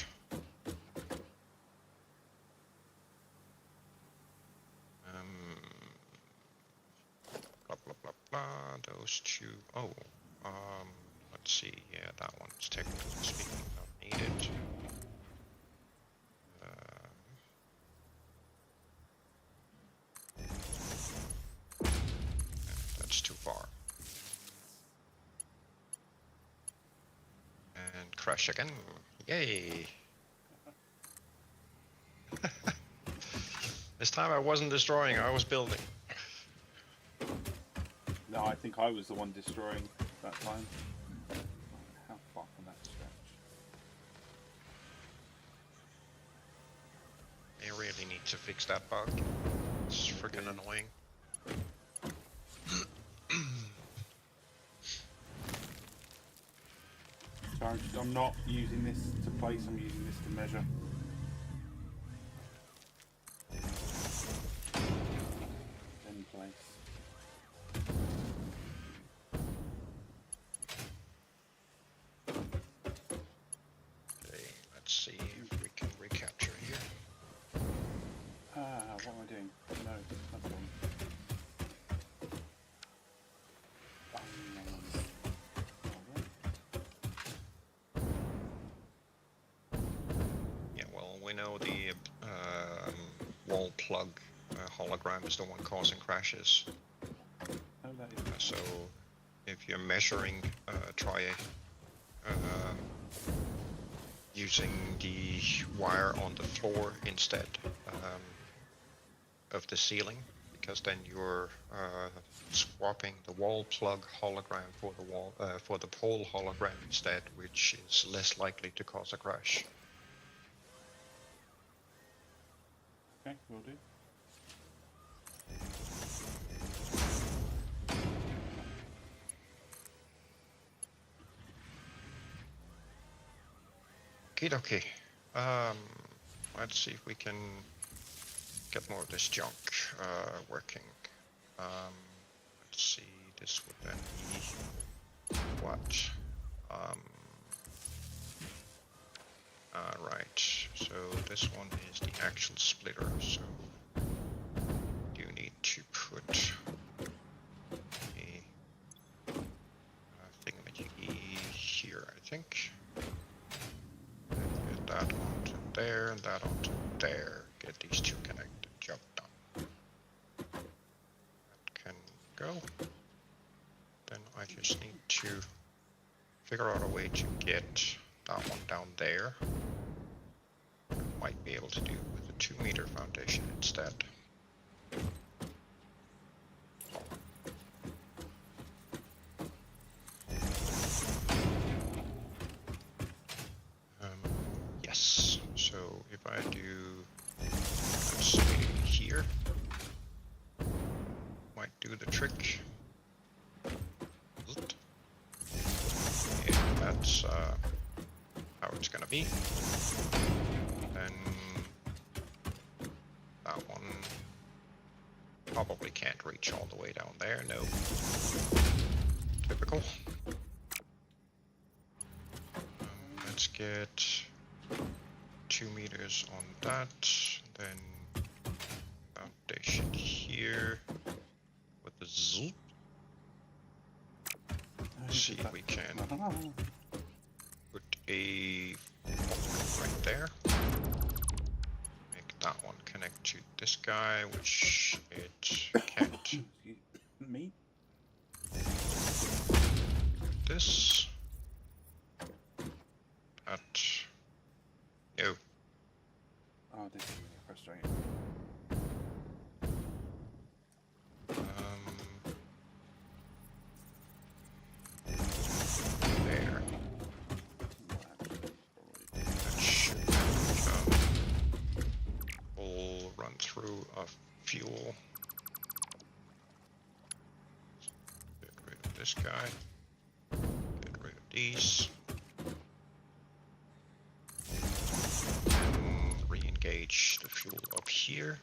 Blah blah blah blah. Those two. Oh, let's see. Yeah, that one's technically speaking not needed. That's too far. And crash again. Yay! This time I wasn't destroying, I was building. No, I think I was the one destroying that time. How far can that stretch? They really need to fix that bug. It's freaking annoying. So I'm not using this to place, I'm using this to measure. Then place. Okay, let's see if we can recapture here. What am I doing? No, that's one. Yeah, well, we know the wall plug hologram is the one causing crashes. Oh, that is So if you're measuring, try using the wire on the floor instead of the ceiling, because then you're swapping the wall plug hologram for the for the pole hologram instead, which is less likely to cause a crash. okay, will do. Okay. Let's see if we can get more of this junk working. Let's see, this would then be what? Right, so this one is the actual splitter, so you need to put a thingamajiggy here, I think. Get that onto there and that onto there. Get these two connected. Job done. That can go. Then I just need to figure out a way to get that one down there. Might be able to do with a 2-meter foundation instead. Yes, so if I do, let's say here, might do the trick. Yeah, that's how it's gonna be. Then that one probably can't reach all the way down there, no. Typical. Let's get 2 meters on that, then foundation here with the zoop. See if we can put a right there. Make that one connect to this guy, which it can't. Me? This. That. No. Oh, this is really frustrating. There. That should will run through a fuel. Get rid of this guy. Get rid of these. And re-engage the fuel up here.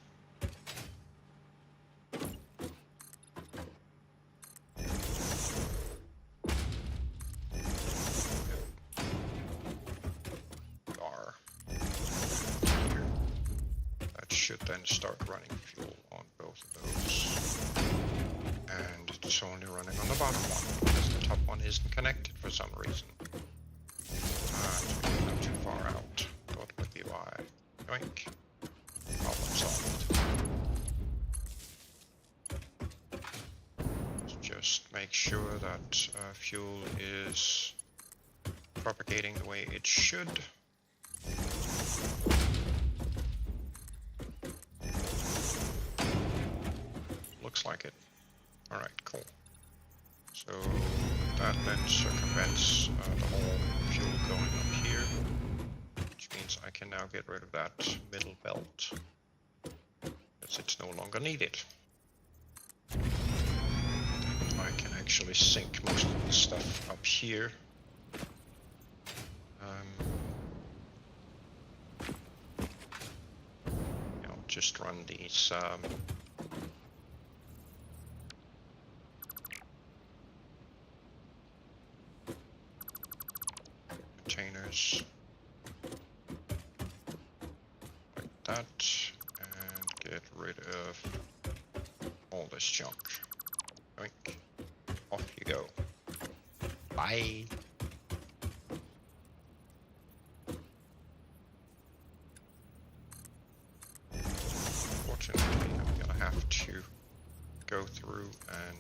Should then start running fuel on both of those. And it's only running on the bottom one, because the top one isn't connected for some reason. It's not too far out. Thought would be why. Yoink. Problem solved. Let's just make sure that fuel is propagating the way it should. Looks like it. Alright, cool. So that then circumvents the whole fuel going up here, which means I can now get rid of that middle belt, because it's no longer needed. I can actually sink most of the stuff up here. I'll just run these containers like that, and get rid of all this junk. Oink. Off you go. Bye. Fortunately, I'm gonna have to go through and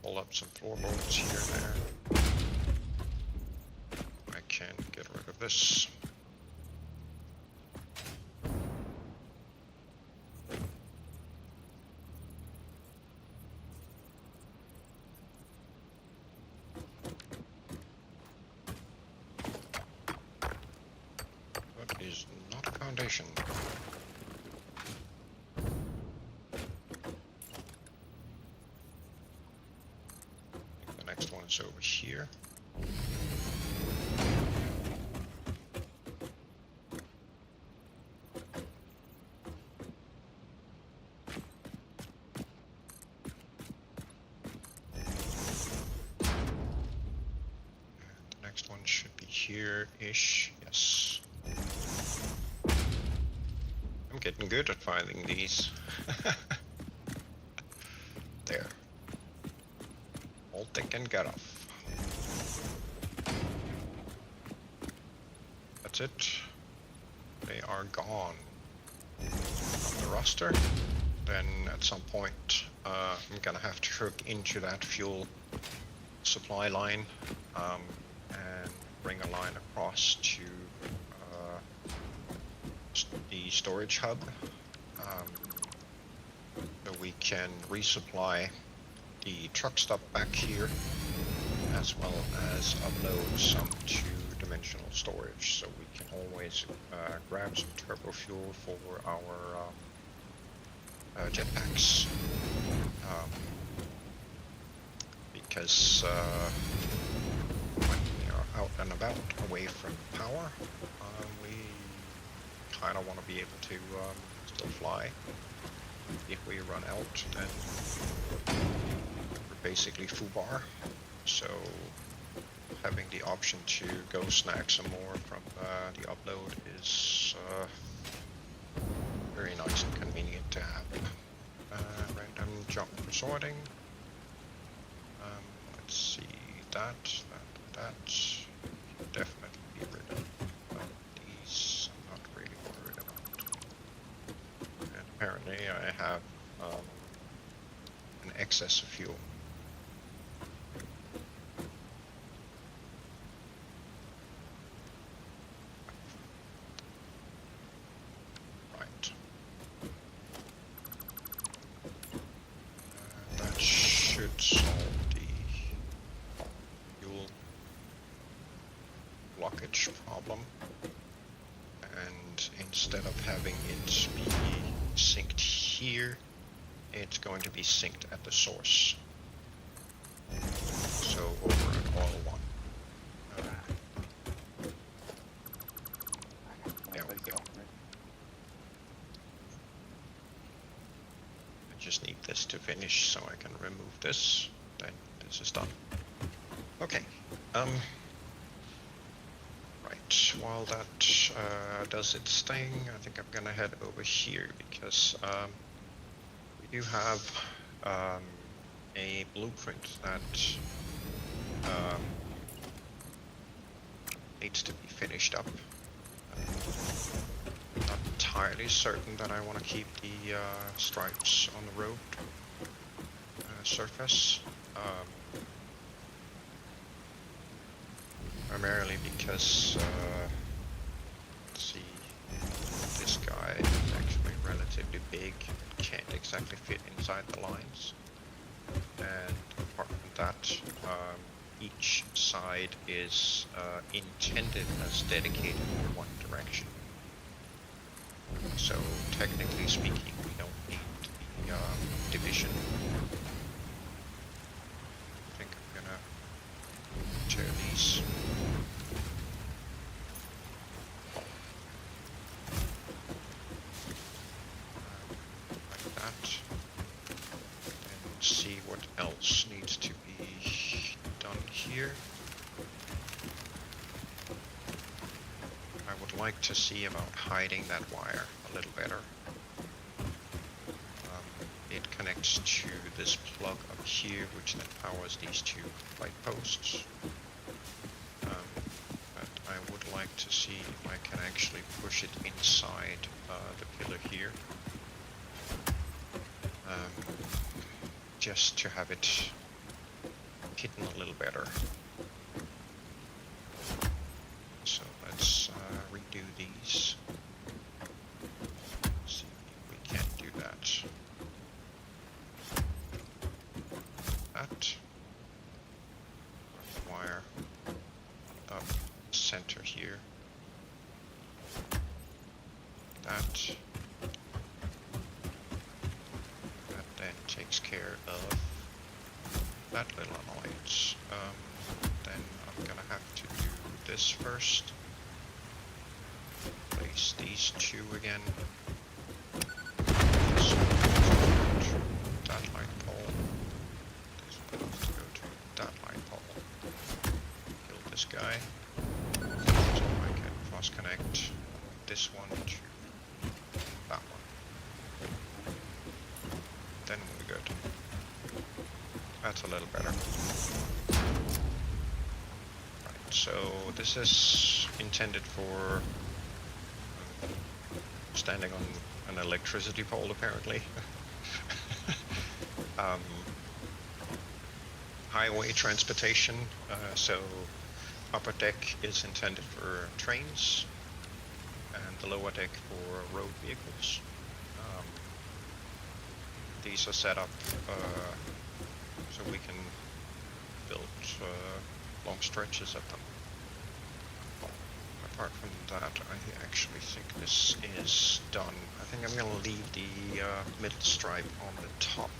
pull up some floorboards here and there. I can get rid of this. That is not a foundation. I think the next one is over here. Next one should be here-ish, yes. I'm getting good at finding these. There. All thick and get off. That's it. They are gone from the roster. Then at some point I'm gonna have to hook into that fuel supply line and bring a line across to the storage hub, so we can resupply the truck stop back here, as well as upload some two-dimensional storage, so we can always grab some turbo fuel for our jetpacks, because when we are out and about away from power, we kind of want to be able to still fly. If we run out, then we're basically foobar. So having the option to go snag some more from the upload is very nice and convenient to have. Random jump for sorting. Let's see, that. Definitely be rid of. These I'm not really worried about. And apparently I have an excess of fuel. Right. That should solve the fuel blockage problem, and instead of having it be synced here, it's going to be synced at the source, so over an oil one. There we go. I just need this to finish so I can remove this, then this is done. Okay, right, while that does its thing, I think I'm gonna head over here, because we do have a blueprint that needs to be finished up. Not entirely certain that I want to keep the stripes on the road surface. primarily because, let's see, this guy is actually relatively big, can't exactly fit inside the lines. And apart from that, each side is intended as dedicated in one direction. So technically speaking, we don't need the division. I think I'm gonna tear these. Like that. And see what else needs to be done here. I would like to see about hiding that wire a little better. It connects to this plug up here, which then powers these two light posts. But I would like to see if I can actually push it inside the pillar here. Just to have it hidden a little better. So let's redo these. See if we can do that. That. Wire up center here. That. That then takes care of that little annoyance. Then I'm gonna have to do this first. Place these two again. This one goes to that light pole. This one needs to go to that light pole. Kill this guy. So I can cross connect this one to that one. Then we're good. That's a little better. Right, so this is intended for standing on an electricity pole, apparently. Highway transportation, so upper deck is intended for trains, and the lower deck for road vehicles. These are set up so we can build long stretches of them. Apart from that, I actually think this is done. I think I'm going to leave the middle stripe on the top,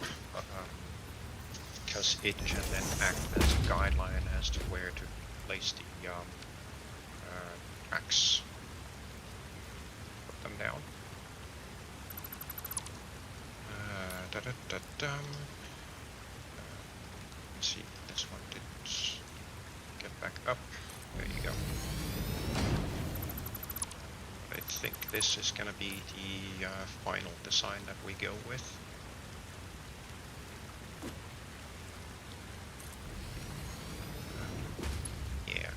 because it can then act as a guideline as to where to place the tracks. Put them down. Let's see, this one didn't get back up. There you go. I think this is going to be the final design that we go with. Yeah.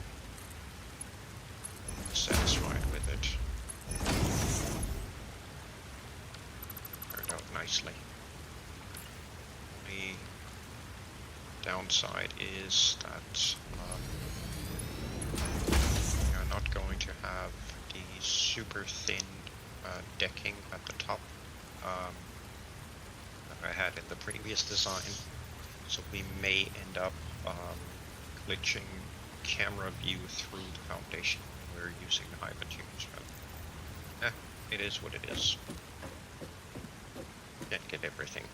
I'm satisfied with it. Turned out nicely. The downside is that you're not going to have the super thin decking at the top that I had in the previous design, so we may end up glitching camera view through the foundation when we're using the Hypertunes. But it is what it is. Can't get everything.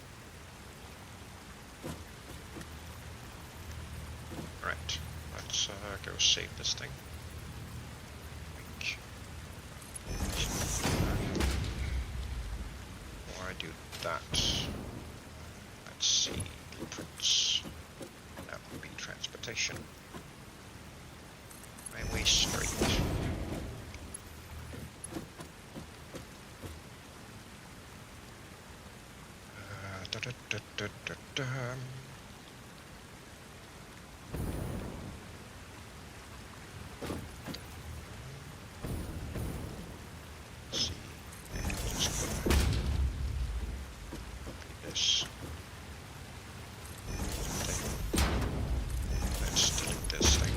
Right, let's go save this thing. Before I do that, let's see, blueprints. That would be transportation. Highway straight. Let's see, and just copy this. Let's delete this thing.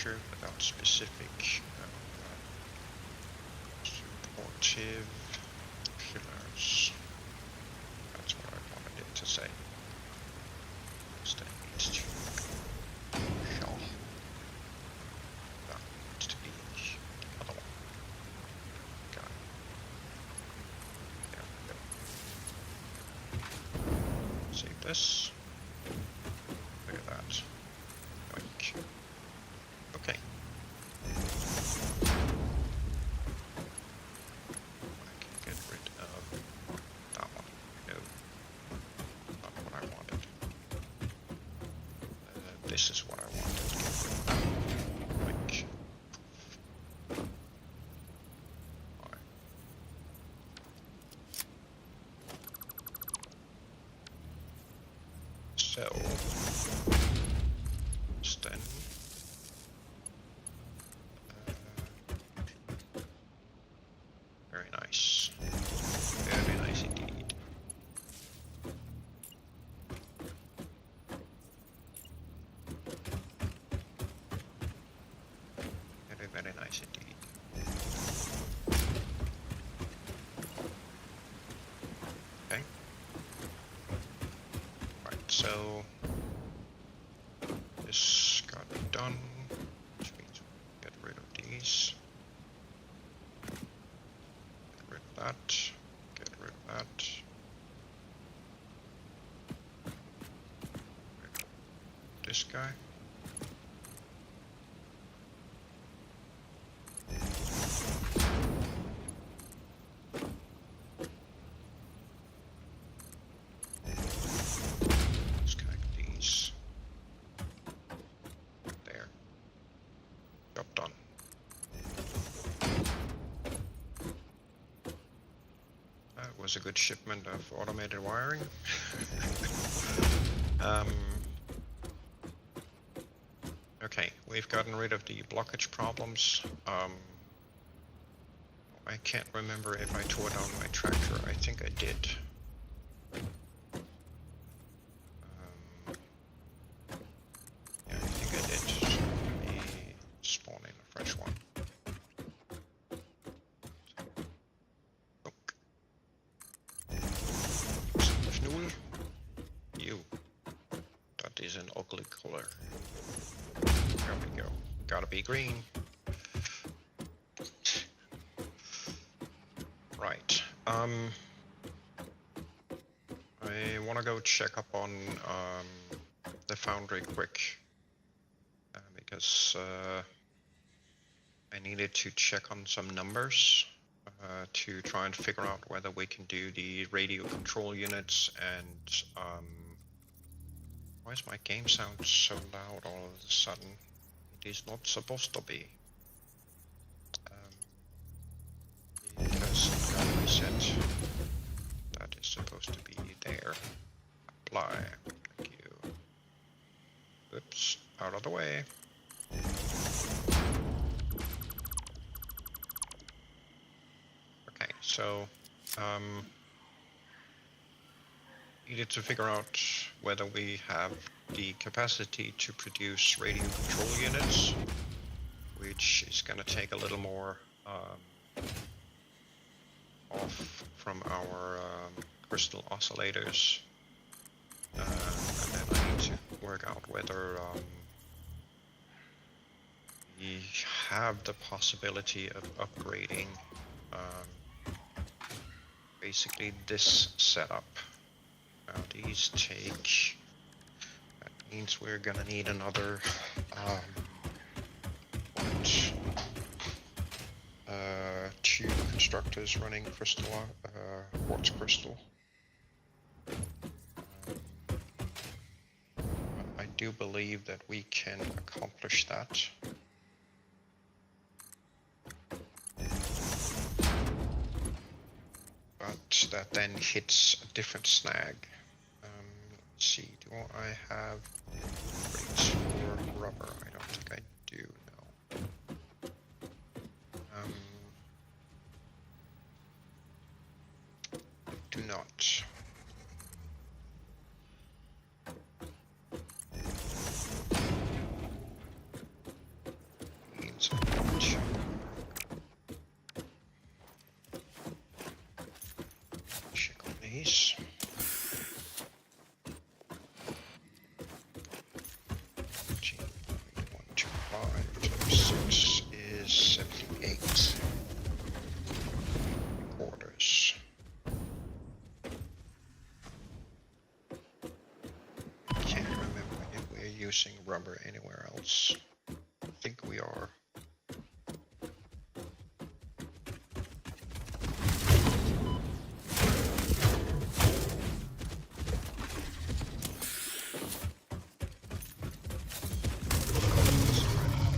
structure without specific supportive pillars. That's what I wanted it to say. Instead it needs to shell. That needs to be the other one. Okay. There we go. Save this. Look at that. Yoink. Okay. I can get rid of that one. No. Not what I wanted. This is what I wanted. Get rid of that. Yoink. Alright. So, then very nice. Very nice indeed. Very, very nice indeed. Okay. Right, so this got done, which means we get rid of these. Get rid of that. Get rid of that. Rid of this guy. Disconnect these. There. Job done. That was a good shipment of automated wiring. Okay, we've gotten rid of the blockage problems. I can't remember if I tore down my tractor. I think I did. Yeah, I think I did. So let me spawn in a fresh one. Look. Schnool. You. That is an ugly color. There we go. Gotta be green. Right. I wanna go check up on the foundry quick. Because I needed to check on some numbers to try and figure out whether we can do the radio control units and why is my game sound so loud all of a sudden? It is not supposed to be. Because got reset. That is supposed to be there. Apply. Thank you. Oops, out of the way. Okay, so needed to figure out whether we have the capacity to produce radio control units, which is going to take a little more off from our crystal oscillators, and then I need to work out whether we have the possibility of upgrading basically this setup. Now these take, that means we're gonna need another two constructors running crystal, quartz crystal. I do believe that we can accomplish that. But that then hits a different snag. Let's see, do I have rates for rubber? I don't think I do, no. Do not. second. Check on these. Six is 78 quarters. Can't remember if we're using rubber anywhere else. I think we are.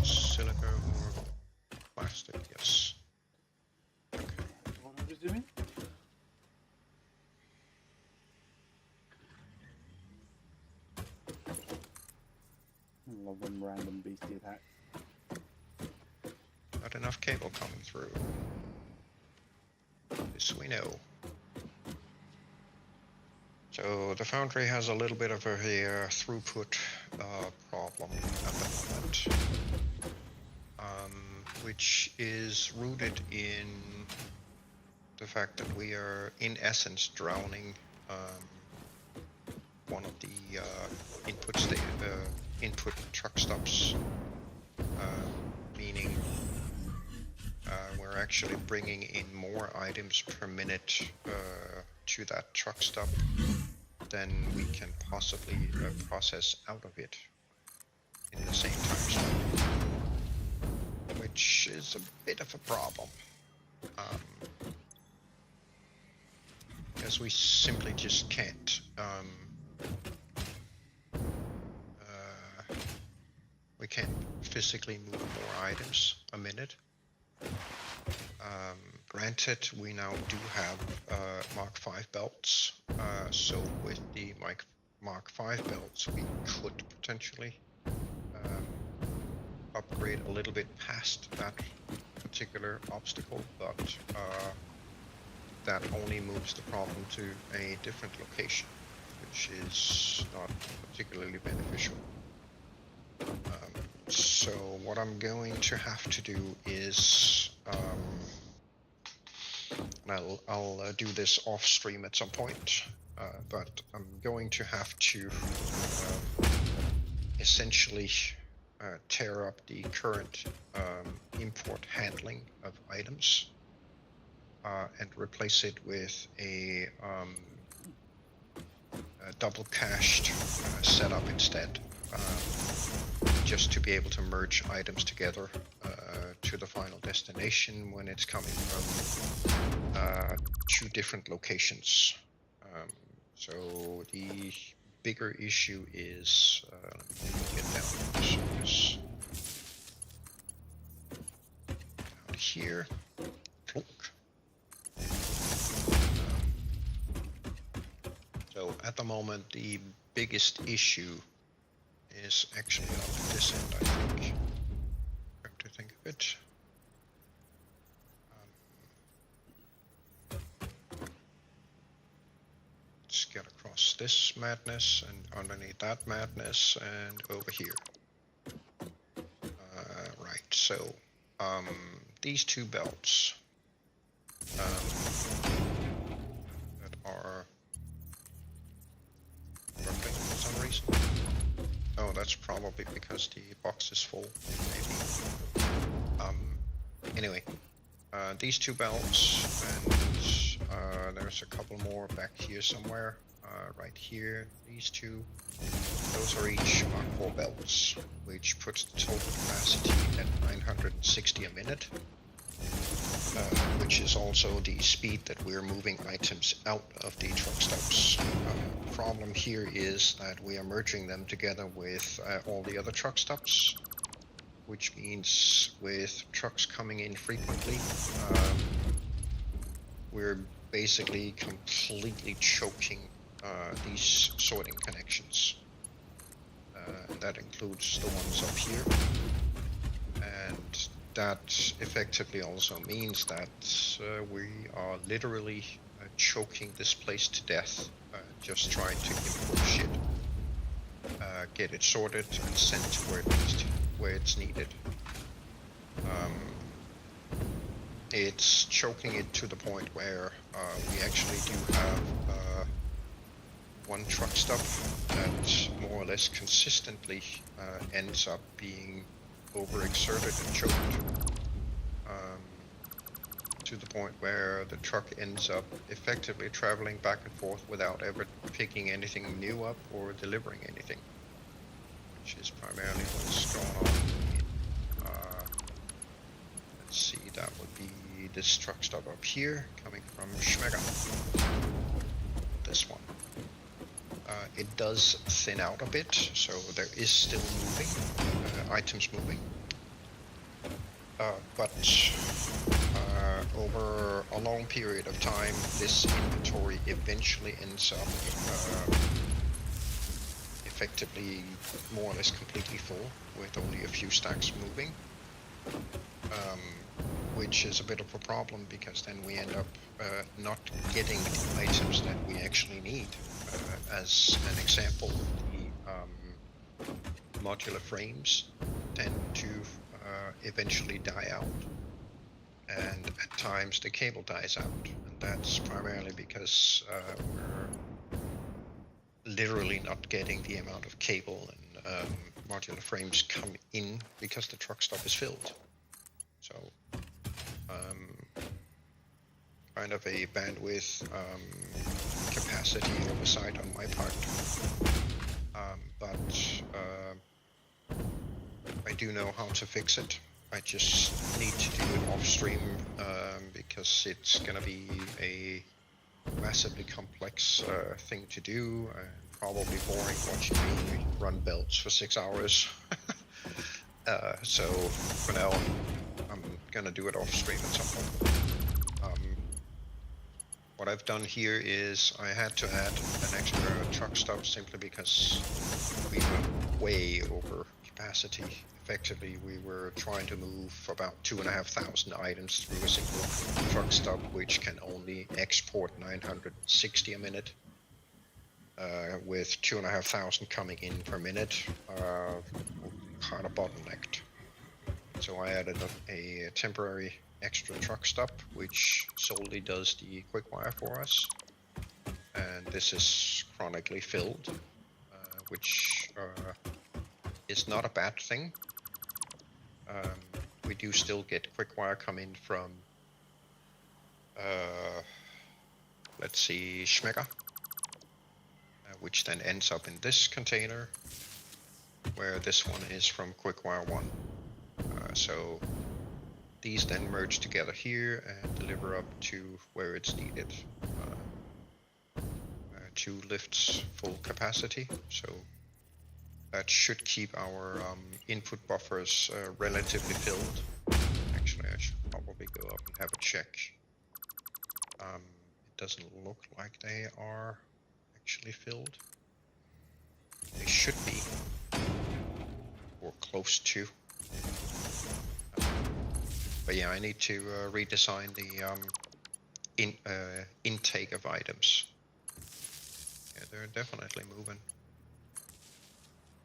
Silica or plastic, yes. Okay. What I was doing? I love when random beastie attack. Not enough cable coming through. This we know. So the foundry has a little bit of a throughput problem at the moment, which is rooted in the fact that we are in essence drowning one of the input truck stops, meaning we're actually bringing in more items per minute to that truck stop than we can possibly process out of it in the same time slot, which is a bit of a problem, because we simply just can't we can't physically move more items a minute. Granted, we now do have Mark 5 belts, so with the Mark 5 belts we could potentially upgrade a little bit past that particular obstacle, but that only moves the problem to a different location, which is not particularly beneficial. So what I'm going to have to do is, and I'll do this off stream at some point, but I'm going to have to essentially tear up the current import handling of items and replace it with a double cached setup instead, just to be able to merge items together to the final destination when it's coming from two different locations. So the bigger issue is, let me get down this down here. Plunk. So at the moment, the biggest issue is actually on this end, I think. Come to think of it. Let's get across this madness and underneath that madness and over here. Right, so these two belts that are working for some reason. Oh, that's probably because the box is full, maybe. Anyway, these two belts, and there's a couple more back here somewhere. Right here, these two. Those are each Mark 4 belts, which puts the total capacity at 960 a minute, which is also the speed that we're moving items out of the truck stops. Problem here is that we are merging them together with all the other truck stops, which means with trucks coming in frequently, we're basically completely choking these sorting connections. That includes the ones up here, and that effectively also means that we are literally choking this place to death, just trying to import shit, get it sorted and sent to where it's needed. It's choking it to the point where we actually do have one truck stop that more or less consistently ends up being overexerted and choked, to the point where the truck ends up effectively traveling back and forth without ever picking anything new up or delivering anything, which is primarily what's going on. Let's see, that would be this truck stop up here, coming from Schmega. This one. It does thin out a bit, so there is still moving, items moving. But over a long period of time, this inventory eventually ends up effectively more or less completely full, with only a few stacks moving. Which is a bit of a problem, because then we end up not getting the items that we actually need. As an example, the modular frames tend to eventually die out, and at times the cable dies out, and that's primarily because we're literally not getting the amount of cable and modular frames come in because the truck stop is filled. So kind of a bandwidth capacity oversight on my part, but I do know how to fix it. I just need to do it off stream, because it's gonna be a massively complex thing to do, and probably boring watching me run belts for 6 hours. So for now, I'm gonna do it off stream at some point. What I've done here is I had to add an extra truck stop simply because we were way over capacity. Effectively, we were trying to move about 2,500 items through a single truck stop, which can only export 960 a minute. With 2,500 coming in per minute, kind of bottlenecked. So I added a temporary extra truck stop, which solely does the quick wire for us, and this is chronically filled, which is not a bad thing. We do still get quick wire come in from let's see, Schmega, which then ends up in this container, where this one is from quick-wire 1. So these then merge together here and deliver up to where it's needed. 2 lifts full capacity, so that should keep our input buffers relatively filled. Actually, I should probably go up and have a check. It doesn't look like they are actually filled. They should be, or close to. But yeah, I need to redesign the intake of items. Yeah, they're definitely moving.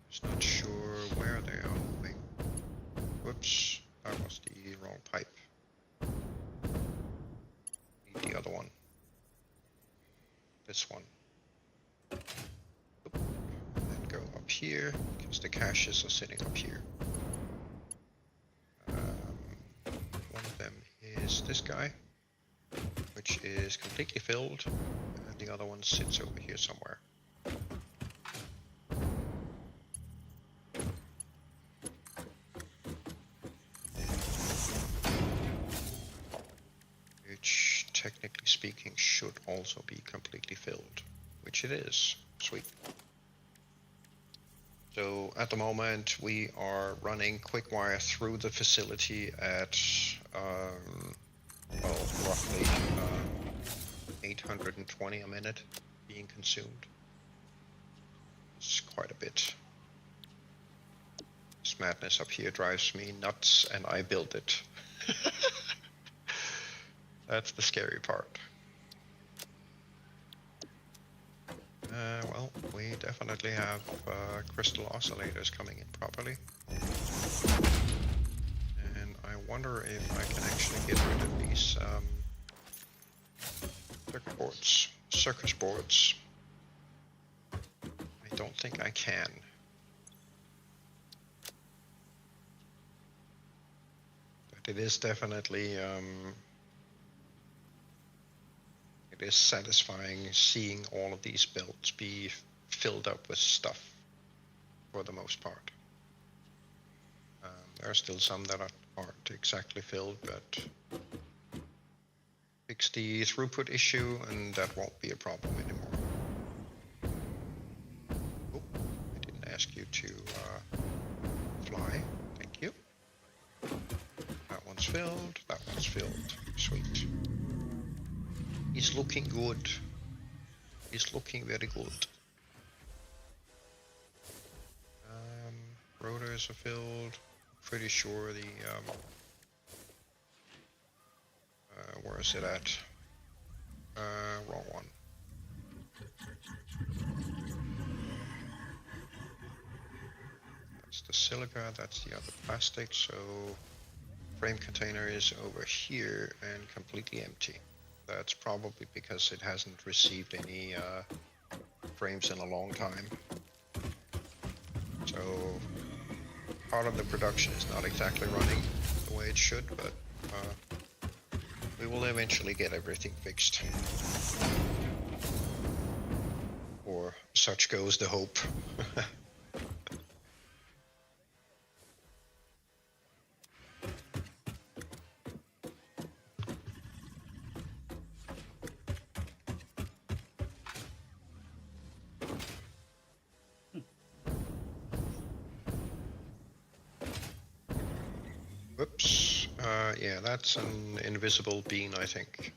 Just not sure where they are moving. Whoops, that was the wrong pipe. Need the other one. This one. And go up here, because the caches are sitting up here. One of them is this guy, which is completely filled, and the other one sits over here somewhere. Which, technically speaking, should also be completely filled, which it is. Sweet. So at the moment we are running quick wire through the facility at well, roughly 820 a minute being consumed. It's quite a bit. This madness up here drives me nuts, and I built it. That's the scary part. Well, we definitely have crystal oscillators coming in properly. And I wonder if I can actually get rid of these circus boards. I don't think I can. But it is definitely it is satisfying seeing all of these belts be filled up with stuff for the most part. There are still some that aren't exactly filled, but fix the throughput issue and that won't be a problem anymore. Oh, I didn't ask you to fly. Thank you. That one's filled. That one's filled. Sweet. He's looking good. He's looking very good. Rotors are filled. Pretty sure the where is it at? Wrong one. That's the silica, that's the other plastic, so frame container is over here and completely empty. That's probably because it hasn't received any frames in a long time. So part of the production is not exactly running the way it should, but we will eventually get everything fixed. Or such goes the hope. Whoops. Yeah, that's an invisible bean, I think.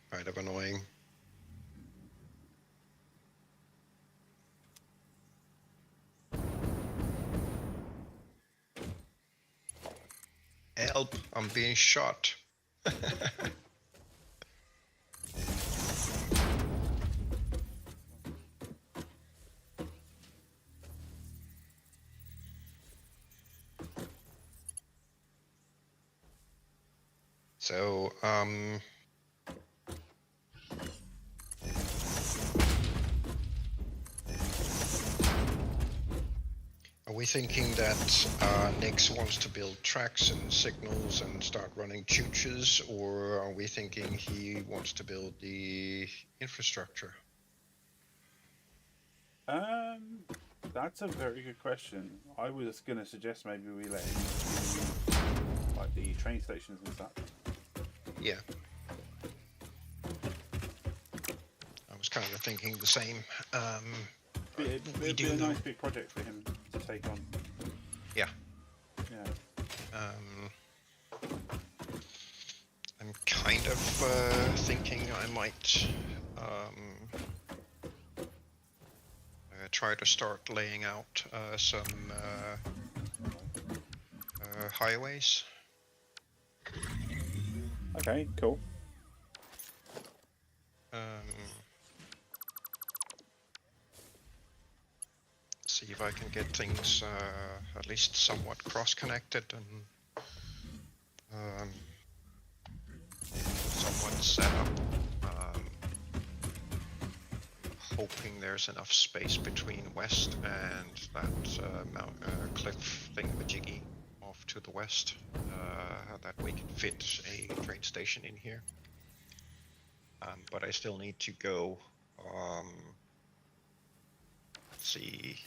Kind of annoying. Help! I'm being shot. So, are we thinking that Nix wants to build tracks and signals and start running choo-choos, or are we thinking he wants to build the infrastructure? That's a very good question. I was going to suggest maybe we let him do like the train stations and stuff. Yeah. I was kind of thinking the same. It'd be a nice big project for him to take on. Yeah. Yeah. I'm kind of thinking I might try to start laying out some highways. Okay, cool. See if I can get things at least somewhat cross-connected and somewhat set up. Hoping there's enough space between west and that cliff thingamajiggy off to the west that we can fit a train station in here. But I still need to go. Let's see.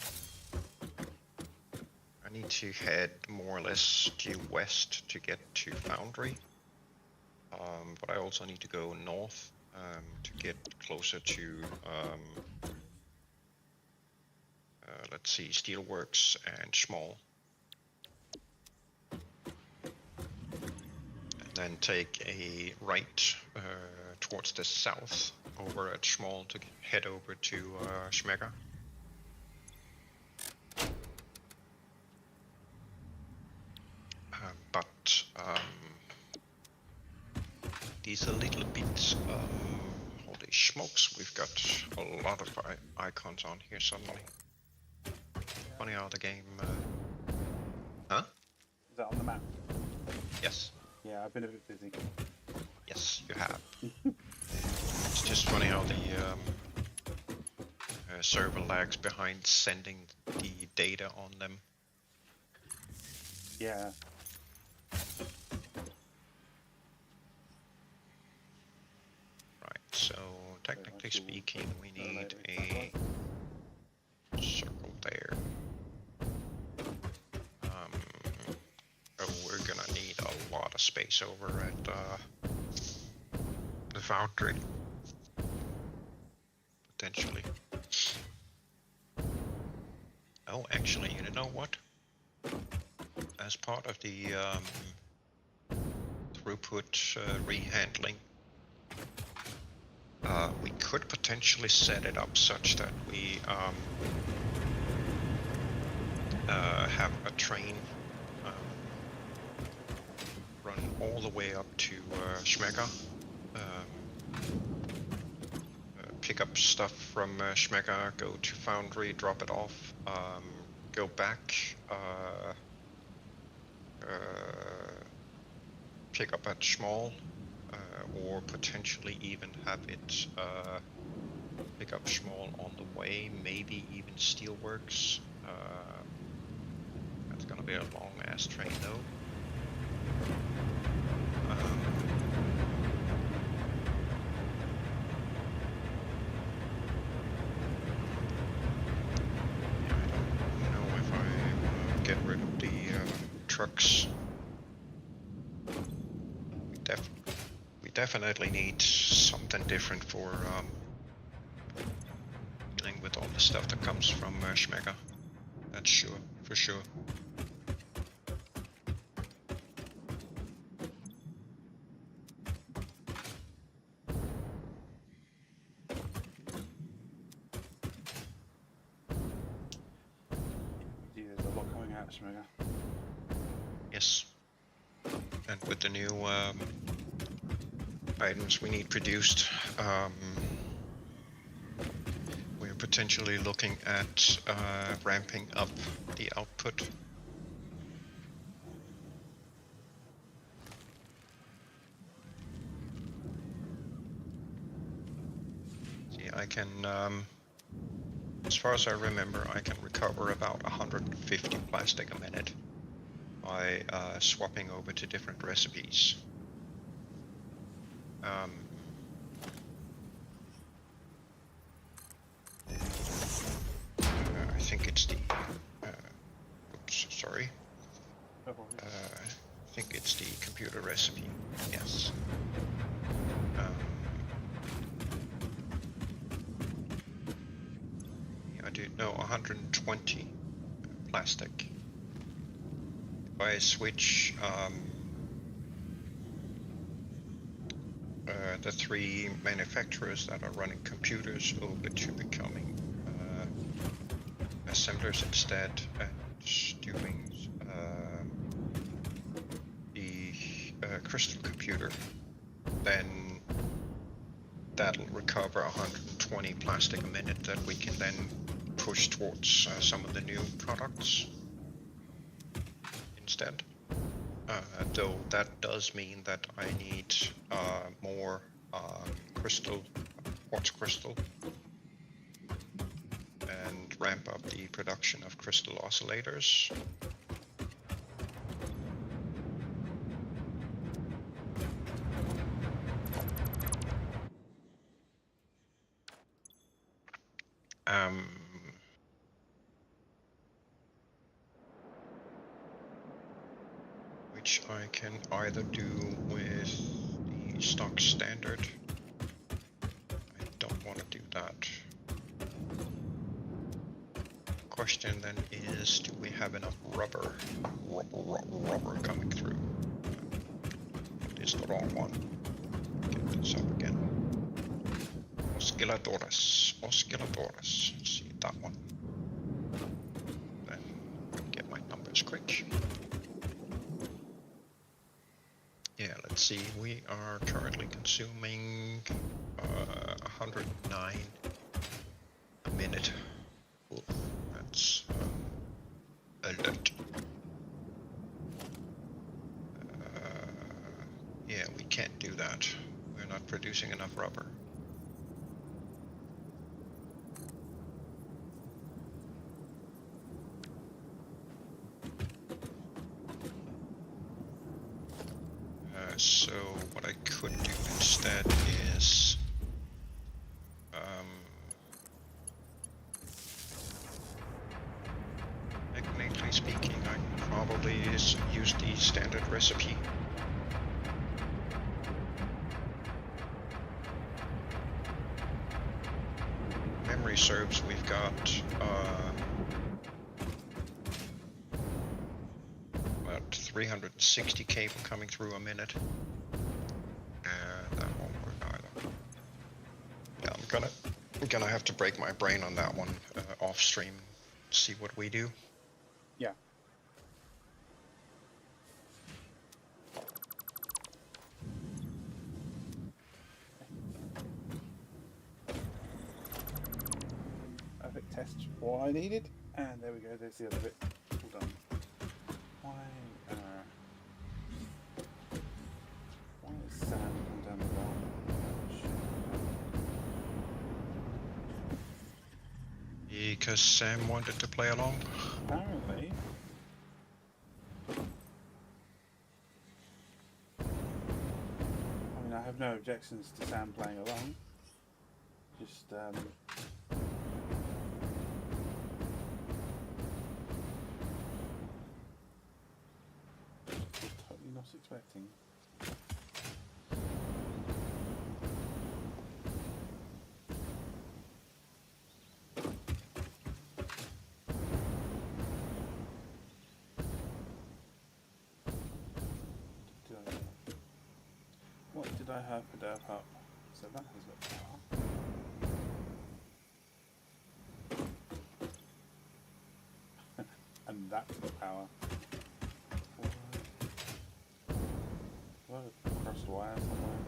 I need to head more or less due west to get to Foundry. But I also need to go north to get closer to, let's see, Steelworks and Schmall. And then take a right towards the south over at Schmall to head over to Schmegger. But these are little bits. Holy smokes, we've got a lot of icons on here suddenly. Funny how the game. Huh? Is that on the map? Yes. Yeah, I've been a bit busy. Yes, you have. It's just funny how the server lags behind sending the data on them. Yeah. Right, so technically speaking, we need a circle there. Oh, we're gonna need a lot of space over at the foundry. Potentially. Oh, actually, you know what? As part of the throughput rehandling, we could potentially set it up such that we have a train run all the way up to Schmega, pick up stuff from Schmega, go to Foundry, drop it off, go back, pick up at Schmal, or potentially even have it pick up Schmal on the way, maybe even Steelworks. That's gonna be a long ass train though. I don't know if I get rid of the trucks. We definitely need something different for dealing with all the stuff that comes from Schmega. That's sure, for sure. There's a lot coming out of Schmega. Yes. And with the new items we need produced, we're potentially looking at ramping up the output. See, I can, as far as I remember, I can recover about 150 plastic a minute by swapping over to different recipes. I think it's the, oops, sorry. I think it's the computer recipe, yes. I do, no, 120 plastic. If I switch the 3 manufacturers that are running computers over to becoming assemblers instead, and doing the crystal computer, then that'll recover 120 plastic a minute that we can then push towards some of the new products instead. Though that does mean that I need more crystal, quartz crystal, and ramp up the production of crystal oscillators. Which I can either do with the stock standard. I don't want to do that. Question then is, do we have enough rubber coming through? It is the wrong one. Get this up again. Oscillatores. See that one. Then get my numbers quick. Yeah, let's see. We are currently consuming 109 a minute. Ooh, that's a lot. producing enough rubber. So what I could do instead is technically speaking, I can probably use the standard recipe. Memory serves, we've got about 360 cable coming through a minute. That won't work either. Yeah, I'm gonna have to break my brain on that one off stream. See what we do. Yeah. Perfect test what I needed, and there we go. There's the other bit. All done. Why is sand come down the wrong? Because Sam wanted to play along. Apparently. I mean, I have no objections to Sam playing along. Just totally not expecting. What did I have for Derp up? So that has got power. And that's got power. What a crossed wire somewhere.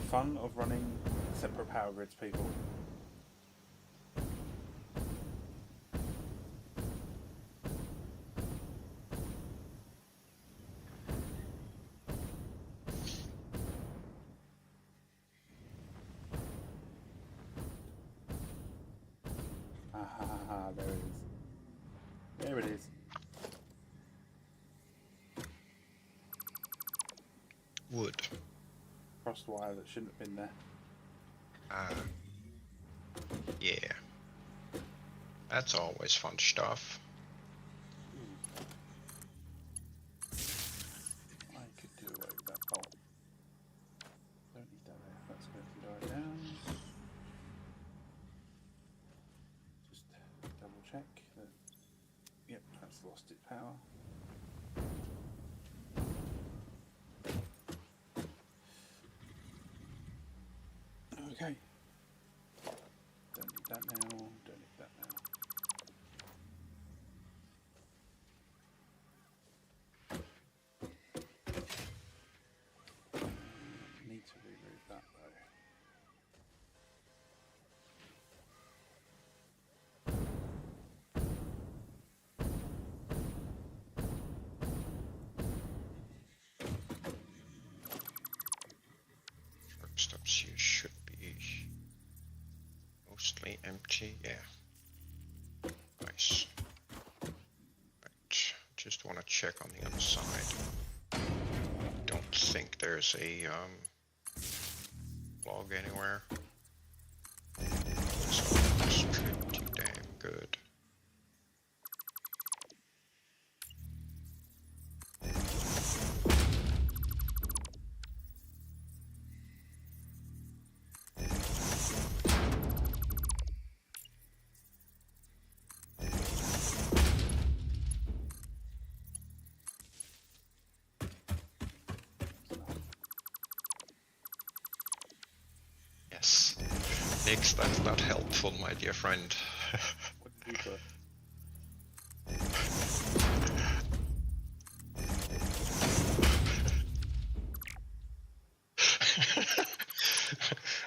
Fun of running separate power grids, people. Ah, there it is. There it is. Wood. Crossed wire that shouldn't have been there. Yeah. That's always fun stuff. I could do away with that bolt. Don't need that there. Let's go and die down. Just double check that. Yep, that's lost its power. Okay. Don't need that now. Don't need that now. Need to reroute that though. Truck stops here should be mostly empty, yeah. Nice. Right, just want to check on the other side. Don't think there's a log anywhere. So it's pretty damn good. Yes. Nix, that's not helpful, my dear friend. What did you put?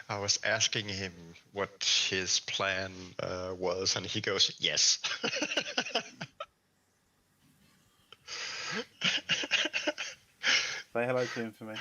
I was asking him what his plan was, and he goes, yes. Say hello to him for me.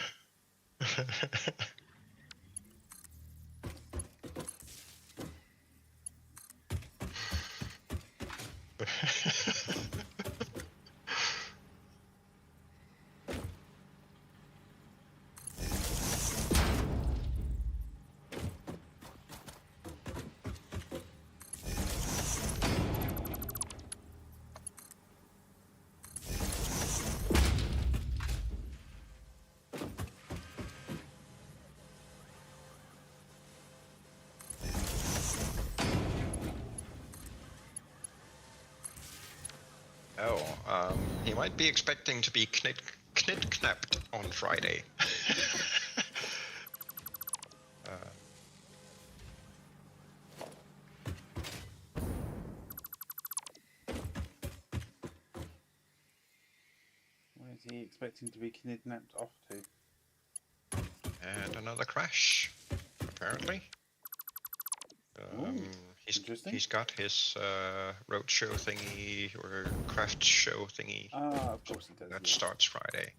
He might be expecting to be knit-knapped on Friday. Where is he expecting to be kidnapped off to? And another crash, apparently. He's got his roadshow thingy or craft show thingy. Ah, of course he does. That Yeah. starts Friday.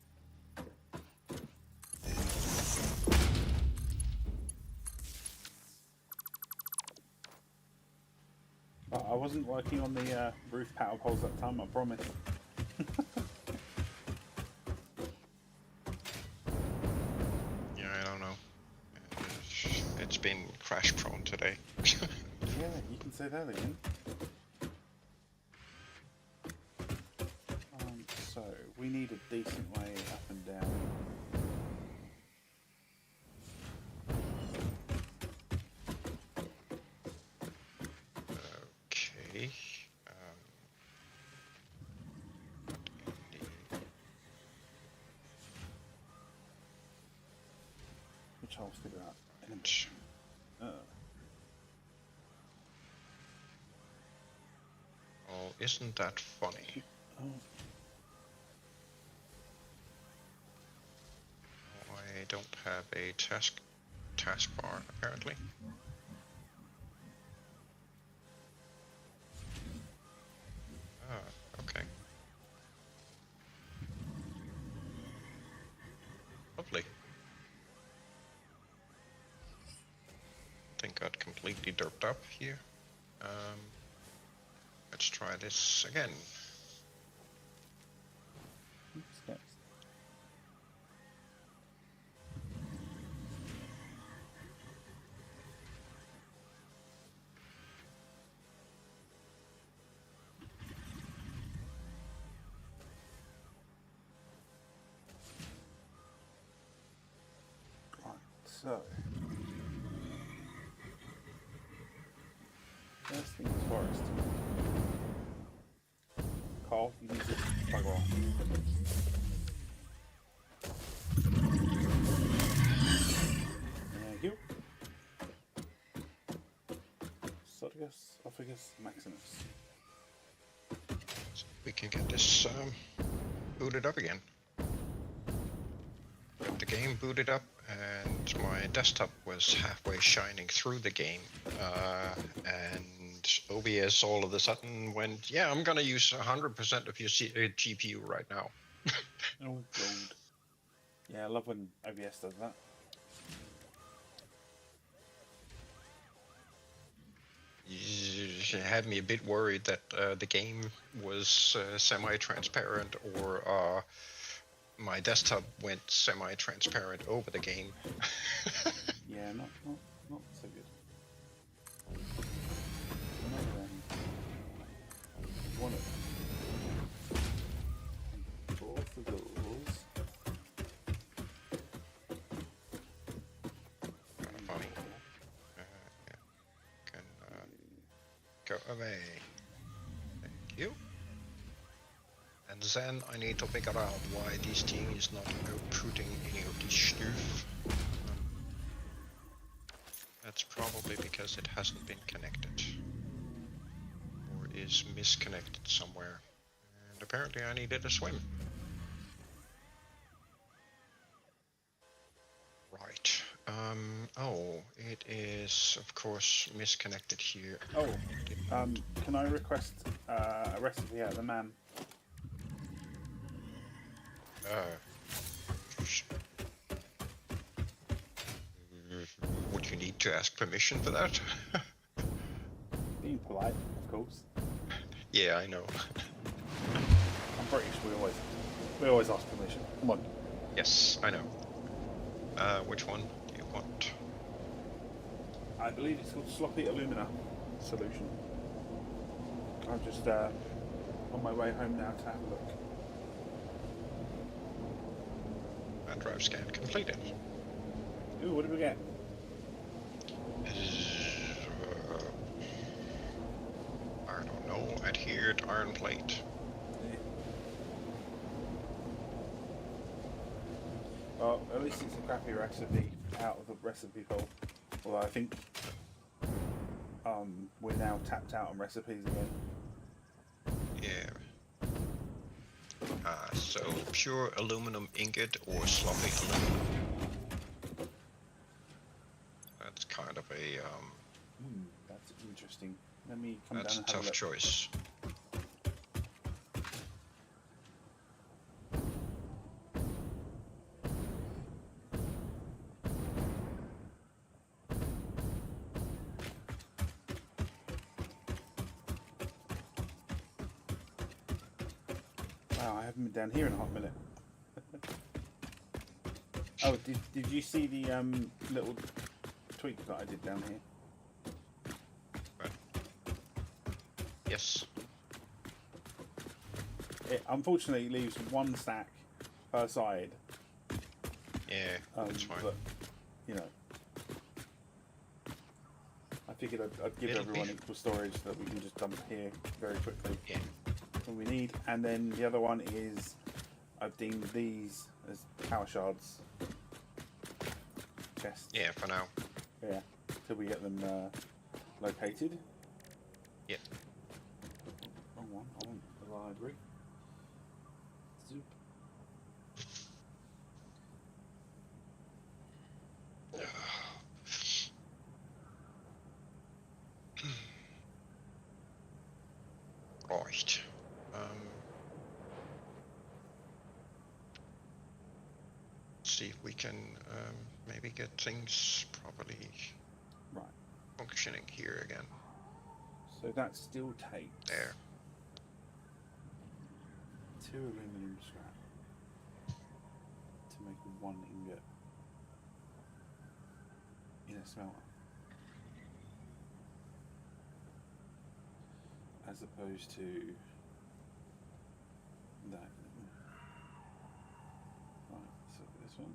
I wasn't working on the roof power poles that time, I promise. Yeah, I don't know. It's been crash prone today. Yeah, you can say that again. So, we need a decent way up and down. Okay. Which I'll figure out in a bit. Oh, isn't that funny? Oh. I don't have a taskbar apparently. Ah, okay. Lovely. I think I'd completely derped up here. Let's try this again. What's next? Right, so first thing is forest. Carl, you need to plug off. Thank you. Sodius, Ophigus, Maximus. So we can get this booted up again. Got the game booted up, and my desktop was halfway shining through the game, and OBS all of a sudden went, yeah, I'm gonna use 100% of your GPU right now. Oh, gold. Yeah, I love when OBS does that. It had me a bit worried that the game was semi-transparent, or my desktop went semi-transparent over the game. Yeah, not so good. One of them. Both of those. Funny. Yeah. Can go away. Thank you. And then I need to figure out why this thing is not outputting any of this stuff. probably because it hasn't been connected. Or is misconnected somewhere. And apparently I needed a swim. Right. Oh, it is of course misconnected here. Oh, can I request a recipe out of the man? Would you need to ask permission for that? Being polite, of course. Yeah, I know. I'm British. We always ask permission. Come on. Yes, I know. Which one do you want? I believe it's called sloppy alumina solution. I'm just on my way home now to have a look. And drive scan completed. Ooh, what did we get? I don't know. Adhered iron plate. Well, at least it's a crappy recipe out of the recipe pool. Although I think we're now tapped out on recipes again. Yeah. So pure aluminum ingot or sloppy aluminum. That's kind of a That's interesting. Let me come that's a down and have tough a look. choice. Wow, I haven't been down here in a hot minute. Oh, did you see the little tweak that I did down here? Yes. It unfortunately leaves one stack per side. Yeah, that's fine. But, you know, I figured I'd give everyone equal storage so that we can just dump here very quickly when we need. And then the other one is I've deemed these as power shards. Chests. Yeah, for now. Yeah, till we get them located. Yep. Wrong one. I want the library. Zoop. Right. See if we can maybe get things properly functioning here again. So that still takes There. 2 aluminum scrap to make 1 ingot in a smelter, as opposed to that. Right, so this one.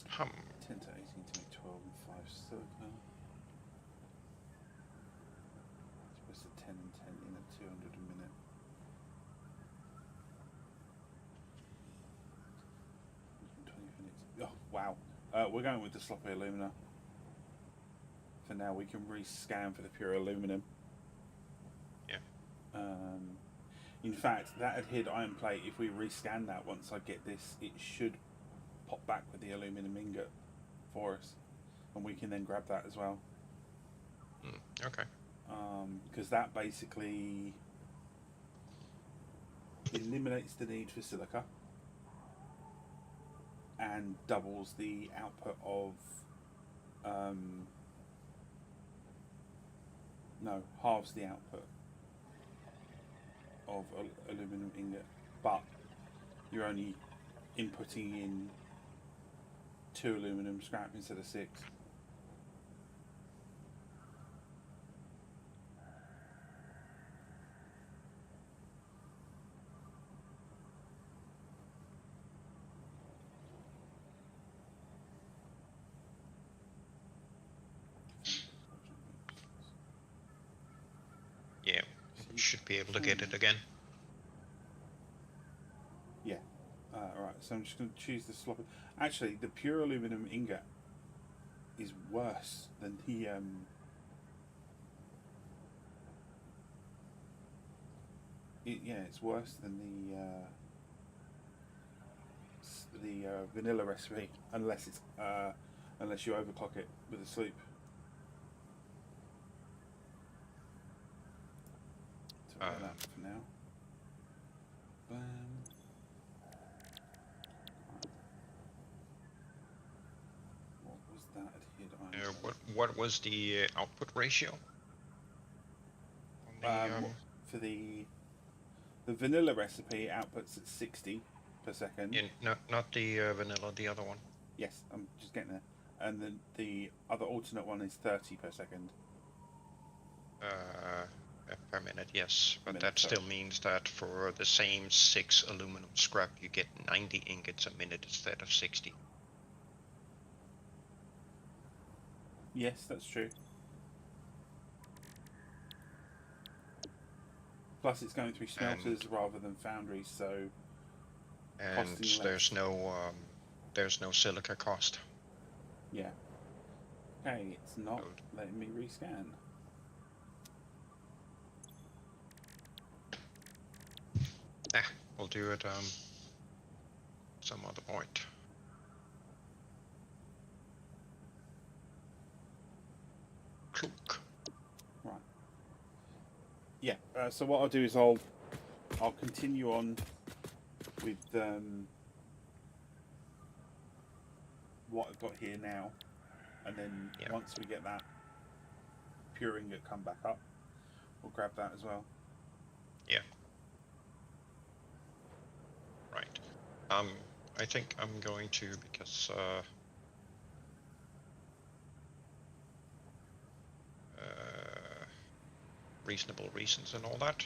Hum. 10 to 18 to make 12 and 5 silicon. Supposed to 10 and 10 in at 200 a minute. Oh, wow. We're going with the sloppy alumina. For now, we can rescan for the pure aluminum. Yeah. In fact, that adhered iron plate, if we rescan that once I get this, it should pop back with the aluminum ingot for us. And we can then grab that as well. Okay. Because that basically eliminates the need for silica and doubles the output of halves the output of aluminum ingot, but you're only inputting in 2 aluminum scrap instead of 6. Yeah. You should be able to get it again. Right, so I'm just going to choose the sloppy. Actually, the pure aluminum ingot is worse than the it's worse than the vanilla recipe, unless it's unless you overclock it with a sloop. So we'll get that for now. What was that adhered iron? What was the output ratio? On the, for the vanilla recipe, outputs at 60 per second. Not the vanilla, the other one. Yes, I'm just getting there. And then the other alternate one is 30 per second. Per minute, yes, but that still means that for the same 6 aluminum scrap, you get 90 ingots a minute instead of 60. Yes, that's true. Plus, it's going through smelters rather than foundries, so. And there's no silica cost. Yeah. Okay, it's not letting me rescan. We'll do it some other point. Cook. Right. Yeah. So what I'll do is I'll continue on with what I've got here now, and then once we get that pure ingot come back up, we'll grab that as well. Yeah. Right. I think I'm going to, because reasonable reasons and all that,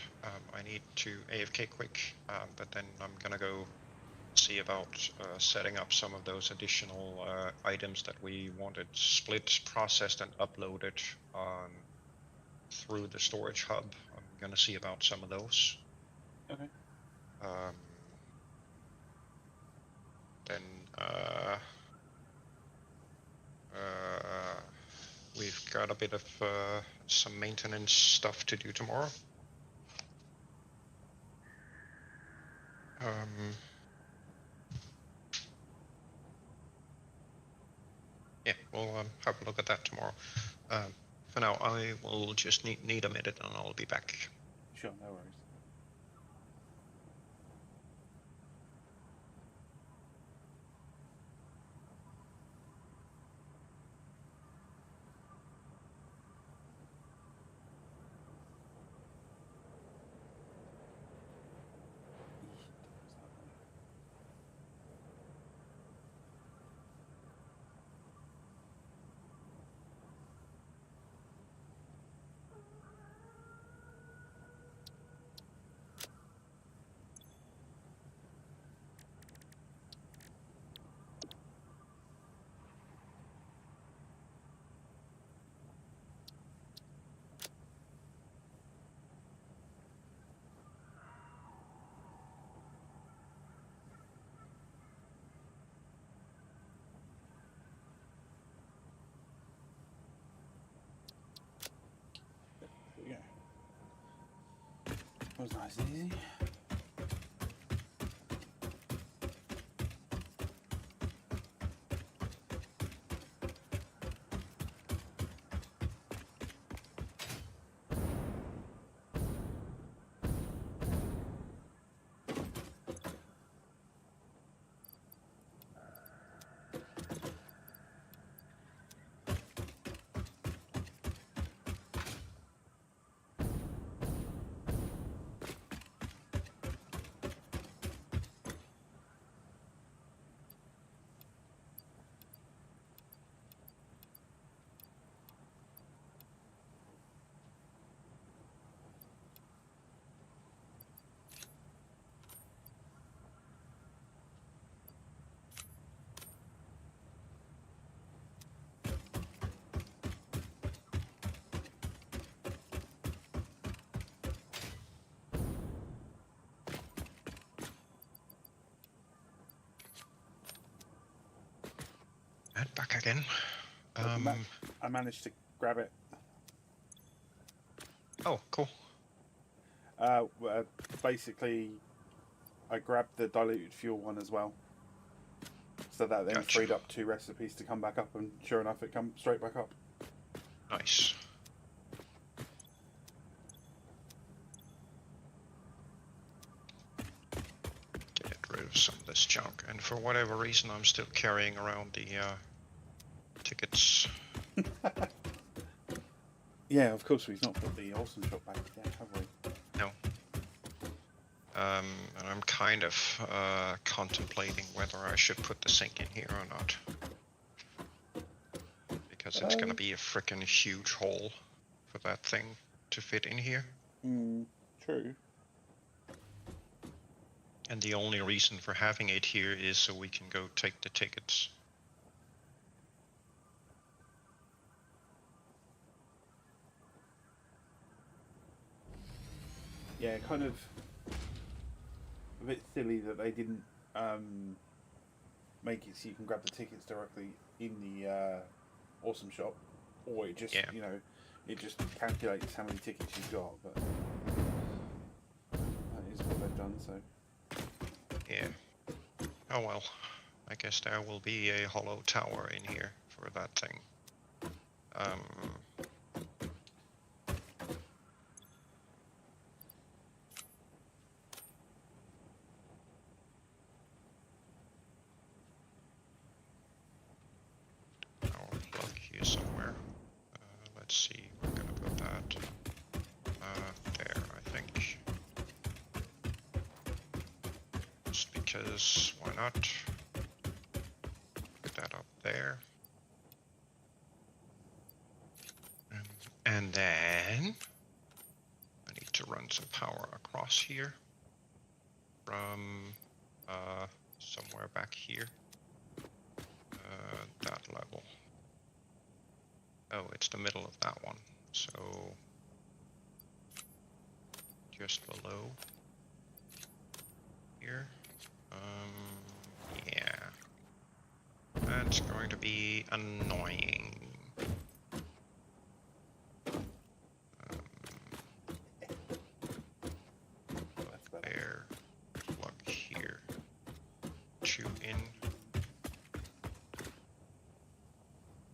I need to AFK quick, but then I'm gonna go see about setting up some of those additional items that we wanted split, processed, and uploaded through the storage hub. I'm gonna see about some of those. Okay. Then we've got a bit of some maintenance stuff to do tomorrow. Yeah, we'll have a look at that tomorrow. For now, I will just need a minute and I'll be back. Sure, no worries. Yeah. That was nice and easy. back again. I managed to grab it. Oh, cool. Basically, I grabbed the diluted fuel one as well. So that then Gotcha. freed up 2 recipes to come back up, and sure enough, it comes straight back up. Nice. Get rid of some of this junk, and for whatever reason, I'm still carrying around the tickets. Yeah, of course, we've not put the awesome shop back yet, have we? No. And I'm kind of contemplating whether I should put the sink in here or not. Because it's gonna be a frickin' huge hole for that thing to fit in here. True. And the only reason for having it here is so we can go take the tickets. Yeah, kind of a bit silly that they didn't make it so you can grab the tickets directly in the awesome shop, or it just it just calculates how many tickets you've got. But that is what they've done. So Yeah. Oh well. I guess there will be a hollow tower in here for that thing. Power plug here somewhere. Let's see. We're gonna put that there, I think. Just because, why not? Put that up there. And then I need to run some power across here from somewhere back here. That level. Oh, it's the middle of that one. So just below here. Yeah. That's going to be annoying. Plug there. Plug here. 2 in.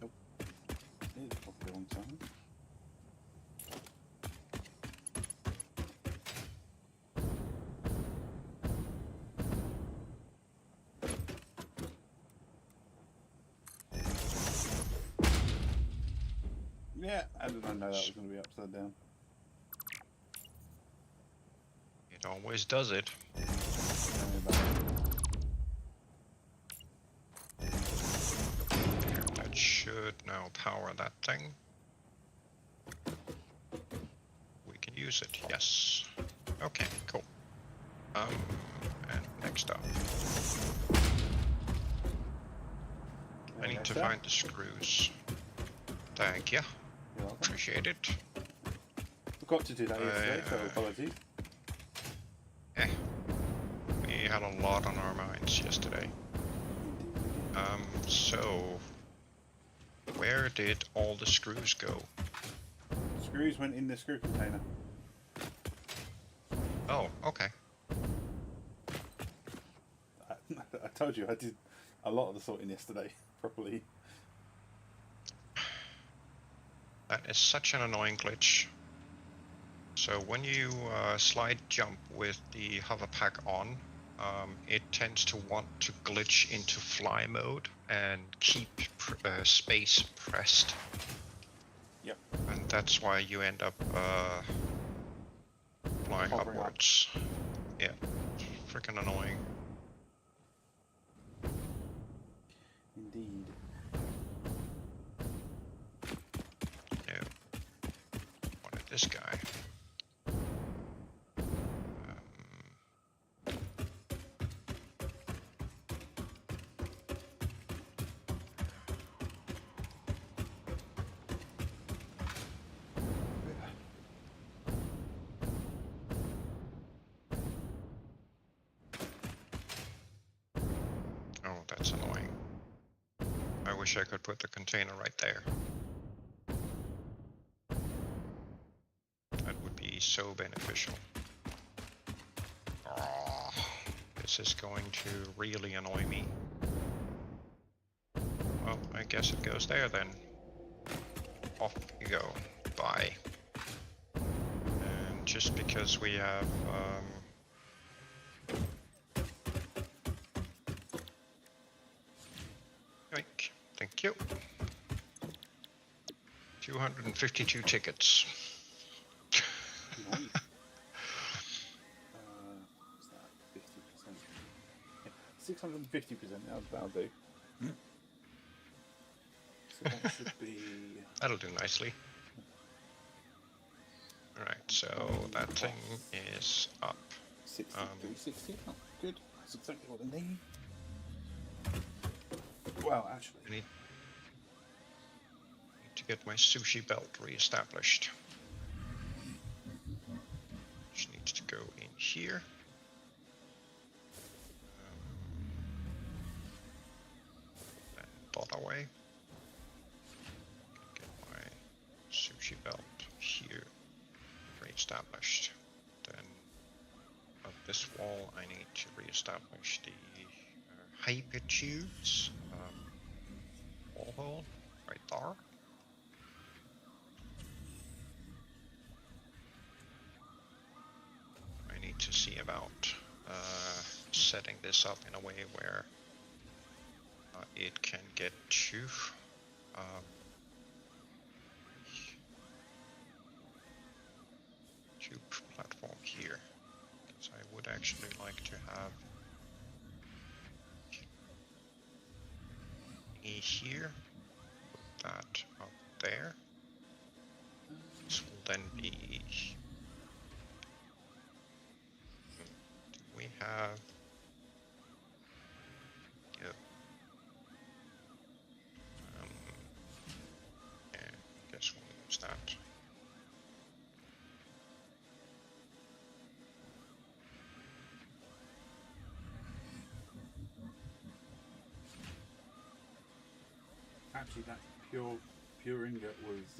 nope, it is probably on time. Yeah, how did I know that was going to be upside down? It always does it. That should now power that thing. We can use it, yes. Okay, cool. And next up. I need to find the screws. Thank you. You're welcome. Appreciate it. Forgot to do that yesterday, so apologies. We had a lot on our minds yesterday. So where did all the screws go? Screws went in the screw container. Oh, okay. I told you I did a lot of the sorting yesterday properly. That is such an annoying glitch. So when you slide jump with the hover pack on, it tends to want to glitch into fly mode and keep space pressed. Yep. And that's why you end up flying Hovering upwards. Yeah, freaking annoying. Indeed. No. Wanted this guy. Oh, that's annoying. I wish I could put the container right there. That would be so beneficial. Oh, this is going to really annoy me. Well, I guess it goes there then. Off you go. Bye. And just because we have yoink. Thank you. 252 tickets. Nice. What's that? 50%. Yeah, 650%. That'll do. So that should be. That'll do nicely. Alright, so that thing is up. 360. Oh, good. That's exactly what I need. Well, actually. I need to get my sushi belt re-established. Which needs to go in here. Then dot away. Get my sushi belt here re-established. Then up this wall I need to re-establish the hyper tubes. Wall hole right there. I need to see about setting this up in a way where it can get to tube platform here, because I would actually like to have a here, put that up there. This will then be. Do we have? Yep. Yeah, I guess we'll use that. Actually, that pure ingot was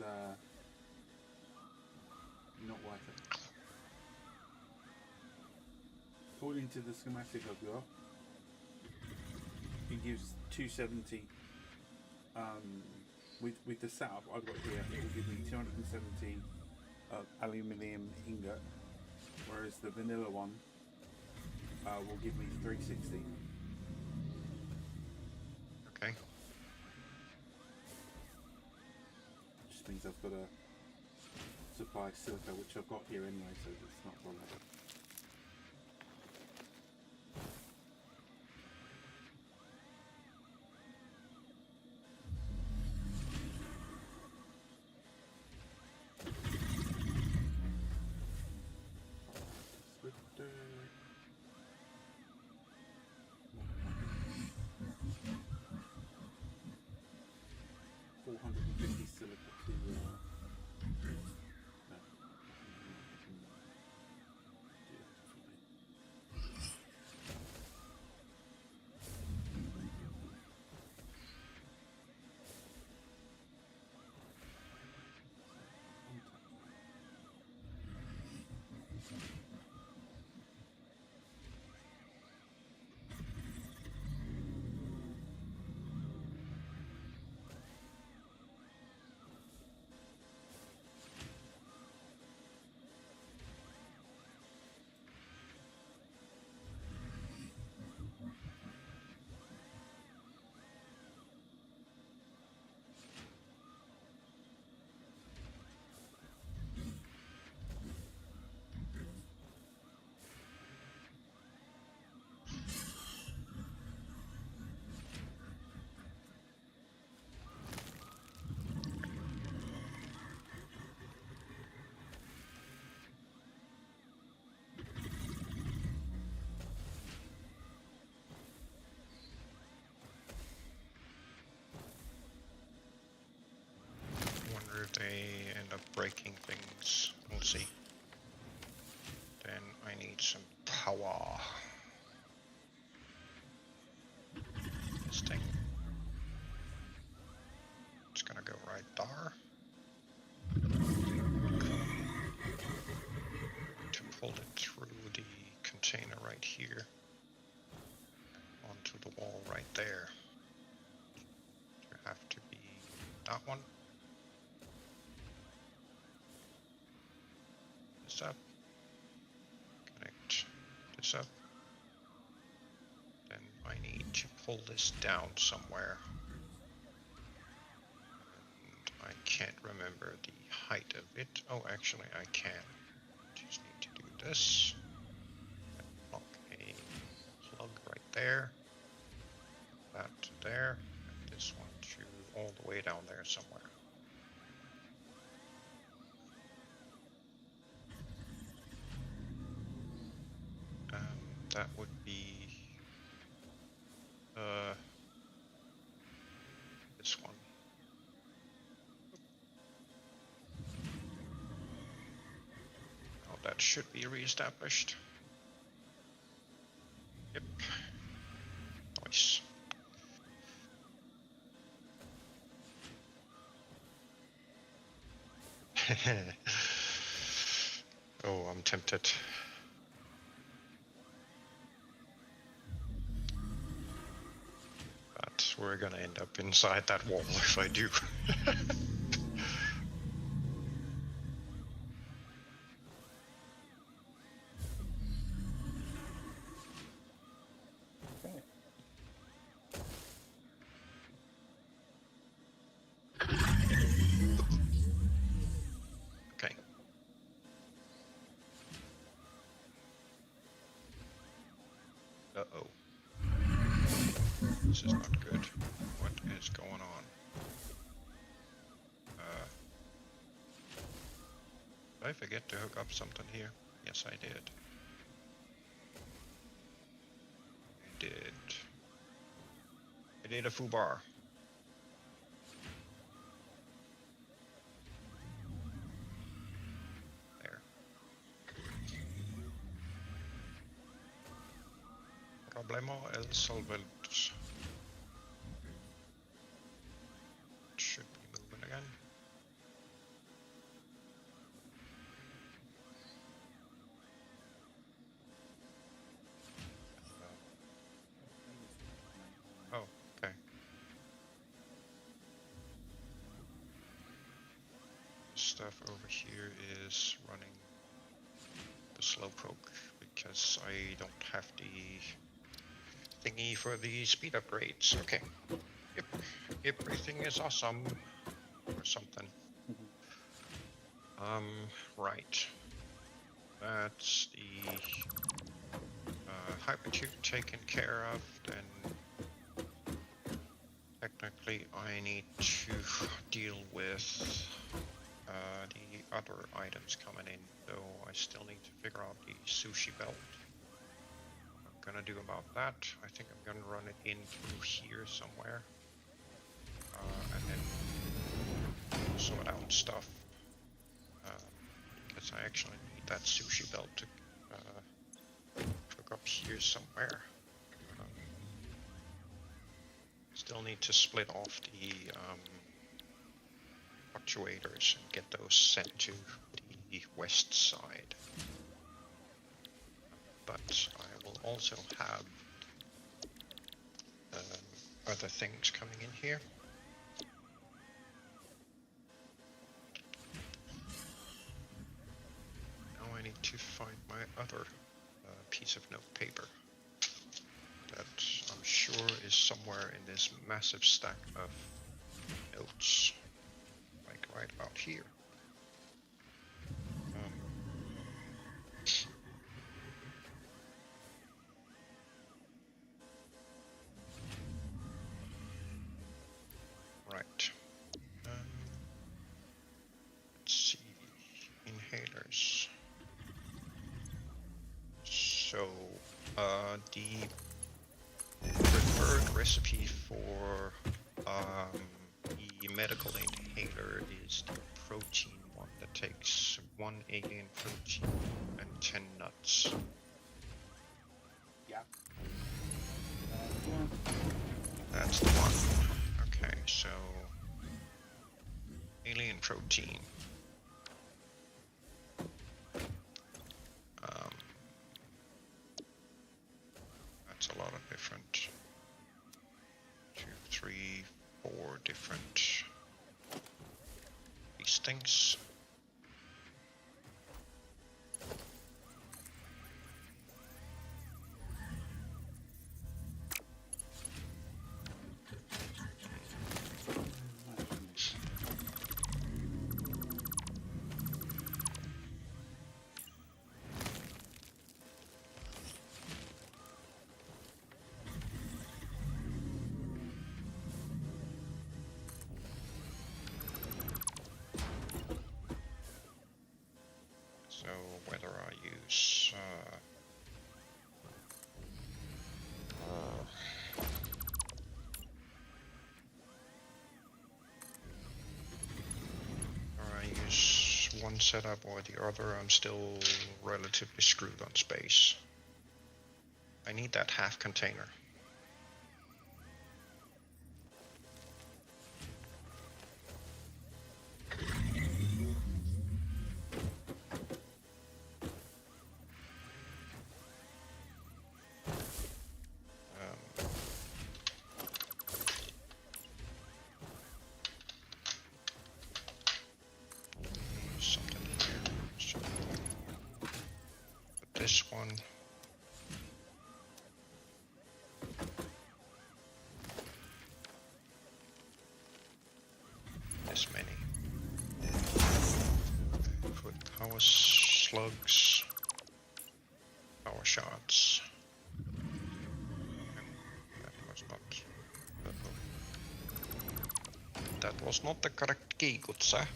not worth it. According to the schematic I've got, it gives 270. With the setup I've got here, it will give me 270 aluminium ingot, whereas the vanilla one will give me 360. Okay. Just means I've got to supply silica, which I've got here anyway, so it's not a problem. right there. To pull it through the container right here onto the wall right there. You have to be that one. This up. Connect this up. Then I need to pull this down somewhere. And I can't remember the height of it. Oh, actually I can. Just need to do this. Lock a plug right there. That to there. And this one to all the way down there somewhere. That would be this one. Oh, that should be reestablished. Yep. Nice. Oh, I'm tempted. But we're gonna end up inside that wall if I do. Okay. Okay. Uh-oh. This is not good. What is going on? Did I forget to hook up something here? Yes, I did. I need a foobar. There. Problema el solvent. Should be moving again. Oh, okay. Stuff over here is running the slowpoke because I don't have the thingy for the speed upgrades. Okay. Yep. Everything is awesome. Or something. Right. That's the hypertube taken care of, then technically I need to deal with the other items coming in, though I still need to figure out the sushi belt. What I'm gonna do about that, I think I'm gonna run it in through here somewhere, and then sort out stuff, because I actually need that sushi belt to hook up here somewhere. Still need to split off the actuators and get those sent to the west side. But I will also have other things coming in here. Now I need to find my other piece of note paper that I'm sure is somewhere in this massive stack of notes, like right about here. Right. Let's see. Inhalers. So, the preferred recipe for the medical inhaler is the protein one that takes 1 alien protein and 10 nuts. Yeah. That's the one. Okay, so 14. That's a lot of different 2, 3, 4 different these things. So whether I use or I use one setup or the other, I'm still relatively screwed on space. I need that half container. Something here. So put this one. This many. Put power slugs. Power shots. That was not. That was not the correct key, good sir.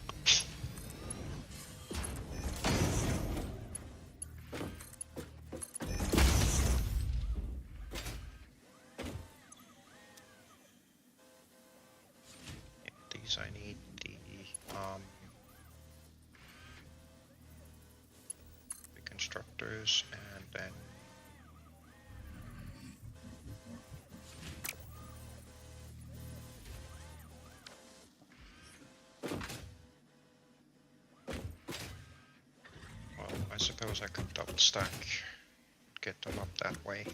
These I need the constructors and then well, I suppose I could double stack, get them up that way.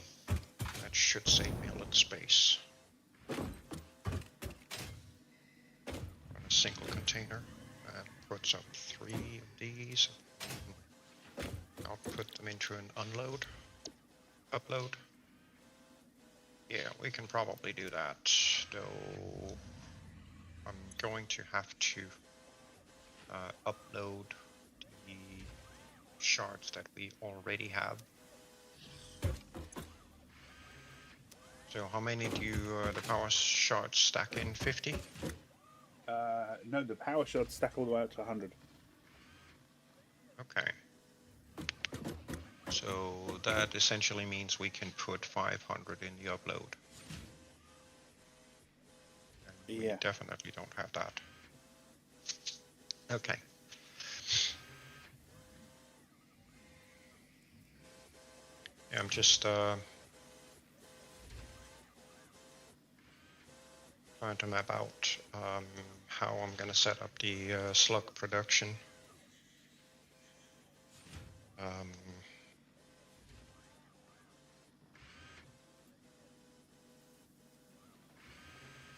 That should save me a little space. On a single container, that puts up 3 of these. I'll put them into an upload. Yeah, we can probably do that, though I'm going to have to upload the shards that we already have. So how many do you, the power shards stack in? 50? No, the power shards stack all the way up to 100. Okay. So that essentially means we can put 500 in the upload. And we Yeah. definitely don't have that. Okay. Yeah, I'm just trying to map out how I'm gonna set up the slug production.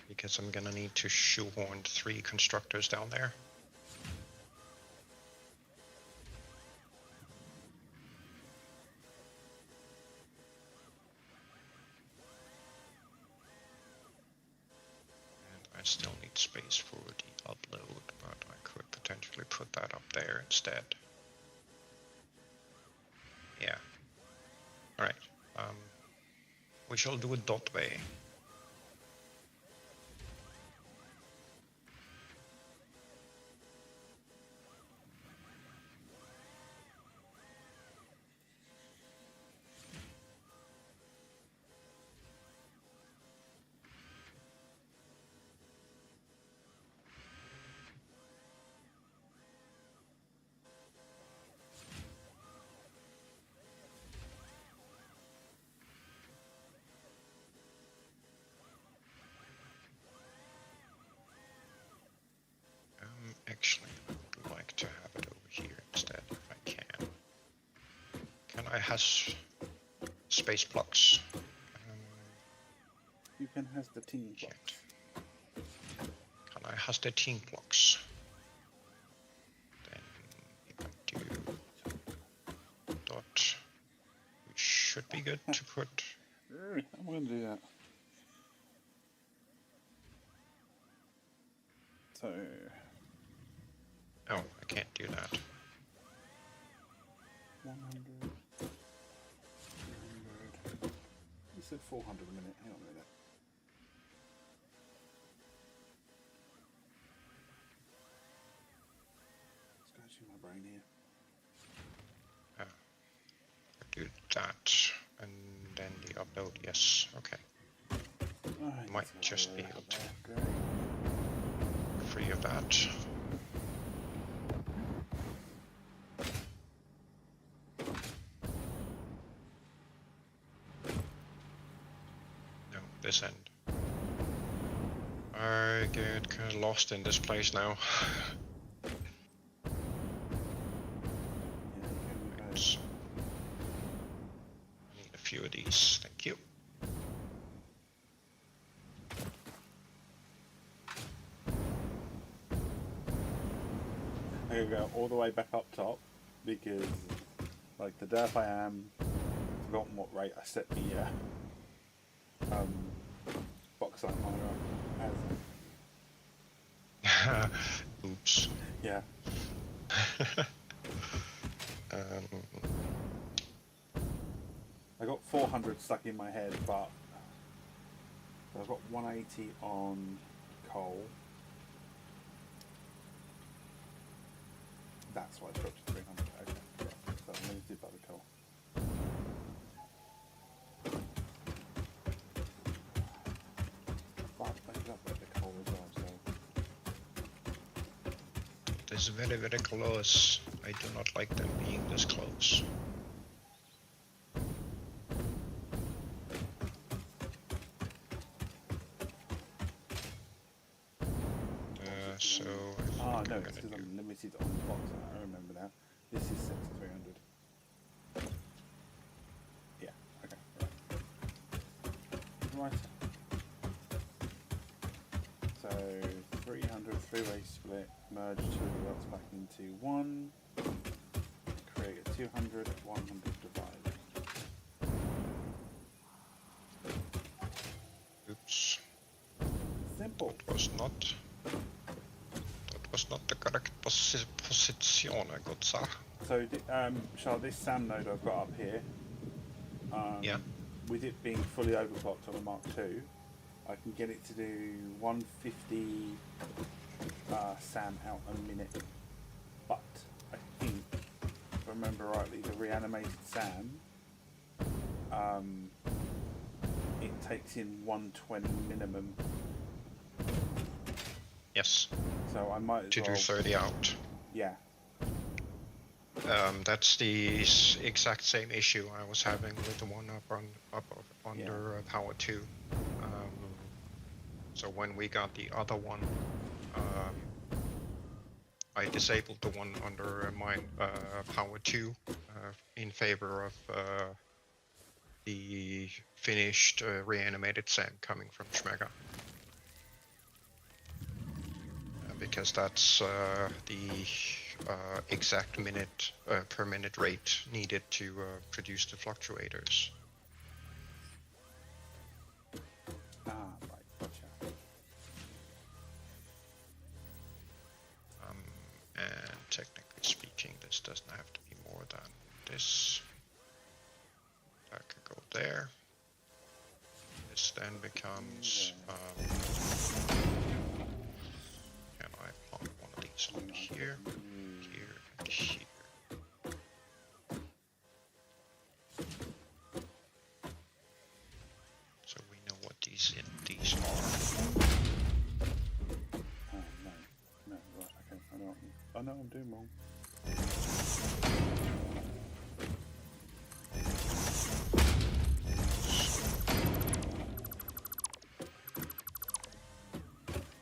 Because I'm gonna need to shoehorn 3 constructors down there. And I still need space for the upload, but I could potentially put that up there instead. Yeah. Alright. We shall do it that way. Actually, I would like to have it over here instead if I can. Can I have space blocks? You can have the team Can't. blocks. Can I have the team blocks? Then if I do dot, which should be good to put. I'm going to do that. So, Oh, I can't do that. 100, 200. You said 400 a minute. Hang on a minute. Scratching my brain here. Do that, and then the upload. Yes, okay. Alright, Might so just be able to great. free of that. No, this end. I get kind of lost in this place now. Yeah, you can Oops. I need a few of these, thank you. I'm gonna go all the way back up top because, like the derp I am, forgotten what rate I set the box light monitor as. Oops. Yeah. I got 400 stuck in my head, but I've got 180 on coal. That's why I dropped to 300. Okay, yeah. So I'm limited by the coal. But I got the coal as well, so. It is very, very close. I do not like them being this close. So Ah, no, I'm it's gonna because do. I'm limited on the box. I remember now. This is set to 300. Yeah, okay, right. Right. So 300 three-way split, merge two of the rods back into one, create a 200, 100 divide. Oops. Simple. That was not the correct position, good sir. So, Charlotte, this SAM node I've got up here, Yeah. with it being fully overclocked on a Mark II, I can get it to do 150 SAM out a minute. But I think, if I remember rightly, the reanimated SAM, it takes in 120 minimum. Yes. So I might as To well. do 30 out. Yeah. That's the exact same issue I was having with the one under Power 2. So when we got the other one, I disabled the one under my Power 2 in favor of the finished reanimated SAM coming from Schmega. Because that's the exact minute per minute rate needed to produce the fluctuators. Ah, right, gotcha. And technically speaking, this doesn't have to be more than this. That could go there. This then becomes. Can I plug one of these on here, here, and here? So we know what these are. Oh, no, right, okay, I know I'm doing wrong.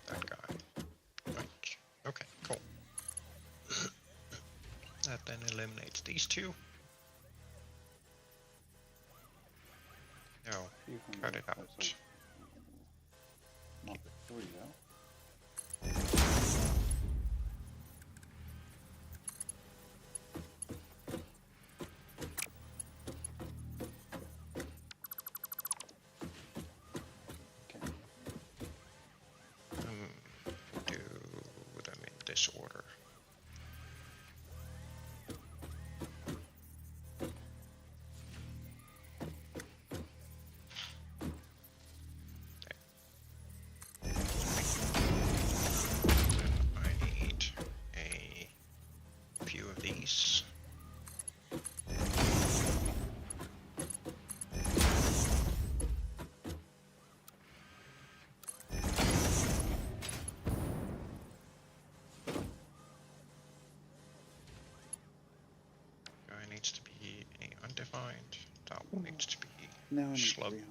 That guy. Like, okay, cool. eliminates these two. No, cut it out. Mark 3 now. Do them in this order. I need a few of these. Guy needs to be a undefined. That one needs to be Now I need slug. 300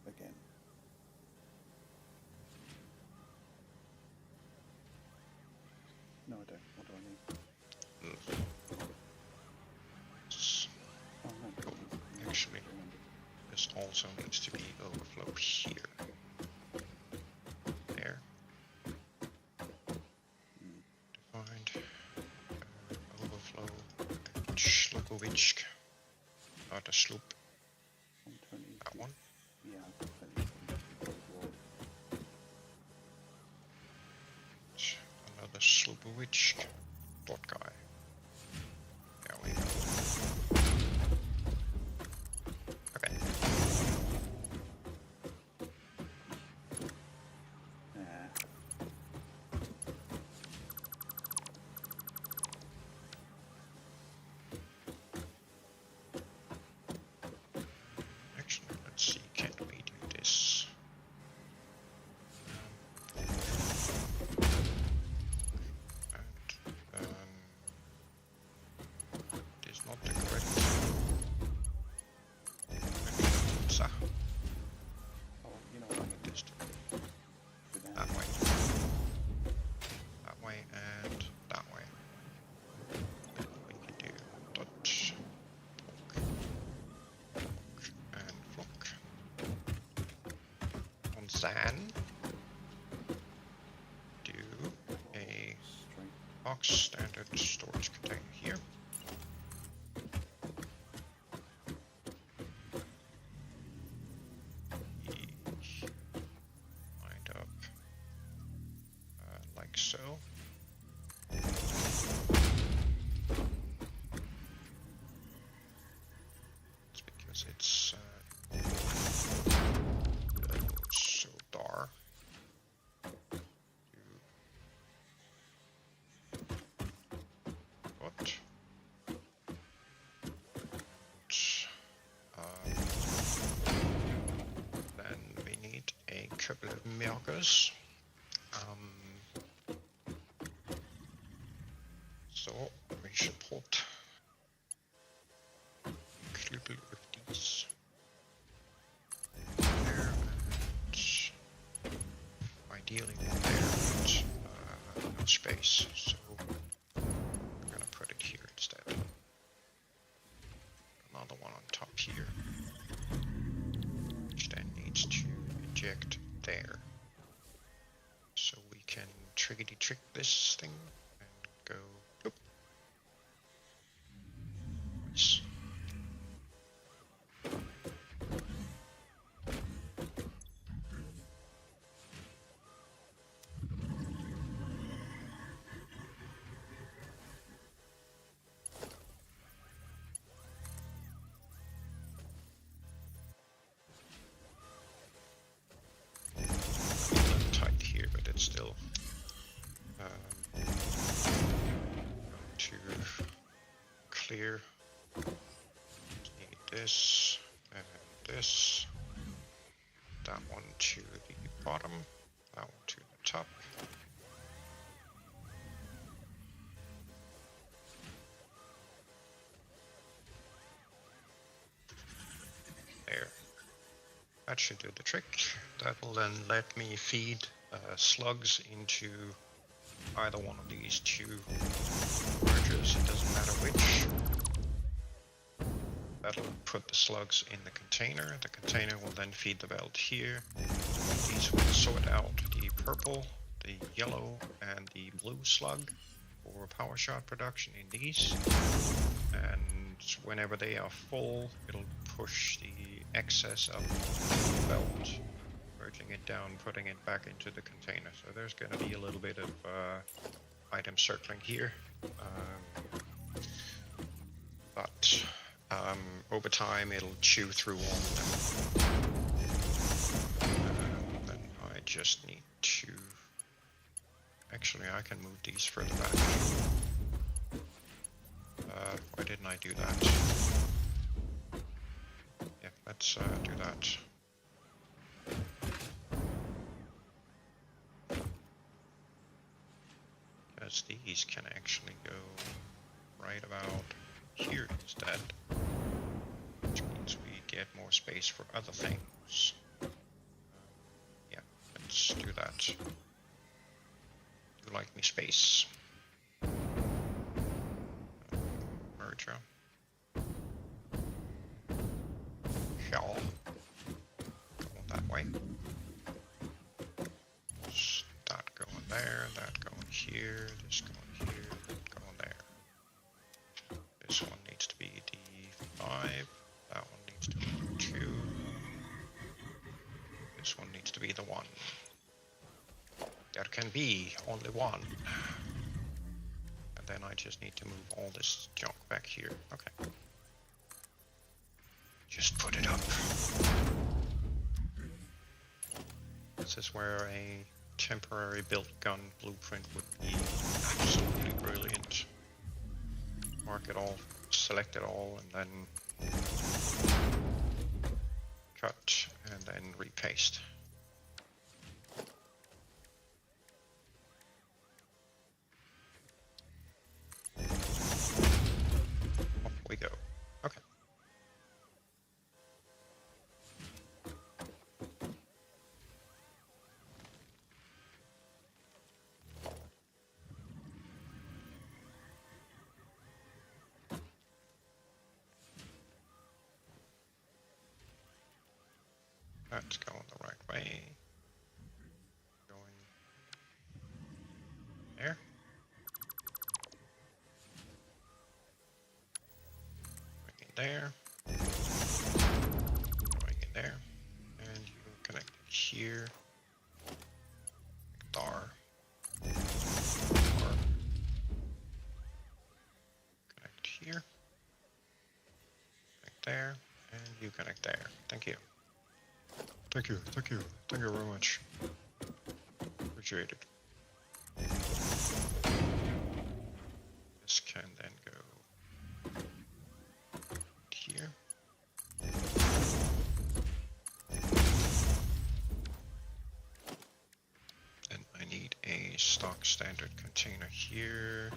again. No, I don't. What do I need? S- Oh, no. Actually, this also needs to be overflow here. There. Defined. Overflow. And Slukovic. Not a sloop. 120. That one. Yeah, I've got plenty. Another Slukovic. Dot guy. There we go. Okay. Actually, let's see. Can we do this? And it is not the correct. So, Oh, you know what I need just to do that way. That way and that way. Then we can do dot, and flock. On Zan, do a Straight. box standard storage container here. Wind up like so. It's because it's so dark. What? Then we need a couple of milkers. So we should put a couple of these there, and ideally one there, but no space. So I'm gonna put it here instead. Another one on top here, which then needs to inject there. So we can trickety trick this thing and go boop. Nice. Tight here, but it's still going to clear. Need this and this. That one to the bottom, that one to the top. There. That should do the trick. That will then let me feed slugs into either one of these two mergers. because it doesn't matter which. That'll put the slugs in the container. The container will then feed the belt here. These will sort out the purple, the yellow, and the blue slug for power shot production in these. And whenever they are full, it'll push the excess up the belt, merging it down, putting it back into the container. So there's going to be a little bit of item circling here. But over time, it'll chew through all of them. Then I just need to... Actually, I can move these further back. Why didn't I do that? Yeah, let's do that. Because these can actually go right about here instead. Which means we get more space for other things. Yeah, let's do that. You like me space. Merger. Shell. Going that way. That going there, that going here, this going here, that going there. This one needs to be D5, that one needs to be 2. This one needs to be the 1. There can be only one. And then I just need to move all this junk back here. Okay. Just put it up. This is where a temporary built gun blueprint would be absolutely brilliant. Mark it all, select it all, and then cut, and then repaste. Off we go. Okay. That's going the right way. Going there. Going in there. Going in there. And you connect it here. Dar. Dar. Connect here. Connect there. And you connect there. Thank you. Thank you, thank you, thank you very much. Appreciate it. This can then go here. And I need a stock standard container here.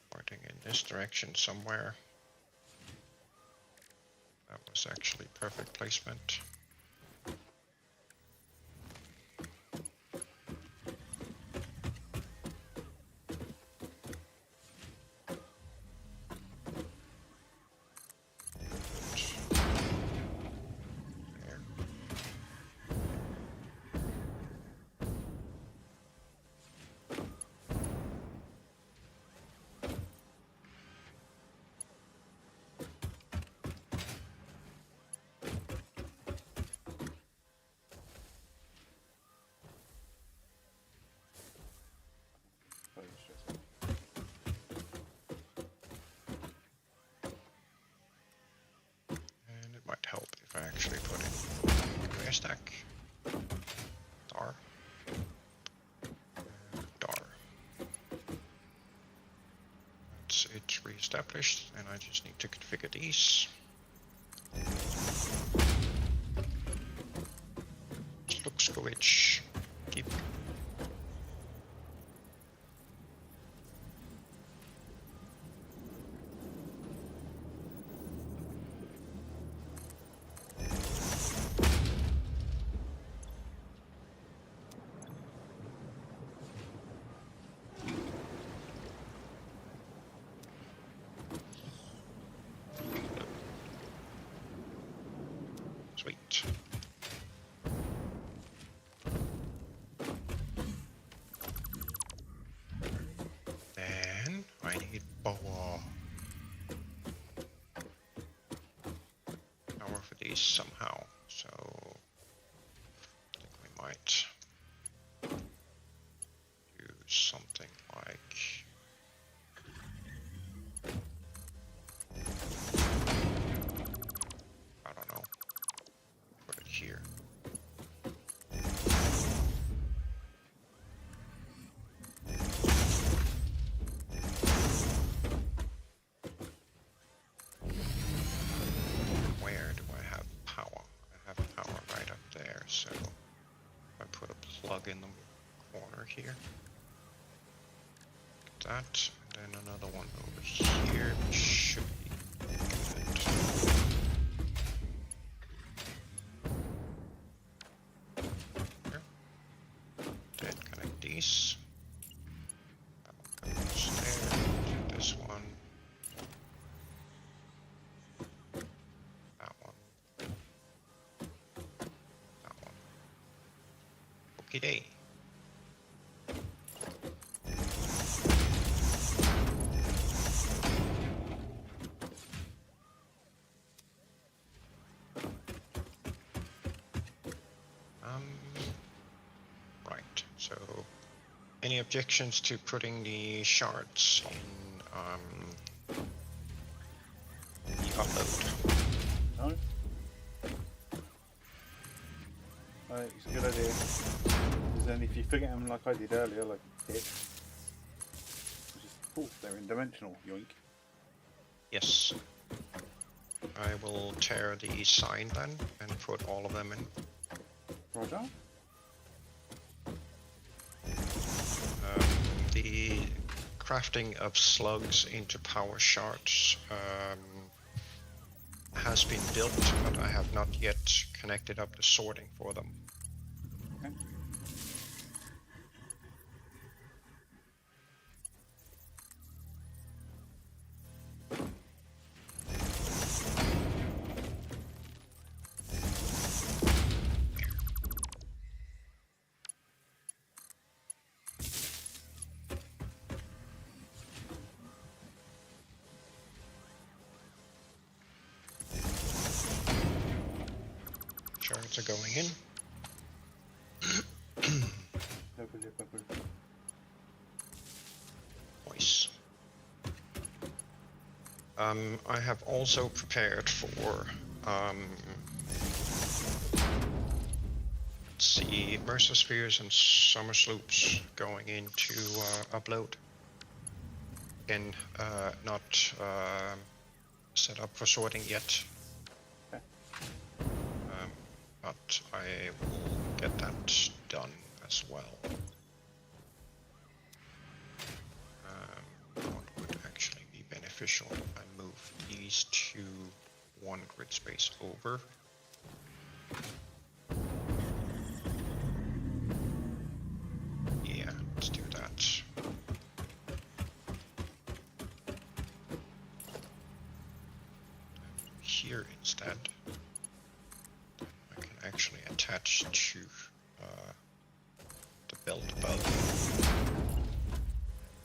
Pointing in this direction somewhere. That was actually perfect placement. If I actually put in a stack, dar, dar. It's reestablished, and I just need to configure these. Slugskovich, keep. Sweet. Then I need power. Power for these somehow. So I think we might do something like I don't know. Put it here. Where do I have power? I have power right up there, so if I put a plug in the corner here. Like that, and then another one over here should be good. Here. Then connect these. That one goes there, to this one. That one. That one. Okay, day. Right, so any objections to putting the shards in the upload? No? It's a good idea. Because then if you forget them like I did earlier, like it, oh, they're in dimensional, yoink. Yes. I will tear the sign then and put all of them in. Roger. The crafting of slugs into power shards has been built, but I have not yet connected up the sorting for them. Okay. Shards are going in. Nice. I have also prepared for let's see, Mercer Spheres and Summer Sloops going into upload. Again, not set up for sorting yet. Okay. But I will get that done as well. What would actually be beneficial if I move these to one grid space over? Yeah, let's do that. Here instead, I can actually attach to the belt above.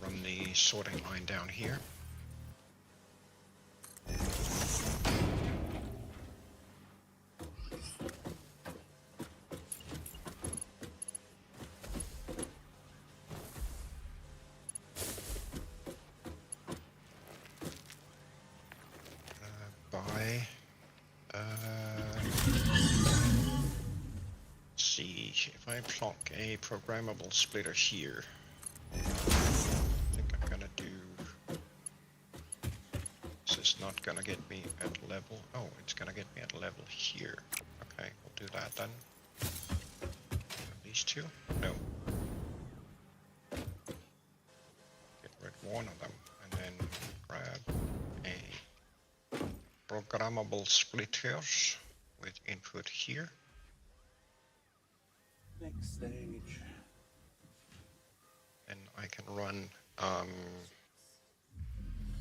Run the sorting line down here. See if I plonk a programmable splitter here. I think I'm gonna do. This is not gonna get me at level. Oh, it's gonna get me at level here. Okay, we'll do that then. These two? No. Get rid of one of them and then grab a programmable splitters with input here. Next stage. And I can run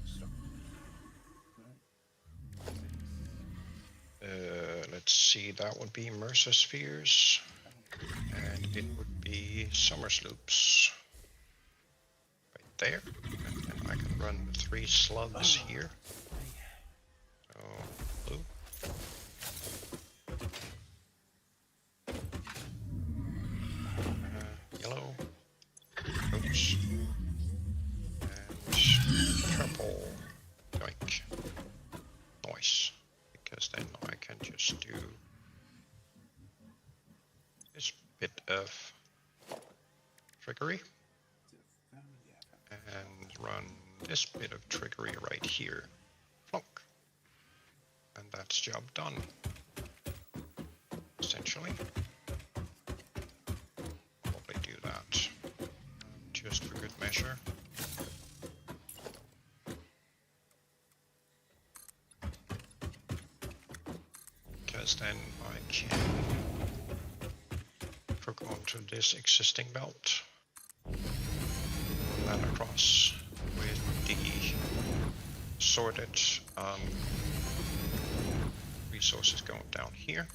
Stop. Let's see, that would be Mercer Spheres, and it would be Summer Sloops. Right there. And then I can run the 3 slugs here. So, blue. Yellow. Oops. And purple. Yoink. Nice. Because then I can just do this bit of trickery and run this bit of trickery right here. Plonk. And that's job done. Essentially. Probably do that just for good measure. Because then I can hook onto this existing belt, run that across with the sorted resources going down here.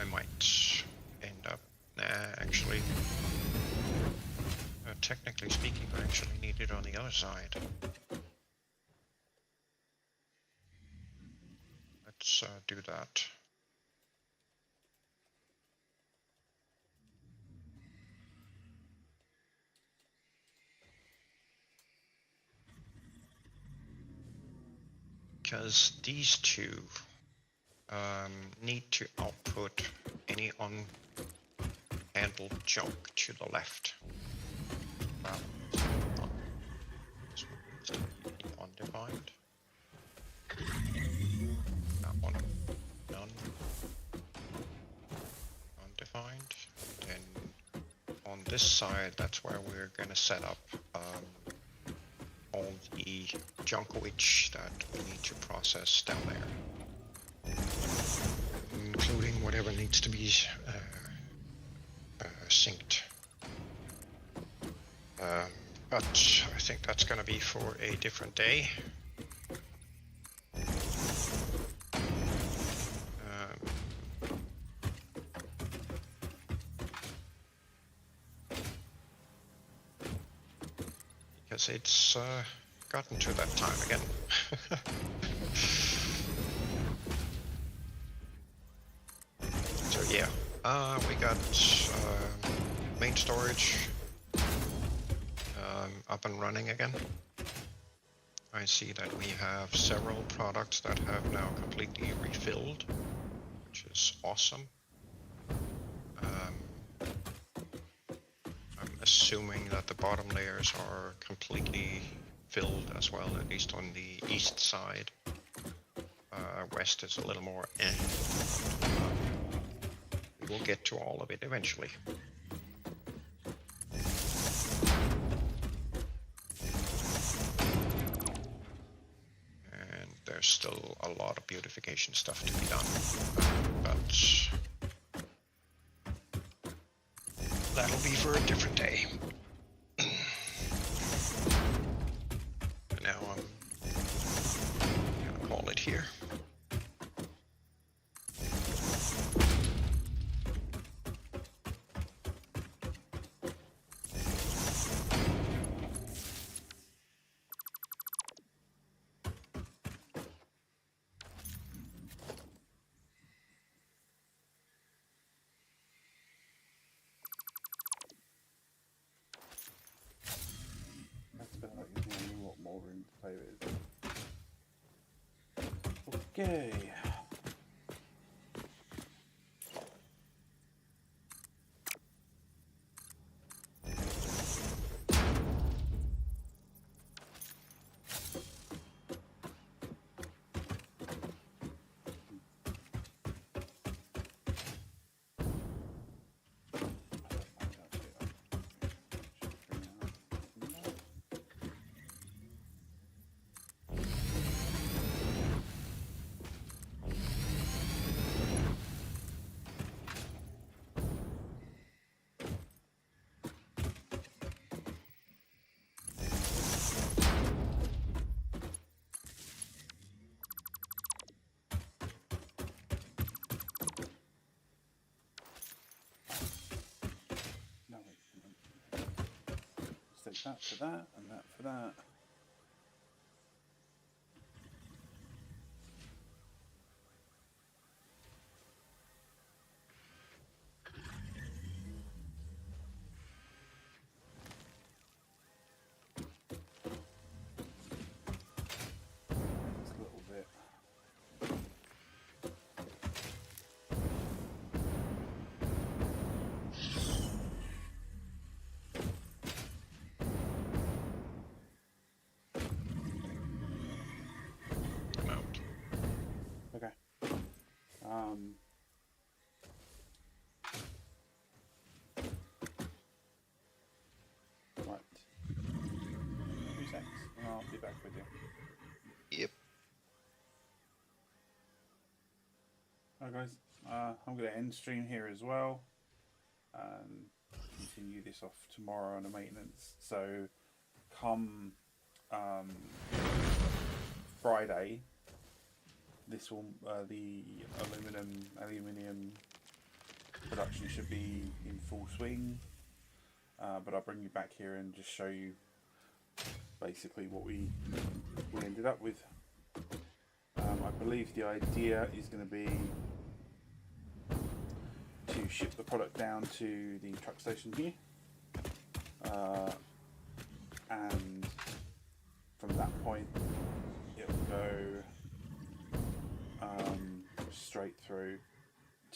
I might end up, actually, technically speaking, I actually need it on the other side. Let's do that. Because these two need to output any unhandled junk to the left. This one needs to be undefined. That one, none. Undefined. Then on this side, that's where we're going to set up all the junk which that we need to process down there, including whatever needs to be synced. But I think that's going to be for a different day. Because it's gotten to that time again. So yeah, we got main storage up and running again. I see that we have several products that have now completely refilled, which is awesome. I'm assuming that the bottom layers are completely filled as well, at least on the east side. West is a little more we will get to all of it eventually. And there's still a lot of beautification stuff to be done, but that'll be for a different day. And now I'm gonna call it here. Okay. That for that, and that for that. Just a little bit. I'm out. Okay. Right. 2 seconds, and I'll be back with you. Yep. Alright guys, I'm going to end stream here as well and continue this off tomorrow on the maintenance. So come Friday, this will the aluminium production should be in full swing, but I'll bring you back here and just show you basically what we ended up with. I believe the idea is going to be to ship the product down to the truck station here, and from that point it will go straight through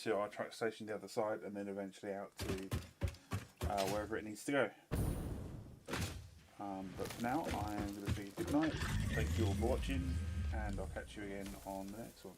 to our truck station the other side, and then eventually out to wherever it needs to go. But for now, I am going to say good night. Thank you all for watching, and I'll catch you again on the next one.